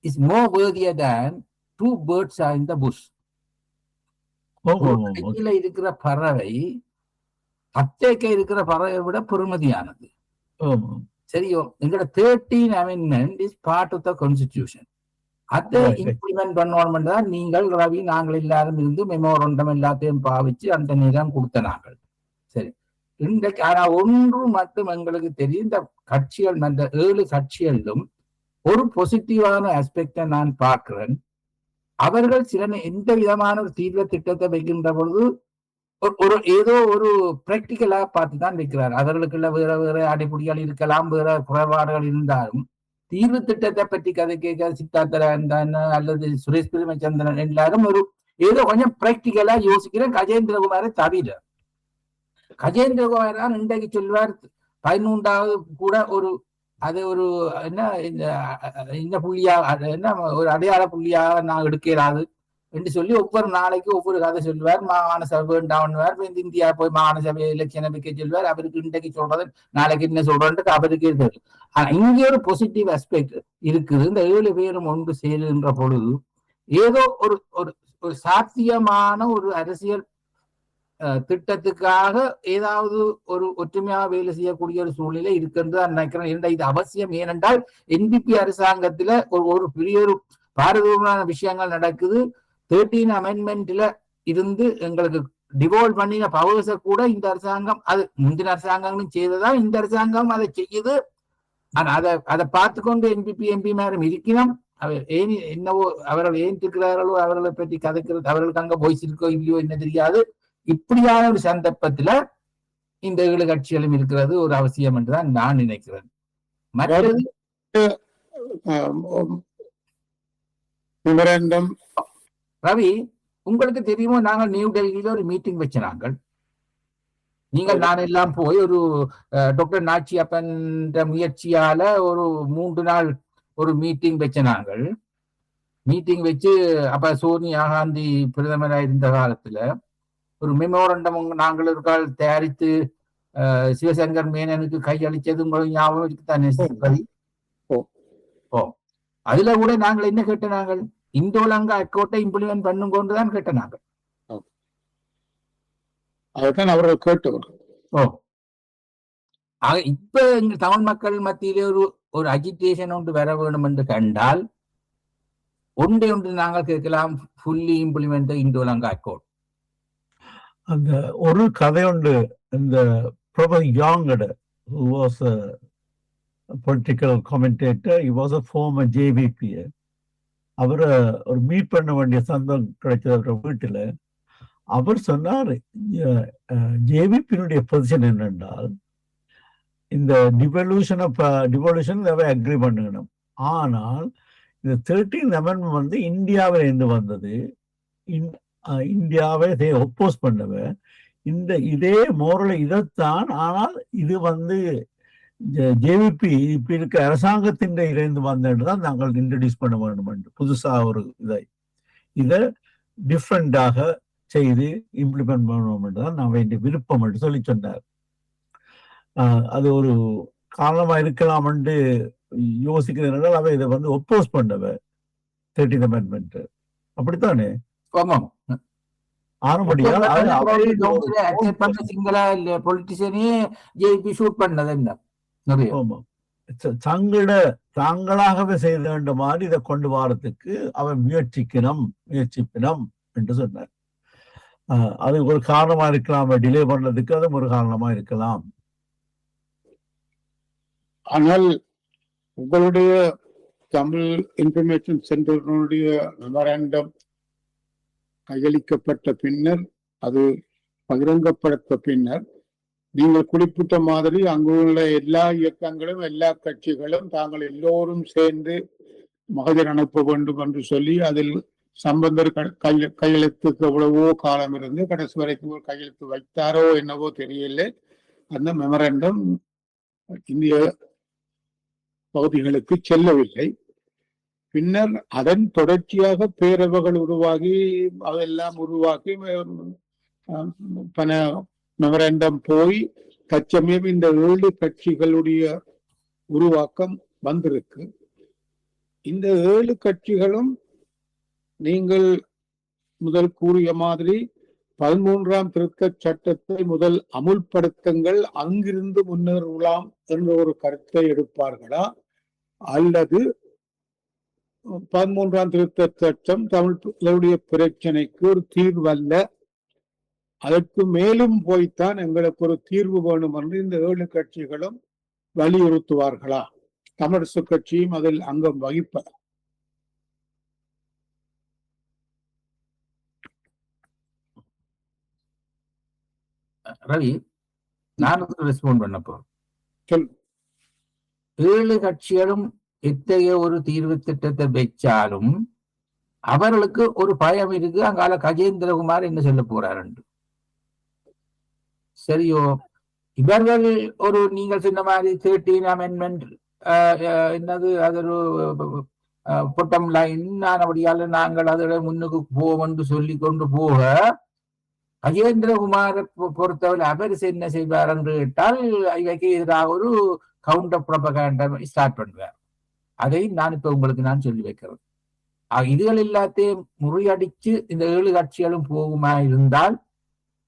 Speaker 4: is more worthier than 2 birds are in the bush. ஒரு கையில இருக்கிற பறவை அத்தைக்க இருக்கிற பறவை விட பெருமதியானது. சரியோ, எங்களோட 13th amendment is part of the constitution. அதை இம்ப்ளிமெண்ட் பண்ணணும் தான் நீங்கள் ரவி நாங்கள் எல்லாரும் இருந்து மெமோரண்டம் எல்லாத்தையும் பாவிச்சு அந்த நேரம் கொடுத்த நாங்கள். சரி, இன்றைக்கு ஆனா ஒன்று மட்டும் எங்களுக்கு தெரியும், இந்த கட்சிகள் அந்த 7 கட்சிகளிலும் ஒரு பாசிட்டிவான ஆஸ்பெக்டை நான் பார்க்கிறேன். அவர்கள் சில எந்த விதமான ஒரு தீவிர திட்டத்தை வைக்கின்ற பொழுது ஒரு ஏதோ ஒரு பிராக்டிக்கலா பார்த்துதான் வைக்கிறார். அவர்களுக்குள்ள வேற வேற அடிப்படைகள் இருக்கலாம், வேற குறைபாடுகள் இருந்தாலும் தீர்வு திட்டத்தை பற்றி கதை கேட்க சித்தார்த்தன் அல்லது சுரேஷ் பிரேமச்சந்திரன் எல்லாரும் ஒரு ஏதோ கொஞ்சம் பிராக்டிக்கலா யோசிக்கிறேன். கஜேந்திரகுமாரை தவிர கஜேந்திரகுமார் தான் இன்றைக்கு சொல்வார் 11வது கூட ஒரு அது ஒரு என்ன புள்ளியா என்ன ஒரு அடையாள புள்ளியாக நான் எடுக்கிறாது என்று சொல்லி ஒவ்வொரு நாளைக்கு ஒவ்வொரு கதை சொல்வார். மாகாண சபை வேண்டாம்னுவார். இந்தியா போய் மாகாண சபை எலெக்ஷனை வைக்க சொல்வார். அவருக்கு இன்றைக்கு சொல்றது நாளைக்கு என்ன சொல்றேன்ட்டு அவருக்கு இருக்கு. ஆனா இங்கே ஒரு பாசிட்டிவ் ஆஸ்பெக்ட் இருக்குது. இந்த 7 பேரும் ஒன்று சேருகின்ற பொழுது ஏதோ ஒரு ஒரு சாத்தியமான ஒரு அரசியல் திட்டத்துக்காக ஏதாவது ஒரு ஒற்றுமையாக வேலை செய்யக்கூடிய ஒரு சூழ்நிலை இருக்குன்னு நினைக்கிறேன். இது அவசியம். ஏனென்றால் என்பிபி அரசாங்கத்துல ஒரு பெரிய ஒரு பாரதூரமான விஷயங்கள் நடக்குது. 13th amendmentல இருந்து எங்களுக்கு டிவோல்வ் பண்ணின பவர்ஸை கூட இந்த அரசாங்கம், அது முந்தின அரசாங்கங்களும் செய்ததான், இந்த அரசாங்கம் அதை செய்யுது. ஆனா அதை பார்த்துக்கொண்டு என்பிபி எம்பி மேலும் இருக்கணும். ஏன் என்னவோ அவர்கள் ஏன் இருக்கிறார்களோ அவர்களை பற்றி கதைக்கிறது, அவர்களுக்கு அங்க வாய்ஸ் இருக்கோ இல்லையோ என்ன தெரியாது. இப்படியான ஒரு சந்தர்ப்பத்துல இந்த 7 கட்சிகளும் இருக்கிறது ஒரு அவசியம் என்றுதான் நான் நினைக்கிறேன். மற்றது ரவி, உங்களுக்கு தெரியுமோ நாங்கள் நியூ டெல்லியில ஒரு மீட்டிங் வச்ச நாங்கள் நீங்கள் நான் எல்லாம் போய் ஒரு டாக்டர் நாச்சியப்பன் முயற்சியால ஒரு 3 நாள் ஒரு மீட்டிங் வச்ச நாங்கள். மீட்டிங் வச்சு அப்ப சோனியா காந்தி பிரதமராக இருந்த காலத்துல ஒரு மெமோரண்டம் நாங்கள் ஒரு கால் தயாரித்து சிவசங்கர் மேனனுக்கு கையளிச்சது உங்களுக்கு ஞாபகம் இருக்குதானே ரவி? அதுல கூட நாங்கள் என்ன கேட்ட, நாங்கள் இந்தோலங்கா அக்கௌண்ட்டை இம்ப்ளிமெண்ட் பண்ணும் கொண்டுதான் கேட்ட நாங்கள்.
Speaker 2: அதான் அவர்கள் கேட்டவர்கள்.
Speaker 4: இப்ப எங்க தமிழ் மக்கள் மத்தியிலே ஒரு அஜிடேஷன் ஒன்று வர வேண்டும் என்று கண்டால் ஒன்று நாங்கள் கேட்கலாம், ஃபுல்லி இம்ப்ளிமெண்ட் இந்தோலங்கா அக்கௌண்ட்.
Speaker 3: அந்த ஒரு கதை உண்டு, இந்த professor யாங்கட who was a political commentator, he was a former JVP. அவரை ஒரு மீட் பண்ண வேண்டிய சந்தம் கிடைச்சது அவர வீட்டுல. அவர் சொன்னார், ஜேவிபியினுடைய பொசிஷன் என்னென்றால் இந்த டிவல்யூஷன் அக்ரி பண்ணணும். ஆனால் இந்த 13th amendment வந்து இந்தியாவில இருந்து வந்தது. இந்தியாவை ஒப்போஸ் பண்ணவ இதே மோரல் இதைத்தான். ஆனால் இது வந்து ஜேவிபி இப்ப இருக்க அரசாங்கத்தின் இருந்து வந்ததுதான் நாங்கள் இன்ட்ரடியூஸ் பண்ண வேண்டும் என்று புதுசா ஒரு இதை டிஃப்ரெண்டாக செய்து இம்ப்ளிமெண்ட் பண்ணணும் என்றுதான் நான் வேண்டிய விருப்பம் என்று சொல்லி சொன்னார். அது ஒரு காரணமா இருக்கலாம் என்று யோசிக்கிறதுனால அவ இதை வந்து ஒப்போஸ் பண்ணவ 13th amendment. அப்படித்தானே? தாங்களாகவே செய்த வேண்டும் மாதிரி இதை கொண்டு வரதுக்கு அவன் முயற்சிப்பினம் என்று சொன்னார். அது ஒரு காரணமா இருக்கலாம், டிலே பண்ணதுக்கு அது ஒரு காரணமா இருக்கலாம்.
Speaker 2: ஆனால் உங்களுடைய தமிழ் இன்ஃபர்மேஷன் சென்டருடைய மெமராண்டம் கையளிக்கப்பட்ட பின்னர், அது பகிரங்கப்படுத்த பின்னர், நீங்கள் குறிப்பிட்ட மாதிரி அங்குள்ள எல்லா இயக்கங்களும் எல்லா கட்சிகளும் தாங்கள் எல்லோரும் சேர்ந்து மகஜர் அனுப்ப வேண்டும் என்று சொல்லி அதில் சம்பந்தர் கையெழுத்துக்கு எவ்வளவோ காலம் இருந்து கடைசி வரைக்கும் ஒரு கையெழுத்து வைத்தாரோ என்னவோ தெரியல. அந்த மெமராண்டம் இந்திய பகுதிகளுக்கு செல்லவில்லை. பின்னர் அதன் தொடர்ச்சியாக பேரவைகள் உருவாகி அதெல்லாம் உருவாக்கி பல மெமராண்டம் போய் தற்சமயம் இந்த 7 கட்சிகளுடைய உருவாக்கம் வந்திருக்கு. இந்த 7 கட்சிகளும் நீங்கள் முதல் கூறிய மாதிரி 13ஆம் திருத்தச் சட்டத்தை முதல் அமுல்படுத்துங்கள், அங்கிருந்து முன்னேறலாம் என்ற ஒரு கருத்தை எடுப்பார்களா, அல்லது 13ஆம் திருத்தச் சட்டம் தமிழர்களுடைய பிரச்சனைக்கு ஒரு தீர்வல்ல, அதற்கு மேலும் போய்த்தான் எங்களுக்கு ஒரு தீர்வு வேணும் என்று இந்த 7 கட்சிகளும் வலியுறுத்துவார்களா? தமிழரசு கட்சியும் அதில் அங்கம் வகிப்பார்.
Speaker 4: ரவி, நான் ரெஸ்பாண்ட் பண்ணப்போ
Speaker 2: சொல்.
Speaker 4: 7 கட்சிகளும் எத்தகைய ஒரு தீர்வு திட்டத்தை வச்சாலும் அவர்களுக்கு ஒரு பயம் இருக்கு. அங்கால கஜேந்திரகுமார் என்ன சொல்ல போறாரு. சரியோ, இவர்கள் ஒரு நீங்கள் சொன்ன மாதிரி 13 அமெண்ட்மெண்ட் என்னது, அது ஒரு பொட்டம் லைன், அப்படியால நாங்கள் அதில் முன்னுக்கு போவோம் என்று சொல்லி கொண்டு போக, கஜேந்திரகுமாரை பொறுத்தவரை அவர் என்ன செய்வார் என்று கேட்டால் இவைக்கு எதிராக ஒரு கவுண்டர் ப்ரொபகண்டா ஸ்டார்ட் பண்ணுவார். அதை நான் இப்ப உங்களுக்கு நான் சொல்லி வைக்கிறேன். இதுகள் எல்லாத்தையும் முறியடிச்சு இந்த 7 கட்சிகளும் போகுமா இருந்தால்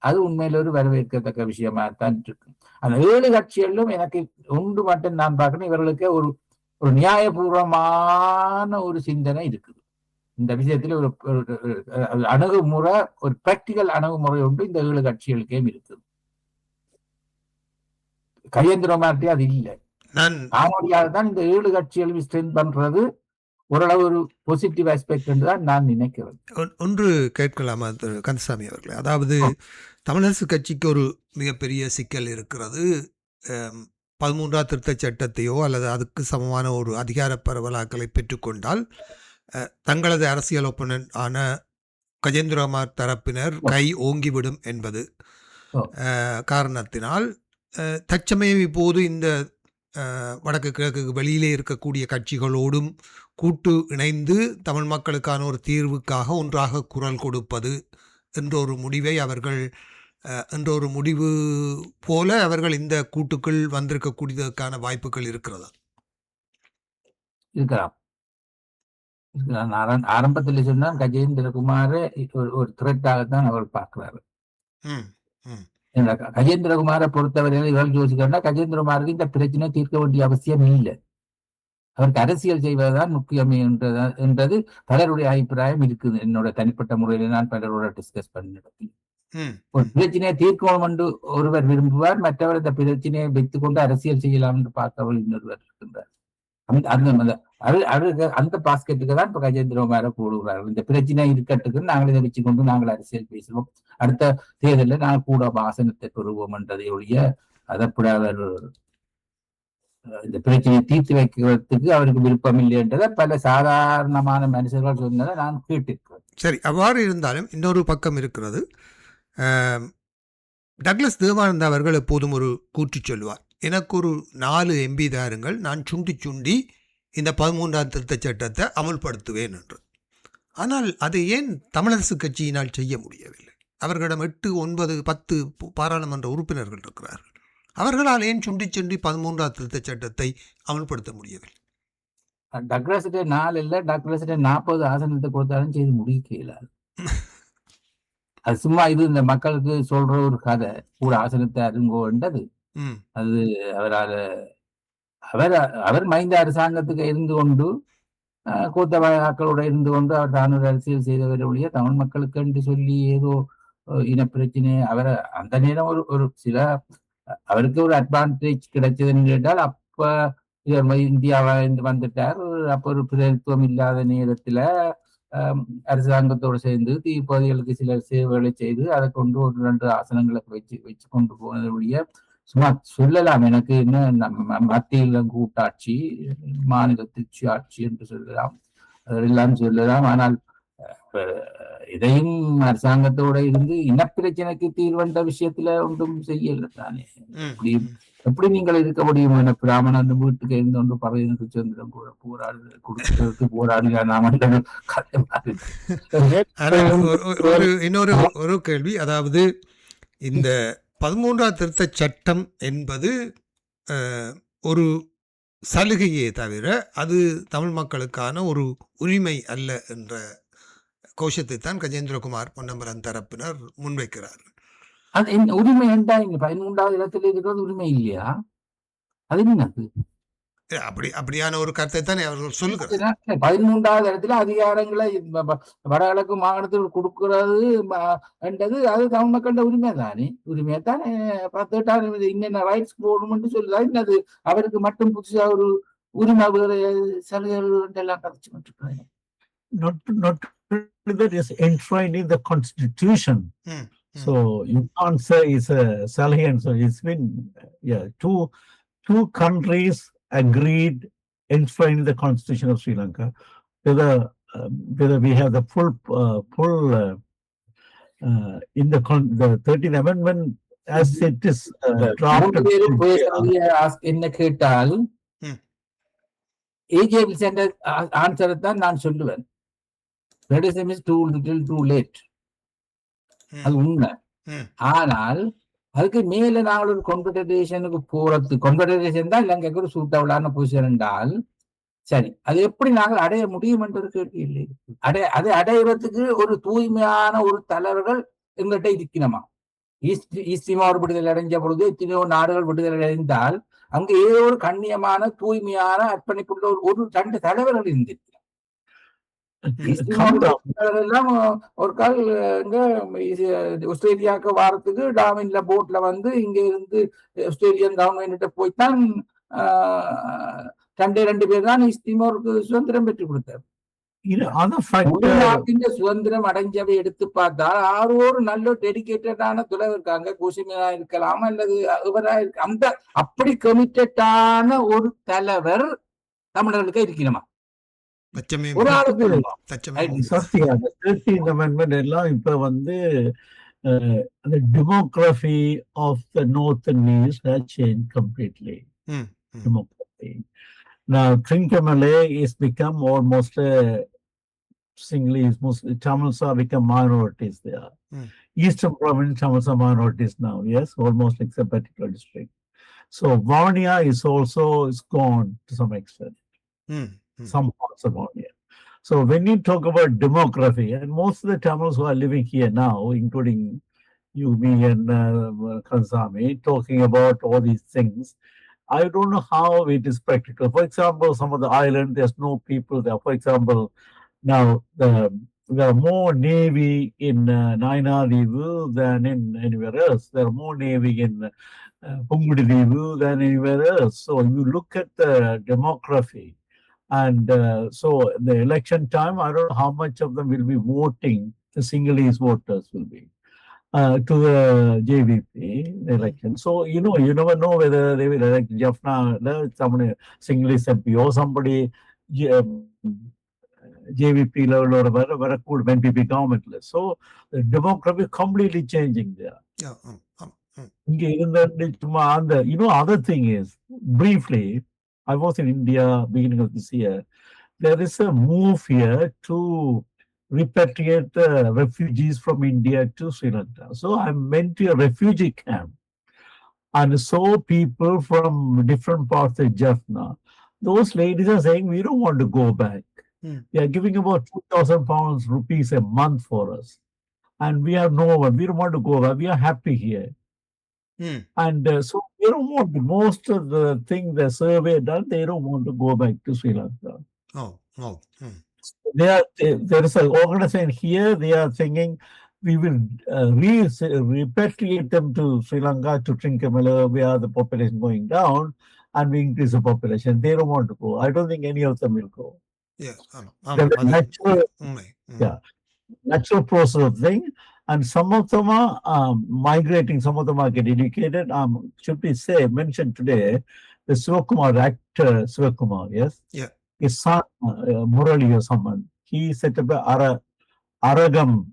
Speaker 4: அது உண்மையில ஒரு வரவேற்கத்தக்க விஷயமா தான் இருக்கு. அந்த 7 கட்சிகளிலும் எனக்கு ஒன்று மட்டும் நான் பார்க்கணும், இவர்களுக்கு ஒரு ஒரு நியாயபூர்வமான ஒரு சிந்தனை இருக்குது. இந்த விஷயத்துல ஒரு அணுகுமுறை, ஒரு பிராக்டிக்கல் அணுகுமுறை ஒன்று இந்த 7 கட்சிகளுக்கே இருக்குது. கஜேந்திரகுமார்ட்டே அது இல்லை. தான் இந்த 7 கட்சிகளும் ஸ்ட்ரென்த் பண்றது ஓரளவு ஒரு பாசிட்டிவ் ஆஸ்பெக்ட் என்று தான் நான் நினைக்கிறேன்.
Speaker 1: ஒன்று கேட்கலாமா கந்தசாமி அவர்களே? அதாவது தமிழரசு கட்சிக்கு ஒரு மிகப்பெரிய சிக்கல் இருக்கிறது. 13ஆம் திருத்தச் சட்டத்தையோ அல்லது அதுக்கு சமமான ஒரு அதிகார பரவலாக்களை பெற்றுக்கொண்டால் தங்களது அரசியல் ஒப்பனன் ஆன கஜேந்திரகுமார் தரப்பினர் கை ஓங்கிவிடும் என்பது காரணத்தினால் தற்சமயம் இப்போது இந்த வடக்கு கிழக்கு வெளியிலே இருக்கக்கூடிய கட்சிகளோடும் கூட்டு இணைந்து தமிழ் மக்களுக்கான ஒரு தீர்வுக்காக ஒன்றாக குரல் கொடுப்பது என்ற ஒரு முடிவை அவர்கள் என்ற ஒரு முடிவு போல அவர்கள் இந்த கூட்டுக்குள் வந்திருக்கக்கூடியதற்கான வாய்ப்புகள் இருக்கிறதா?
Speaker 4: இருக்கலாம். ஆரம்பத்தில் சொன்னால் கஜேந்திரகுமார ஒரு த்ரெட்டாகத்தான் அவர் பார்க்கிறாரு. கஜேந்திரகுமாரை பொறுத்தவரையில் இவர்கள் யோசிக்கிறா, கஜேந்திரகுமாருக்கு இந்த பிரச்சனை தீர்க்க வேண்டிய அவசியம் இல்லை, அவருக்கு அரசியல் செய்வதுதான் முக்கியம் என்றது பலருடைய அபிப்பிராயம் இருக்குது. என்னோட தனிப்பட்ட முறையில நான் பலரோட டிஸ்கஸ் பண்ணி ஒரு பிரச்சனையை தீர்க்கணும் என்று ஒருவர் விரும்புவார், மற்றவர் இந்த பிரச்சனையை வைத்துக் கொண்டு அரசியல் செய்யலாம் என்று பார்க்கவர் இன்னொருவர் இருக்கின்றார். அந்த பாஸ்கெட்டுக்கு தான் இப்ப கஜேந்திரகுமாரை போடுகிறார்கள். இந்த பிரச்சனை இருக்கட்டுக்கு நாங்கள் இதை வச்சுக்கொண்டு நாங்கள் அரசியல் பேசுவோம், அடுத்த தேர்தலில் நாங்கள் கூட ஆசனத்தை பெறுவோம் என்றதை ஒழிய அதப்படி அவர் இந்த பிரச்சனையை தீர்த்து வைக்கிறதுக்கு அவருக்கு விருப்பம் இல்லை என்றதை பல சாதாரணமான மனுஷர்கள் சொன்னதை நான் கேட்டிருக்கிறேன்.
Speaker 1: சரி, அவ்வாறு இருந்தாலும் இன்னொரு பக்கம் இருக்கிறது. டக்ளஸ் தேவானந்தா அவர்கள் எப்போதும் ஒரு கூற்று சொல்லுவார், எனக்கு ஒரு 4 MP தாருங்கள், நான் சுண்டி இந்த 13ஆம் திருத்தச் சட்டத்தை அமல்படுத்துவேன் என்று. ஆனால் அதை ஏன் தமிழரசு கட்சியினால் செய்ய முடியவில்லை? அவர்களிடம் 8, 9, 10 பாராளுமன்ற உறுப்பினர்கள் இருக்கிறார்கள். அவர்களால் ஏன் சுண்டி 13ஆம் திருத்தச் சட்டத்தை அமல்படுத்த முடியவில்லை?
Speaker 4: டக்ளஸ் 4 இல்லை, டக்ளஸ் 40 ஆசனத்தை கொடுத்தாலும் செய்து முடிக்கல. அது சும்மா இது இந்த மக்களுக்கு சொல்ற ஒரு கதை, கூட ஆசனத்தை அருங்கோன்றது. அது அவர் மைந்த அரசாங்கத்துக்கு இருந்து கொண்டு கூத்தவாக்களோட இருந்து கொண்டு அவர் தான் ஒரு அரசியல் செய்தவரை ஒழிய தமிழ் மக்களுக்கு என்று சொல்லி ஏதோ இன பிரச்சனை அவரை அந்த நேரம் ஒரு சில அவருக்கு ஒரு அட்வான்டேஜ் கிடைச்சதுன்னு கேட்டால், அப்ப இந்தியாவை வந்துட்டார், அப்ப ஒரு பிரதித்துவம் இல்லாத நேரத்துல அரசாங்கத்தோடு சேர்ந்து தீபதிகளுக்கு சில சேவைகளை செய்து அதை கொண்டு 1-2 ஆசனங்களுக்கு வச்சு கொண்டு போனதுடைய சும்மா சொல்லலாம். எனக்கு என்ன மத்தியில் கூட்டாட்சி, மாநிலத்திற்கு ஆட்சி என்று சொல்லலாம், அதெல்லாம் சொல்லலாம். ஆனால் இதையும் அரசாங்கத்தோட இருந்து இனப்பிரச்சனைக்கு தீர்வண்ட விஷயத்துல ஒன்றும் செய்யல தானே. எப்படி நீங்கள் இருக்க முடியும்? என பிராமணன் வீட்டுக்கு இருந்து கொண்டு பறவைக்கு சுதந்திரம் கூட கொடுக்கிறதுக்கு போராடுகிறார்.
Speaker 1: இன்னொரு ஒரு கேள்வி, அதாவது இந்த 13ஆம் திருத்தச் சட்டம் என்பது ஒரு சலுகையே தவிர அது தமிழ் மக்களுக்கான ஒரு உரிமை அல்ல என்ற கோஷத்தை தான் கஜேந்திரகுமார் பொன்னம்பலம் தரப்பினர் முன்வைக்கிறார்.
Speaker 4: அது என்ன உரிமை என்றா இங்க 13வது இடத்துல இருக்கிறது உரிமை இல்லையா? அது என்னது?
Speaker 1: அப்படியான ஒரு கருத்தை தானே அவர்கள் சொல்லுகிறார்.
Speaker 4: 13வது இடத்துல அதிகாரங்களை வடகிழக்கு மாகாணத்தில் கொடுக்கிறது என்றது அது தமிழ் மக்களோட உரிமை தானே. உரிமையை தானே 18 இன்னென்ன ரைட்ஸ் போடணும்னு சொல்லுதா என்னது? அவருக்கு மட்டும் புதுசா ஒரு உரிமை வேறு சலுகைகள் எல்லாம் கதைச்சு கொண்டிருக்காங்க.
Speaker 3: Not that is enshrined in the Constitution. So you can't say it's a salient. So it's been two countries agreed enshrined in the Constitution of Sri Lanka. Whether we have the full in the 13th Amendment as it is drafted.
Speaker 4: என்ன கேட்டால் AJ Vicente ஆன்சரை தான் நான் சொல்லுவேன். Federalism is too little too late. அது உண்மை. ஆனால் அதுக்கு மேல நாங்கள் ஒரு கான்ஃபெடரேஷனுக்கு போறது, கான்ஃபெடரேஷன் தான் இலங்கைக்கு ஒரு சூட்டபிளான பொசிஷன் என்றால் சரி, அது எப்படி நாங்கள் அடைய முடியும் என்ற ஒரு கேள்வி இல்லை. அதை அடைவதற்கு ஒரு தூய்மையான ஒரு தலைவர்கள் எங்கிட்ட இருக்கணுமா? ஈஸ்ட் திமோர் விடுதலை அடைஞ்ச பொழுது எத்தனையோ நாடுகள் விடுதலை அடைந்தால் அங்கு ஏதோ ஒரு கண்ணியமான தூய்மையான அர்ப்பணிப்புள்ள ஒரு 2 தலைவர்கள் இருந்திருக்கிறார். எல்லாம் ஒரு கால் இங்க ஆஸ்திரேலியாவுக்கு வாரத்துக்கு டாமின்ல போட்ல வந்து இங்க இருந்து ஆஸ்திரேலியன் கவர்மெண்ட் போய்தான் 2 பேர் தான் ஈஸ்ட் திமோருக்கு சுதந்திரம் பெற்றுக் கொடுத்தார். சுதந்திரம் அடைஞ்சவை எடுத்து பார்த்தால் ஆறு நல்ல டெடிகேட்டடான துறவு இருக்காங்க. கோசிமியா இருக்கலாம் அல்லது இவரா இருக்க, அந்த அப்படி கமிட்டடான ஒரு தலைவர் தமிழர்களுக்கு இருக்கணுமா?
Speaker 3: எல்லாம் இப்ப வந்து the demography of the north and east has changed completely. Demography. Now Trincomalee is become almost a Sinhalese, Muslim, Tamils have become minorities there. Eastern province Tamils are minorities now, yes, almost like a particular district. So Varnia is also gone to some extent. Some parts of India. So when you talk about demography, and most of the Tamils who are living here now, including you, me, and Kansami, talking about all these things, I don't know how it is practical. For example, some of the island, there's no people there. For example, now there are more Navy in Nainadivu than in anywhere else. There are more Navy in Pungudivu than anywhere else. So you look at the demography. And so the election time, I don't know how much of them will be voting, the Sinhalese voters will be, to the JVP election. So, you never know whether they will elect Jaffna, someone Sinhalese MP or somebody JVP level or whatever could NPP government list. So the demography completely changing there. Other thing is, briefly, I was in India beginning of this year. There is a move here to repatriate the refugees from India to Sri Lanka. So I went to a refugee camp and saw people from different parts of Jaffna. Those ladies are saying, we don't want to go back. They are giving about 2,000 pounds rupees a month for us. And we have no one. We don't want to go back. We are happy here. And so they don't want to, most of the thing the survey done, they don't want to go back to Sri Lanka. There is an organization here, they are thinking we will repatriate them to Sri Lanka, to Trincomalee, where the population going down, and we increase the population. They don't want to go. I don't think any of them will go. Natural process of thing. And some of them are migrating, some of them are getting educated. Should we say, mentioned today, the Sivakumar actor, Sivakumar, yes?
Speaker 1: Yeah.
Speaker 3: His son, Murali or someone, he set up a Aragam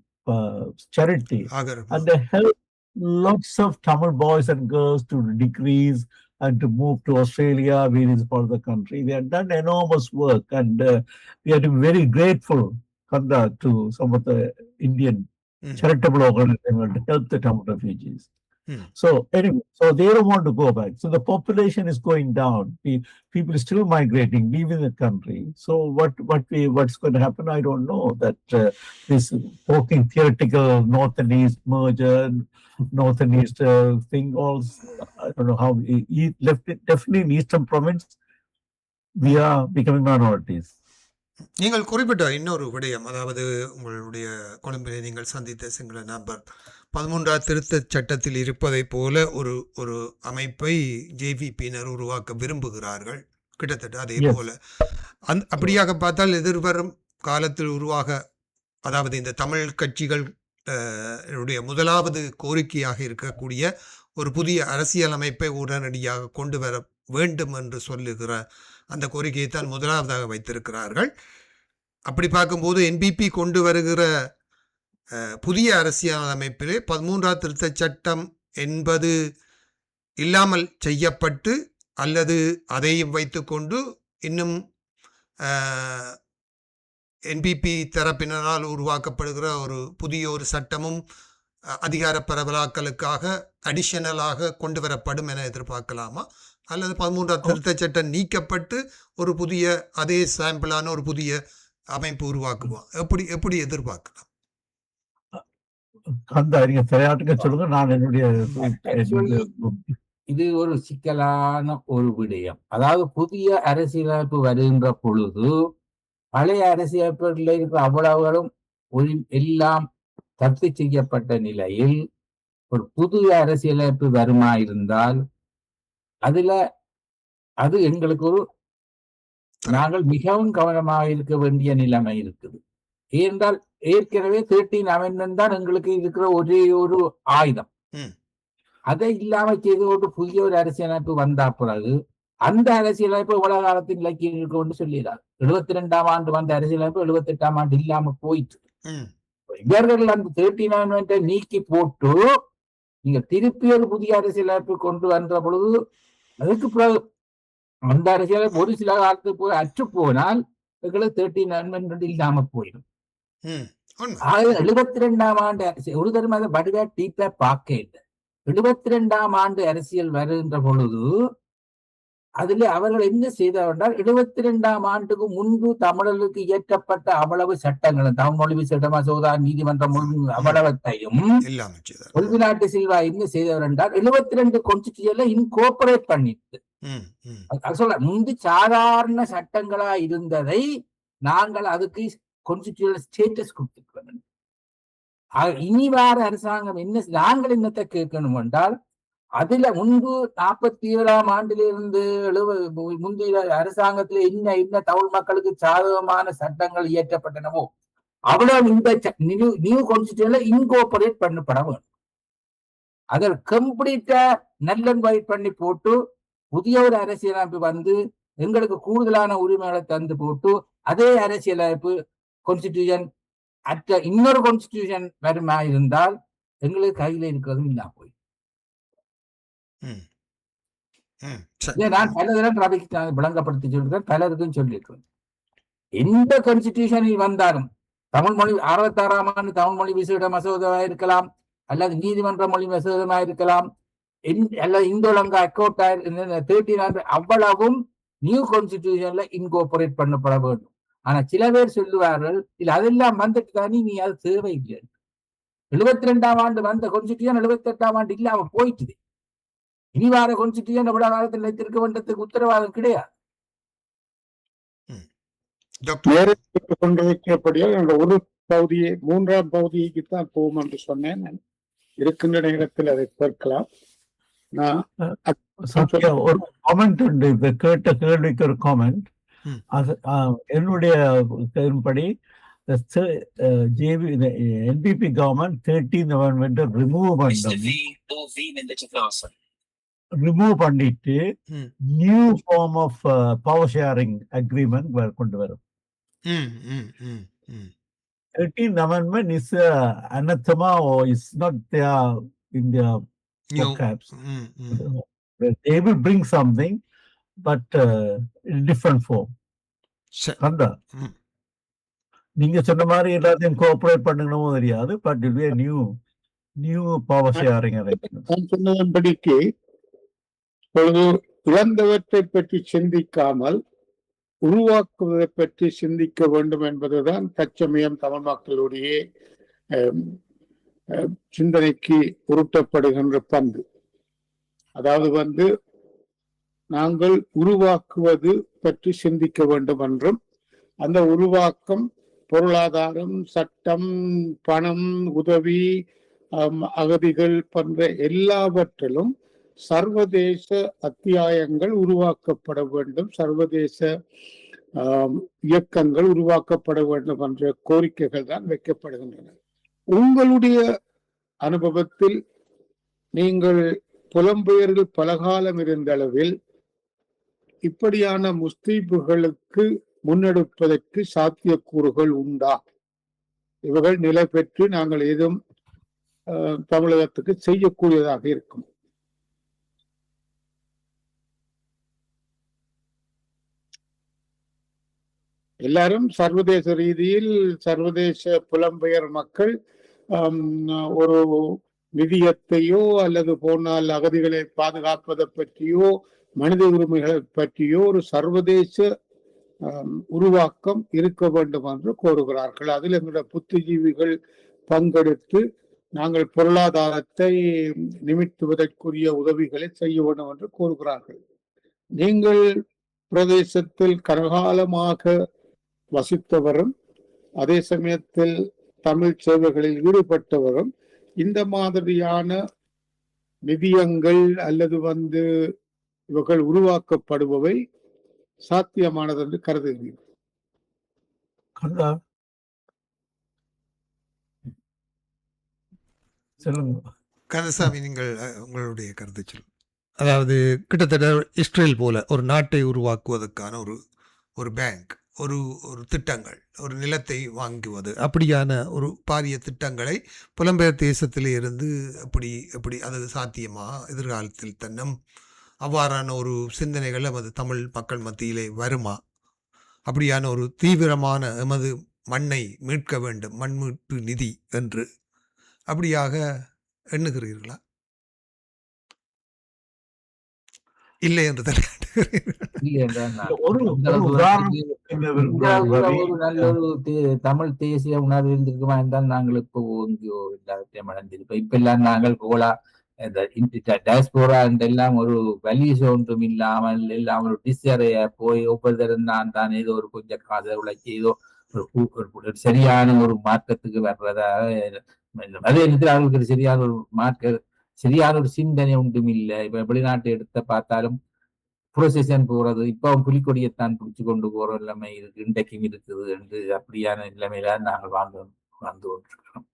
Speaker 3: charity. And they help lots of Tamil boys and girls to degrees and to move to Australia, various parts of the country. They have done enormous work, and we are very grateful to some of the Indian charitable organization to help the Tamil refugees. So anyway, so they don't want to go back. So the population is going down. People are still migrating, leaving the country. So what's going to happen? I don't know. That this talking theoretical North and East merger, North and East thing. Also, I don't know how. Definitely in Eastern Province, we are becoming minorities.
Speaker 1: நீங்கள் குறிப்பிட்ட இன்னொரு விடயம், அதாவது உங்களுடைய கொழும்பிலே நீங்கள் சந்தித்த சிங்கள நபர் 13ஆம் திருத்தச் சட்டத்தில் இருப்பதைப் போல ஒரு அமைப்பை ஜேவிபியினர் உருவாக்க விரும்புகிறார்கள். கிட்டத்தட்ட அதே போல அப்படியாக பார்த்தால் எதிர்வரும் காலத்தில் அதாவது இந்த தமிழ் கட்சிகள் முதலாவது கோரிக்கையாக இருக்கக்கூடிய ஒரு புதிய அரசியல் அமைப்பை உடனடியாக கொண்டு வர வேண்டும் என்று சொல்லுகிற அந்த கோரிக்கையை தான் முதலாவதாக வைத்திருக்கிறார்கள். அப்படி பார்க்கும்போது என்பிபி கொண்டு வருகிற புதிய அரசியல் அமைப்பிலே 13ஆம் திருத்தச் சட்டம் என்பது இல்லாமல் செய்யப்பட்டு அல்லது அதையும் வைத்துக்கொண்டு இன்னும் என்பிபி தரப்பினரால் உருவாக்கப்படுகிற புதிய ஒரு சட்டமும் அதிகார பரவலாக்கலுக்காக அடிஷனலாக கொண்டு வரப்படும் என எதிர்பார்க்கலாமா? அல்லது 13ஆம் திருத்தச் சட்டம் நீக்கப்பட்டு ஒரு புதிய அதே சாம்பிளான ஒரு புதிய அமைப்பு உருவாக்குவோம்? எப்படி எதிர்பார்க்கலாம்?
Speaker 3: சொல்லுங்க. நான் என்னுடைய
Speaker 4: இது ஒரு சிக்கலான ஒரு விடயம். அதாவது புதிய அரசியலமைப்பு வருகின்ற பொழுது பழைய அரசியலமைப்புகளில் இருக்கிற அவ்வளவுகளும் எல்லாம் ரத்து செய்யப்பட்ட நிலையில் ஒரு புதிய அரசியலமைப்பு வருமா இருந்தால் அது எங்களுக்கு நாங்கள் மிகவும் கவனமாக இருக்க வேண்டிய நிலைமை இருக்குது. ஏனென்றால் ஏற்கனவே 13 அமெண்ட்மெண்ட் தான் எங்களுக்கு இருக்கிற ஒரே ஒரு ஆயுதம். அதை இல்லாம செய்து கொண்டு புதிய ஒரு அரசியலமைப்பு வந்தா பிறகு அந்த அரசியலமைப்பு உலக காலத்தின் இலக்கியம் இருக்கு என்று சொல்லிடுறார். 72ஆம் ஆண்டு வந்த அரசியலமைப்பு 78ஆம் ஆண்டு இல்லாம போயிட்டு இவர்கள் அந்த 13 அமெண்ட்மெண்ட்டை நீக்கி போட்டு நீங்க திருப்பி ஒரு புதிய அரசியலமைப்பு கொண்டு வந்த பொழுது அதுக்கு பிறகு அந்த அரசியலமைப்பு ஒரு சில காலத்துக்கு போய் அற்று போனால் எங்களுக்கு 13 அமெண்ட்மெண்ட் இல்லாம போயிடும். 72ஆம் ஆண்டு அரசியல் ஒரு தரம் அதை வடிவா டீப்பா பார்க்க இல்லை. 72ஆம் ஆண்டு அரசியல் வருகின்ற பொழுது அதுல அவர்கள் என்ன செய்தார்? 72ஆம் ஆண்டுக்கு முன்பு தமிழர்களுக்கு இயற்றப்பட்ட அவ்வளவு சட்டங்களும் தமிழ் மொழி விசேட மசோதா நீதிமன்றம் அவ்வளவத்தையும் உள்நாட்டு சில்வா என்ன செய்தவர் என்றால் 72 கான்ஸ்டிடியூஷன்ல இன்கோர்பரேட் பண்ணிட்டு சொல்ல முந்தி சாதாரண சட்டங்களா இருந்ததை நாங்கள் அதுக்கு கான்ஸ்டிடியூஷனல் ஸ்டேட்டஸ் கொடுத்துருக்கோம். இனி வார அரசாங்கம் நாங்கள் என்னத்தை கேட்கணும் என்றால் அதுல முன்பு 47ஆம் ஆண்டிலிருந்து முந்தைய அரசாங்கத்துல என்ன தமிழ் மக்களுக்கு சாதகமான சட்டங்கள் இயற்றப்பட்டனவோ அவ்வளவு இந்த நியூ கான்ஸ்டிடியூஷன்ல இன்கோர்பரேட் பண்ணப்பட வேண்டும். அதில் கம்ப்ளீட்டா நல்லன்வைட் பண்ணி போட்டு புதிய ஒரு அரசியலமைப்பு வந்து எங்களுக்கு கூடுதலான உரிமைகளை தந்து போட்டு அதே அரசியலமைப்பு கான்ஸ்டிடியூஷன் அற்ற இன்னொரு கான்ஸ்டிடியூஷன் வருமா இருந்தால் எங்களுக்கு கையில இருக்கிறதும் இல்லாம போய் நான் பல தடவை விளங்கப்படுத்தி சொல்லிருக்கேன், பலருக்கும் சொல்லியிருக்கேன். எந்த கான்ஸ்டிடியூஷனில் வந்தாலும் தமிழ் மொழி 66ஆம் ஆண்டு தமிழ் மொழி விசேட மசோதாவா இருக்கலாம், அல்லது நீதிமன்ற மொழி மசோதமா இருக்கலாம், அல்லது இந்தோலங்கா அக்கௌண்ட் 13 ஆண்டு அவ்வளவும் நியூ கான்ஸ்டிடியூஷன்ல இன்கோர்பரேட் பண்ணப்பட வேண்டும். ஆனா சில பேர் சொல்லுவார்கள் இல்ல அதெல்லாம் வந்துட்டு தானே நீ அது தேவையில்லை. 72ஆம் ஆண்டு வந்த கான்ஸ்டிடியூஷன் 78ஆம் ஆண்டு இல்லாம போயிட்டுது. இனி வார கான்ஸ்டிடியூஷன் எவ்வளவு காலத்தில் நிலைத்திருக்க வேண்டதுக்கு உத்தரவாதம் கிடையாது.
Speaker 2: கொண்டு வைக்கப்படியால் ஒரு பகுதியை 3ஆம் பகுதிக்கு தான் போகும் என்று சொன்னேன். இருக்கின்ற நேரத்தில் அதை கேட்கலாம்.
Speaker 3: ஒரு காமெண்ட் உண்டு, இப்ப கேட்ட கேள்விக்கு ஒரு காமெண்ட். என்னுடைய படி NPP government 13th amendment remove பண்ணிட்டு new form of power sharing agreement கொண்டு வரும். 13th amendment is anathema or is not there in their vocabs. They will bring something but in different form. நீங்க சொன்ன மாதிரி எல்லாத்தையும் cooperate பண்ணணுமோ தெரியாது, but it be a new new power sharing arrangement.
Speaker 2: நான் சொன்னதன்படிக்கு இப்பொழுது இழந்தவற்றை பற்றி சிந்திக்காமல் உருவாக்குவதை பற்றி சிந்திக்க வேண்டும் என்பதுதான் தற்சமயம் தமிழ் மக்களுடைய சிந்தனைக்கு உருட்டப்படுகின்ற பங்கு. அதாவது நாங்கள் உருவாக்குவது பற்றி சிந்திக்க வேண்டும் என்றும், அந்த உருவாக்கம் பொருளாதாரம், சட்டம், பணம், உதவி, அகதிகள் போன்ற எல்லாவற்றிலும் சர்வதேச அத்தியாயங்கள் உருவாக்கப்பட வேண்டும், சர்வதேச இயக்கங்கள் உருவாக்கப்பட வேண்டும் என்ற கோரிக்கைகள் தான் வைக்கப்படுகின்றன. உங்களுடைய அனுபவத்தில் நீங்கள் புலம்பெயர்கள் பலகாலம் இருந்த அளவில் இப்படியான முஸ்தீபுகளுக்கு முன்னெடுப்பதற்கு சாத்தியக்கூறுகள் உண்டா? இவர்கள் நிலை பெற்று நாங்கள் ஏதும் தமிழகத்துக்கு செய்யக்கூடியதாக இருக்கும். எல்லாரும் சர்வதேச ரீதியில் சர்வதேச புலம்பெயர் மக்கள் ஒரு நிதியத்தையோ அல்லது போனால் அகதிகளை பாதுகாப்பதை பற்றியோ மனித உரிமைகளை பற்றியோ ஒரு சர்வதேச உருவாக்கம் இருக்க வேண்டும் என்று கோருகிறார்கள். அதில் எங்களுடைய புத்திஜீவிகள் பங்கெடுத்து நாங்கள் பொருளாதாரத்தை நிமித்துவதற்குரிய உதவிகளை செய்ய வேண்டும் என்று கோருகிறார்கள். நீங்கள் பிரதேசத்தில் கரகாலமாக வசித்தவரும் அதே சமயத்தில் தமிழ் சேவைகளில் ஈடுபட்டவரும் இந்த மாதிரியான நிதியங்கள் அல்லது இவர்கள் உருவாக்கப்படுபவை சாத்தியமானது என்று கருதுகிறீர்கள்?
Speaker 1: கந்தசாமி, நீங்கள் உங்களுடைய கருத்தை சொல்லுங்கள். அதாவது கிட்டத்தட்ட இஸ்ரேல் போல ஒரு நாட்டை உருவாக்குவதற்கான ஒரு பேங்க், ஒரு திட்டங்கள், ஒரு நிலத்தை வாங்குவது, அப்படியான ஒரு பாரிய திட்டங்களை புலம்பெயர் தேசத்திலே இருந்து எப்படி அது சாத்தியமா? எதிர்காலத்தில் தன்னம் அவ்வாறான ஒரு சிந்தனைகள் நமது தமிழ் மக்கள் மத்தியிலே வருமா? அப்படியான ஒரு தீவிரமான எமது மண்ணை மீட்க வேண்டும், மண் மீட்பு நிதி என்று அப்படியாக எண்ணுகிறீர்களா? இல்லை என்று
Speaker 4: தமிழ் தேசிய உணர்வு இருந்திருக்குமா என்றால் நாங்கள் இப்போ எல்லாத்தையும் அடைந்திருப்போம். இப்ப எல்லாம் நாங்கள் போலா டயஸ்போரா என்றெல்லாம் ஒரு வலிசு ஒன்றும் இல்லாமல் எல்லாம் ஒரு டிஸ்அறைய போய் ஒவ்வொருத்தரும் தான் ஏதோ ஒரு கொஞ்சம் காசை உழைச்சி ஏதோ ஒரு சரியான ஒரு மார்க்கத்துக்கு வர்றதாக, அதே நேரத்தில் அவர்களுக்கு சரியான ஒரு சிந்தனை ஒன்றும் இல்லை. இப்ப வெளிநாட்டை எடுத்த பார்த்தாலும் ப்ரொசெஷன் போறது, இப்போ புலிக்கொடியைத்தான் பிடிச்சு கொண்டு போற நிலைமை இருக்கு, இன்றைக்கும் இருக்குது என்று அப்படியான நிலைமையில நாங்கள் வந்து கொண்டிருக்கிறோம்.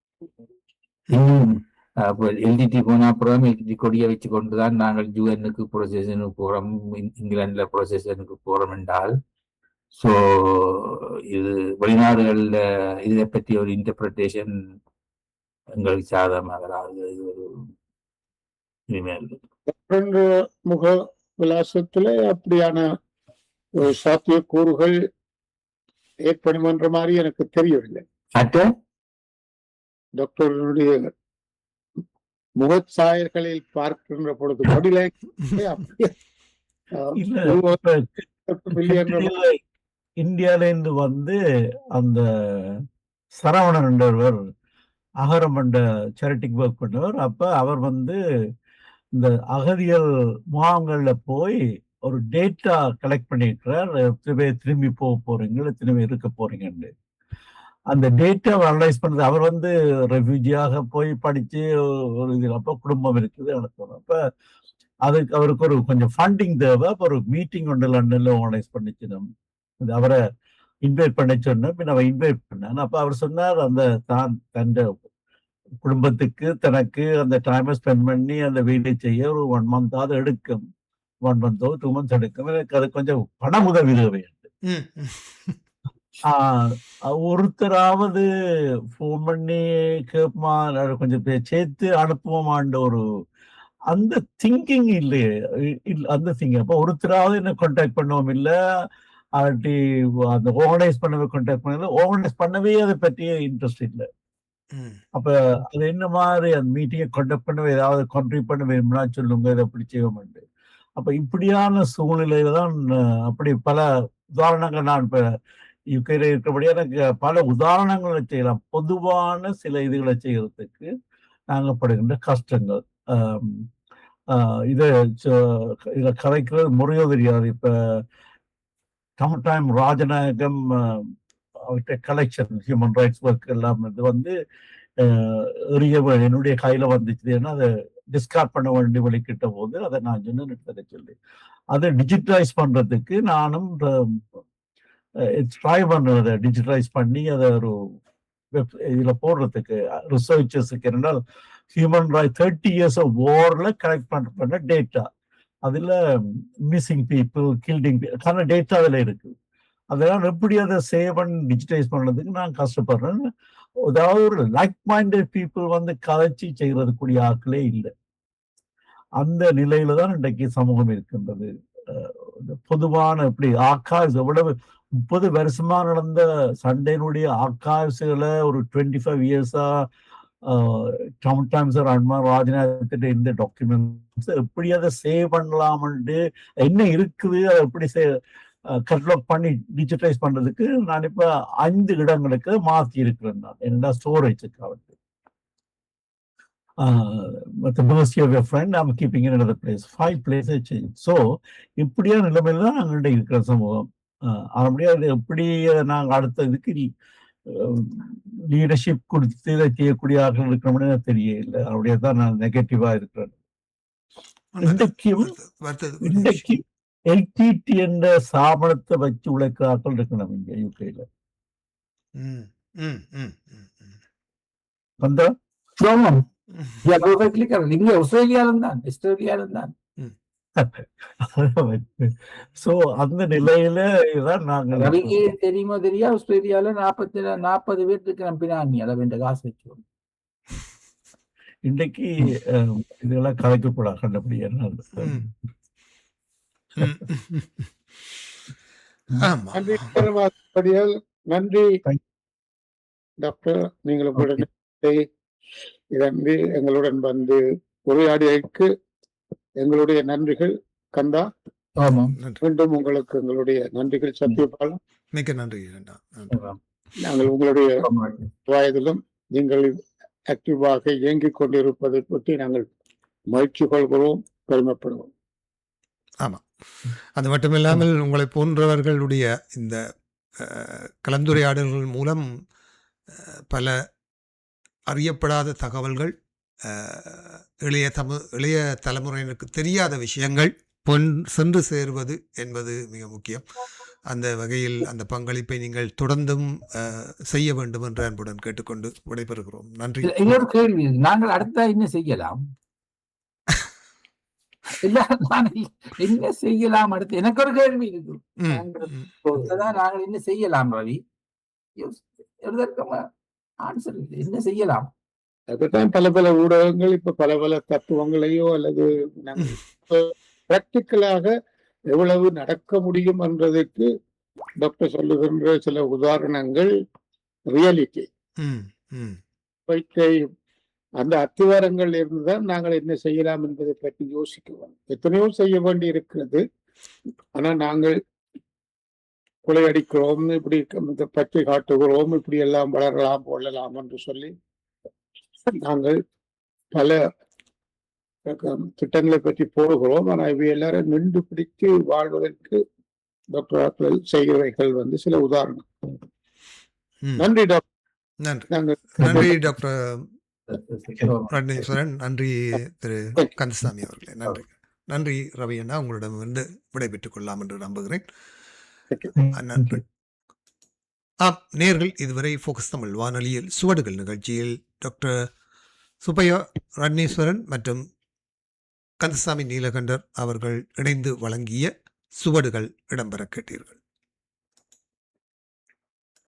Speaker 4: எல்டிடி போன அப்புறம் எல்டிடி கொடியை வச்சு கொண்டுதான் நாங்கள் யூஎனுக்கு ப்ரொசெஷனுக்கு போறோம், இங்கிலாந்துல ப்ரொசெஷனுக்கு போறோம் என்றால், ஸோ இது வெளிநாடுகள்ல இதை பற்றி ஒரு இன்டர்பிரிட்டேஷன் எங்களுக்கு சாதகமாக இது ஒரு
Speaker 2: முக விலாசத்துல அப்படியான சாத்தியக்கூறுகள் ஏற்படும் என்ற மாதிரி எனக்கு தெரியவில்லை. டாக்டருடைய முகச்சாயல்களில் பார்க்கின்ற பொழுது
Speaker 3: இந்தியால இருந்து அந்த சரவணன் என்றவர் அகரமண்ட சேரிட்டிக்கு ஒர்க் பண்ணவர். அப்ப அவர் இந்த அகதிகள் முகாம்கள்ல போய் ஒரு டேட்டா கலெக்ட் பண்ணிருக்கிறார். எத்தனை பேர் திரும்பி போறீங்க, எத்தனை பேர் இருக்க போறீங்கன்னு அந்த டேட்டாவை அனலைஸ் பண்ணது. அவர் ரெஃப்யூஜியாக போய் படிச்சு ஒரு இதில் அப்போ குடும்பம் இருக்குது நடத்தணும். அப்ப அதுக்கு அவருக்கு ஒரு கொஞ்சம் ஃபண்டிங் தேவை. அப்போ ஒரு மீட்டிங் ஒன்று லண்டன்ல ஆர்கனைஸ் பண்ணிச்சு. அவரை இன்வைட் பண்ண சொன்னேன். பின் அவன் இன்வைட் பண்ணான். அப்ப அவர் சொன்னார், தன் குடும்பத்துக்கு தனக்கு அந்த டைமை ஸ்பெண்ட் பண்ணி அந்த வேலை செய்ய ஒரு 1 month எடுக்கும், 1 month 2 months எடுக்கும். எனக்கு அது கொஞ்சம் பண உதவி தேவை. ஒருத்தராவது போன் பண்ணி கேட்போமா, கொஞ்சம் சேர்த்து அனுப்புவோமான்ற ஒரு அந்த திங்கிங் இல்லையே, அந்த திங்கிங். அப்போ ஒருத்தராவது என்ன கான்டாக்ட் பண்ணவும் இல்லை, அந்த ஆர்கனைஸ் பண்ணவே கான்டாக்ட் பண்ணல, ஆர்கனைஸ் பண்ணவே அதை பற்றிய இன்ட்ரெஸ்ட் இல்லை.
Speaker 1: ம்.
Speaker 3: அப்ப அது என்ன மாதிரி அந்த மீட்டிங்கை கண்டக்ட் பண்ண ஏதாவது கான்ட்ரிபியூட் பண்ண வேணும்னா சொல்லுங்க, இதை அப்படி செய்வோம்ண்டு. அப்ப இப்படியான சூழ்நிலையில தான் அப்படி பல உதாரணங்கள் நான் இப்ப யுகேல இருக்கிறபடியா எனக்கு பல உதாரணங்களை செய்யலாம். பொதுவான சில இதுகளை செய்யறதுக்கு நாங்க படுகின்ற கஷ்டங்கள். ஆம், இதை இதை கதைக்கிறது முறையோ தெரியாது. இப்ப சம்டைம் ராஜநாயகம் அவர்கிட்ட கலெக்ஷன் ஹியூமன் ரைட்ஸ் ஒர்க் எல்லாம் இது வந்து என்னுடைய கையில வந்துச்சு. ஏன்னா அதை டிஸ்கார்ட் பண்ண வேண்டி வெளிக்கிட்ட போது அதை நான் சொன்ன சொல்லி அதை டிஜிட்டலைஸ் பண்றதுக்கு நானும் ட்ரை பண்ணுறதை டிஜிட்டலைஸ் பண்ணி அதை ஒரு இதுல போடுறதுக்கு ரிசர்ச்சர்ஸுக்கு. என்னென்னால் ஹியூமன் ரைட் 30 years of வார்ல கலெக்ட் பண்ண டேட்டா, அதுல மிஸ்ஸிங் பீப்புள், கில்டிங் டேட்டா அதுல இருக்கு. அதெல்லாம் எப்படி அதை சேவ் பண்ணி டிஜிட்டைஸ் பண்றதுக்கு நான் கஷ்டப்படுறேன். அதாவது ஒரு லைக் மைண்டட் பீப்புள் வந்து கதைச்சி செய்யறதுக்குரிய ஆட்களே இல்லை. அந்த நிலையில தான் இன்றைக்கு சமூகம் இருக்கின்றது. பொதுவான இப்படி ஆர்கைவ்ஸ் எவ்வளவு 30 வருஷமா நடந்த சண்டையினுடைய ஆர்கைவ்ஸ்களை ஒரு 25 years-ஆ சம்டைம்ஸ் ராஜநாயகத்திட்ட இந்த டாக்குமெண்ட்ஸ் எப்படி அதை சேவ் பண்ணலாம்ட்டு என்ன இருக்குது, அதை எப்படி கட்லாக் பண்ணி டிஜிட்டலைஸ் பண்றதுக்கு நான் இப்ப 5 இடங்களுக்கு மாத்தி இருக்கிறேன். நான் என்னடா ஸ்டோரேஜுக்கு with the mercy of your friend, I'm keeping it in another place. 5 places change. So இப்படியா நிலைமையில தான் நாங்கள்ட்ட இருக்கிற சமூகம். அப்படியே எப்படி நாங்கள் அடுத்த இதுக்கு லீடர்ஷிப் கொடுத்து இதை செய்யக்கூடிய ஆட்கள் இருக்கணும்னு எனக்கு தெரியல. அப்படியே தான் நான் நெகட்டிவா இருக்கிறேன். இன்றைக்கு எல்டிடி என்ற சாபனத்தை வச்சு உழைக்கிற ஆட்கள் இருக்கணும் இங்க யூகேல. வந்தா
Speaker 4: நீங்க ஆஸ்திரேலியாலும் தான்.
Speaker 3: சோ அந்த நிலையில தான் நாங்க
Speaker 4: ரவிக்கு தெரியுமோ தெரியா, ஆஸ்திரேலியால 40 பேர் இருக்கிற பினாமி அளவு காசு வச்சு
Speaker 3: இன்றைக்கு இதெல்லாம் கலைக்கக்கூடாது. கண்டபடியா
Speaker 2: நன்றி டாக்டர். நீங்கள் உங்களுடன் எங்களுடன் வந்து உரையாடியதற்கு எங்களுடைய நன்றிகள். கந்தா, மீண்டும் உங்களுக்கு எங்களுடைய நன்றிகள். சத்யபாலம்,
Speaker 1: மிக்க நன்றி.
Speaker 2: நாங்கள் உங்களுடைய வயதிலும் நீங்கள் ஆக்டிவாக இயங்கிக் கொண்டிருப்பதை பற்றி நாங்கள் மகிழ்ச்சி கொள்கிறோம், பெருமைப்படுவோம்.
Speaker 1: ஆமா, அது மட்டுமில்லாமல் உங்களை போன்றவர்களுடைய இந்த கலந்துரையாடல்கள் மூலம் பல அறியப்படாத தகவல்கள், இளைய தலைமுறையினருக்கு தெரியாத விஷயங்கள் சென்று சேருவது என்பது மிக முக்கியம். அந்த வகையில் அந்த பங்களிப்பை நீங்கள் தொடர்ந்தும் செய்ய வேண்டும் என்று அன்புடன் கேட்டுக்கொண்டு விடைபெறுகிறோம். நன்றி.
Speaker 4: இன்னொரு கேள்வி, நாங்கள் அடுத்த என்ன செய்யலாம்? என்ன செய்யலாம் அடுத்து? எனக்கு ஒரு கேள்வி இருக்கு. நாங்கள் என்ன செய்யலாம் ரவி? ஆன்சர் என்ன செய்யலாம்?
Speaker 2: அதுதான் பல பல ஊடகங்கள் இப்ப பல பல தத்துவங்களையோ அல்லது பிராக்டிக்கலாக எவ்வளவு நடக்க முடியும் என்றதுக்கு டாக்டர் சொல்லுகின்ற சில உதாரணங்கள் ரியாலிட்டி அந்த அத்திவாரங்கள் இருந்துதான் நாங்கள் என்ன செய்யலாம் என்பதை பற்றி யோசிக்குவோம். எத்தனையோ செய்ய வேண்டி இருக்கிறது. ஆனா நாங்கள் கொலையடிக்கிறோம், இப்படி பற்றி காட்டுகிறோம், இப்படி எல்லாம் வளரலாம் கொள்ளலாம் என்று சொல்லி நாங்கள் பல திட்டங்களை பற்றி போடுகிறோம். ஆனால் இவை எல்லாரும் நின்று பிடித்து வாழ்வதற்கு டாக்டர் செய்கிறவைகள் வந்து சில உதாரணம். நன்றி டாக்டர்.
Speaker 1: நன்றி டாக்டர் ரட்னேஸ்வரன். நன்றி திரு கந்தசாமி அவர்களே. நன்றி. நன்றி ரவி அண்ணா, உங்களிடம் வந்து விடைபெற்றுக் கொள்ளலாம் என்று நம்புகிறேன். நன்றி. நேர்கள் இதுவரை ஃபோக்கஸ் தமிழ் வானொலியில் சுவடுகள் நிகழ்ச்சியில் டாக்டர் சுப்பையா ரட்னேஸ்வரன் மற்றும் கந்தசாமி நீலகண்டர் அவர்கள் இணைந்து வழங்கிய சுவடுகள் இடம்பெற கேட்டீர்கள்.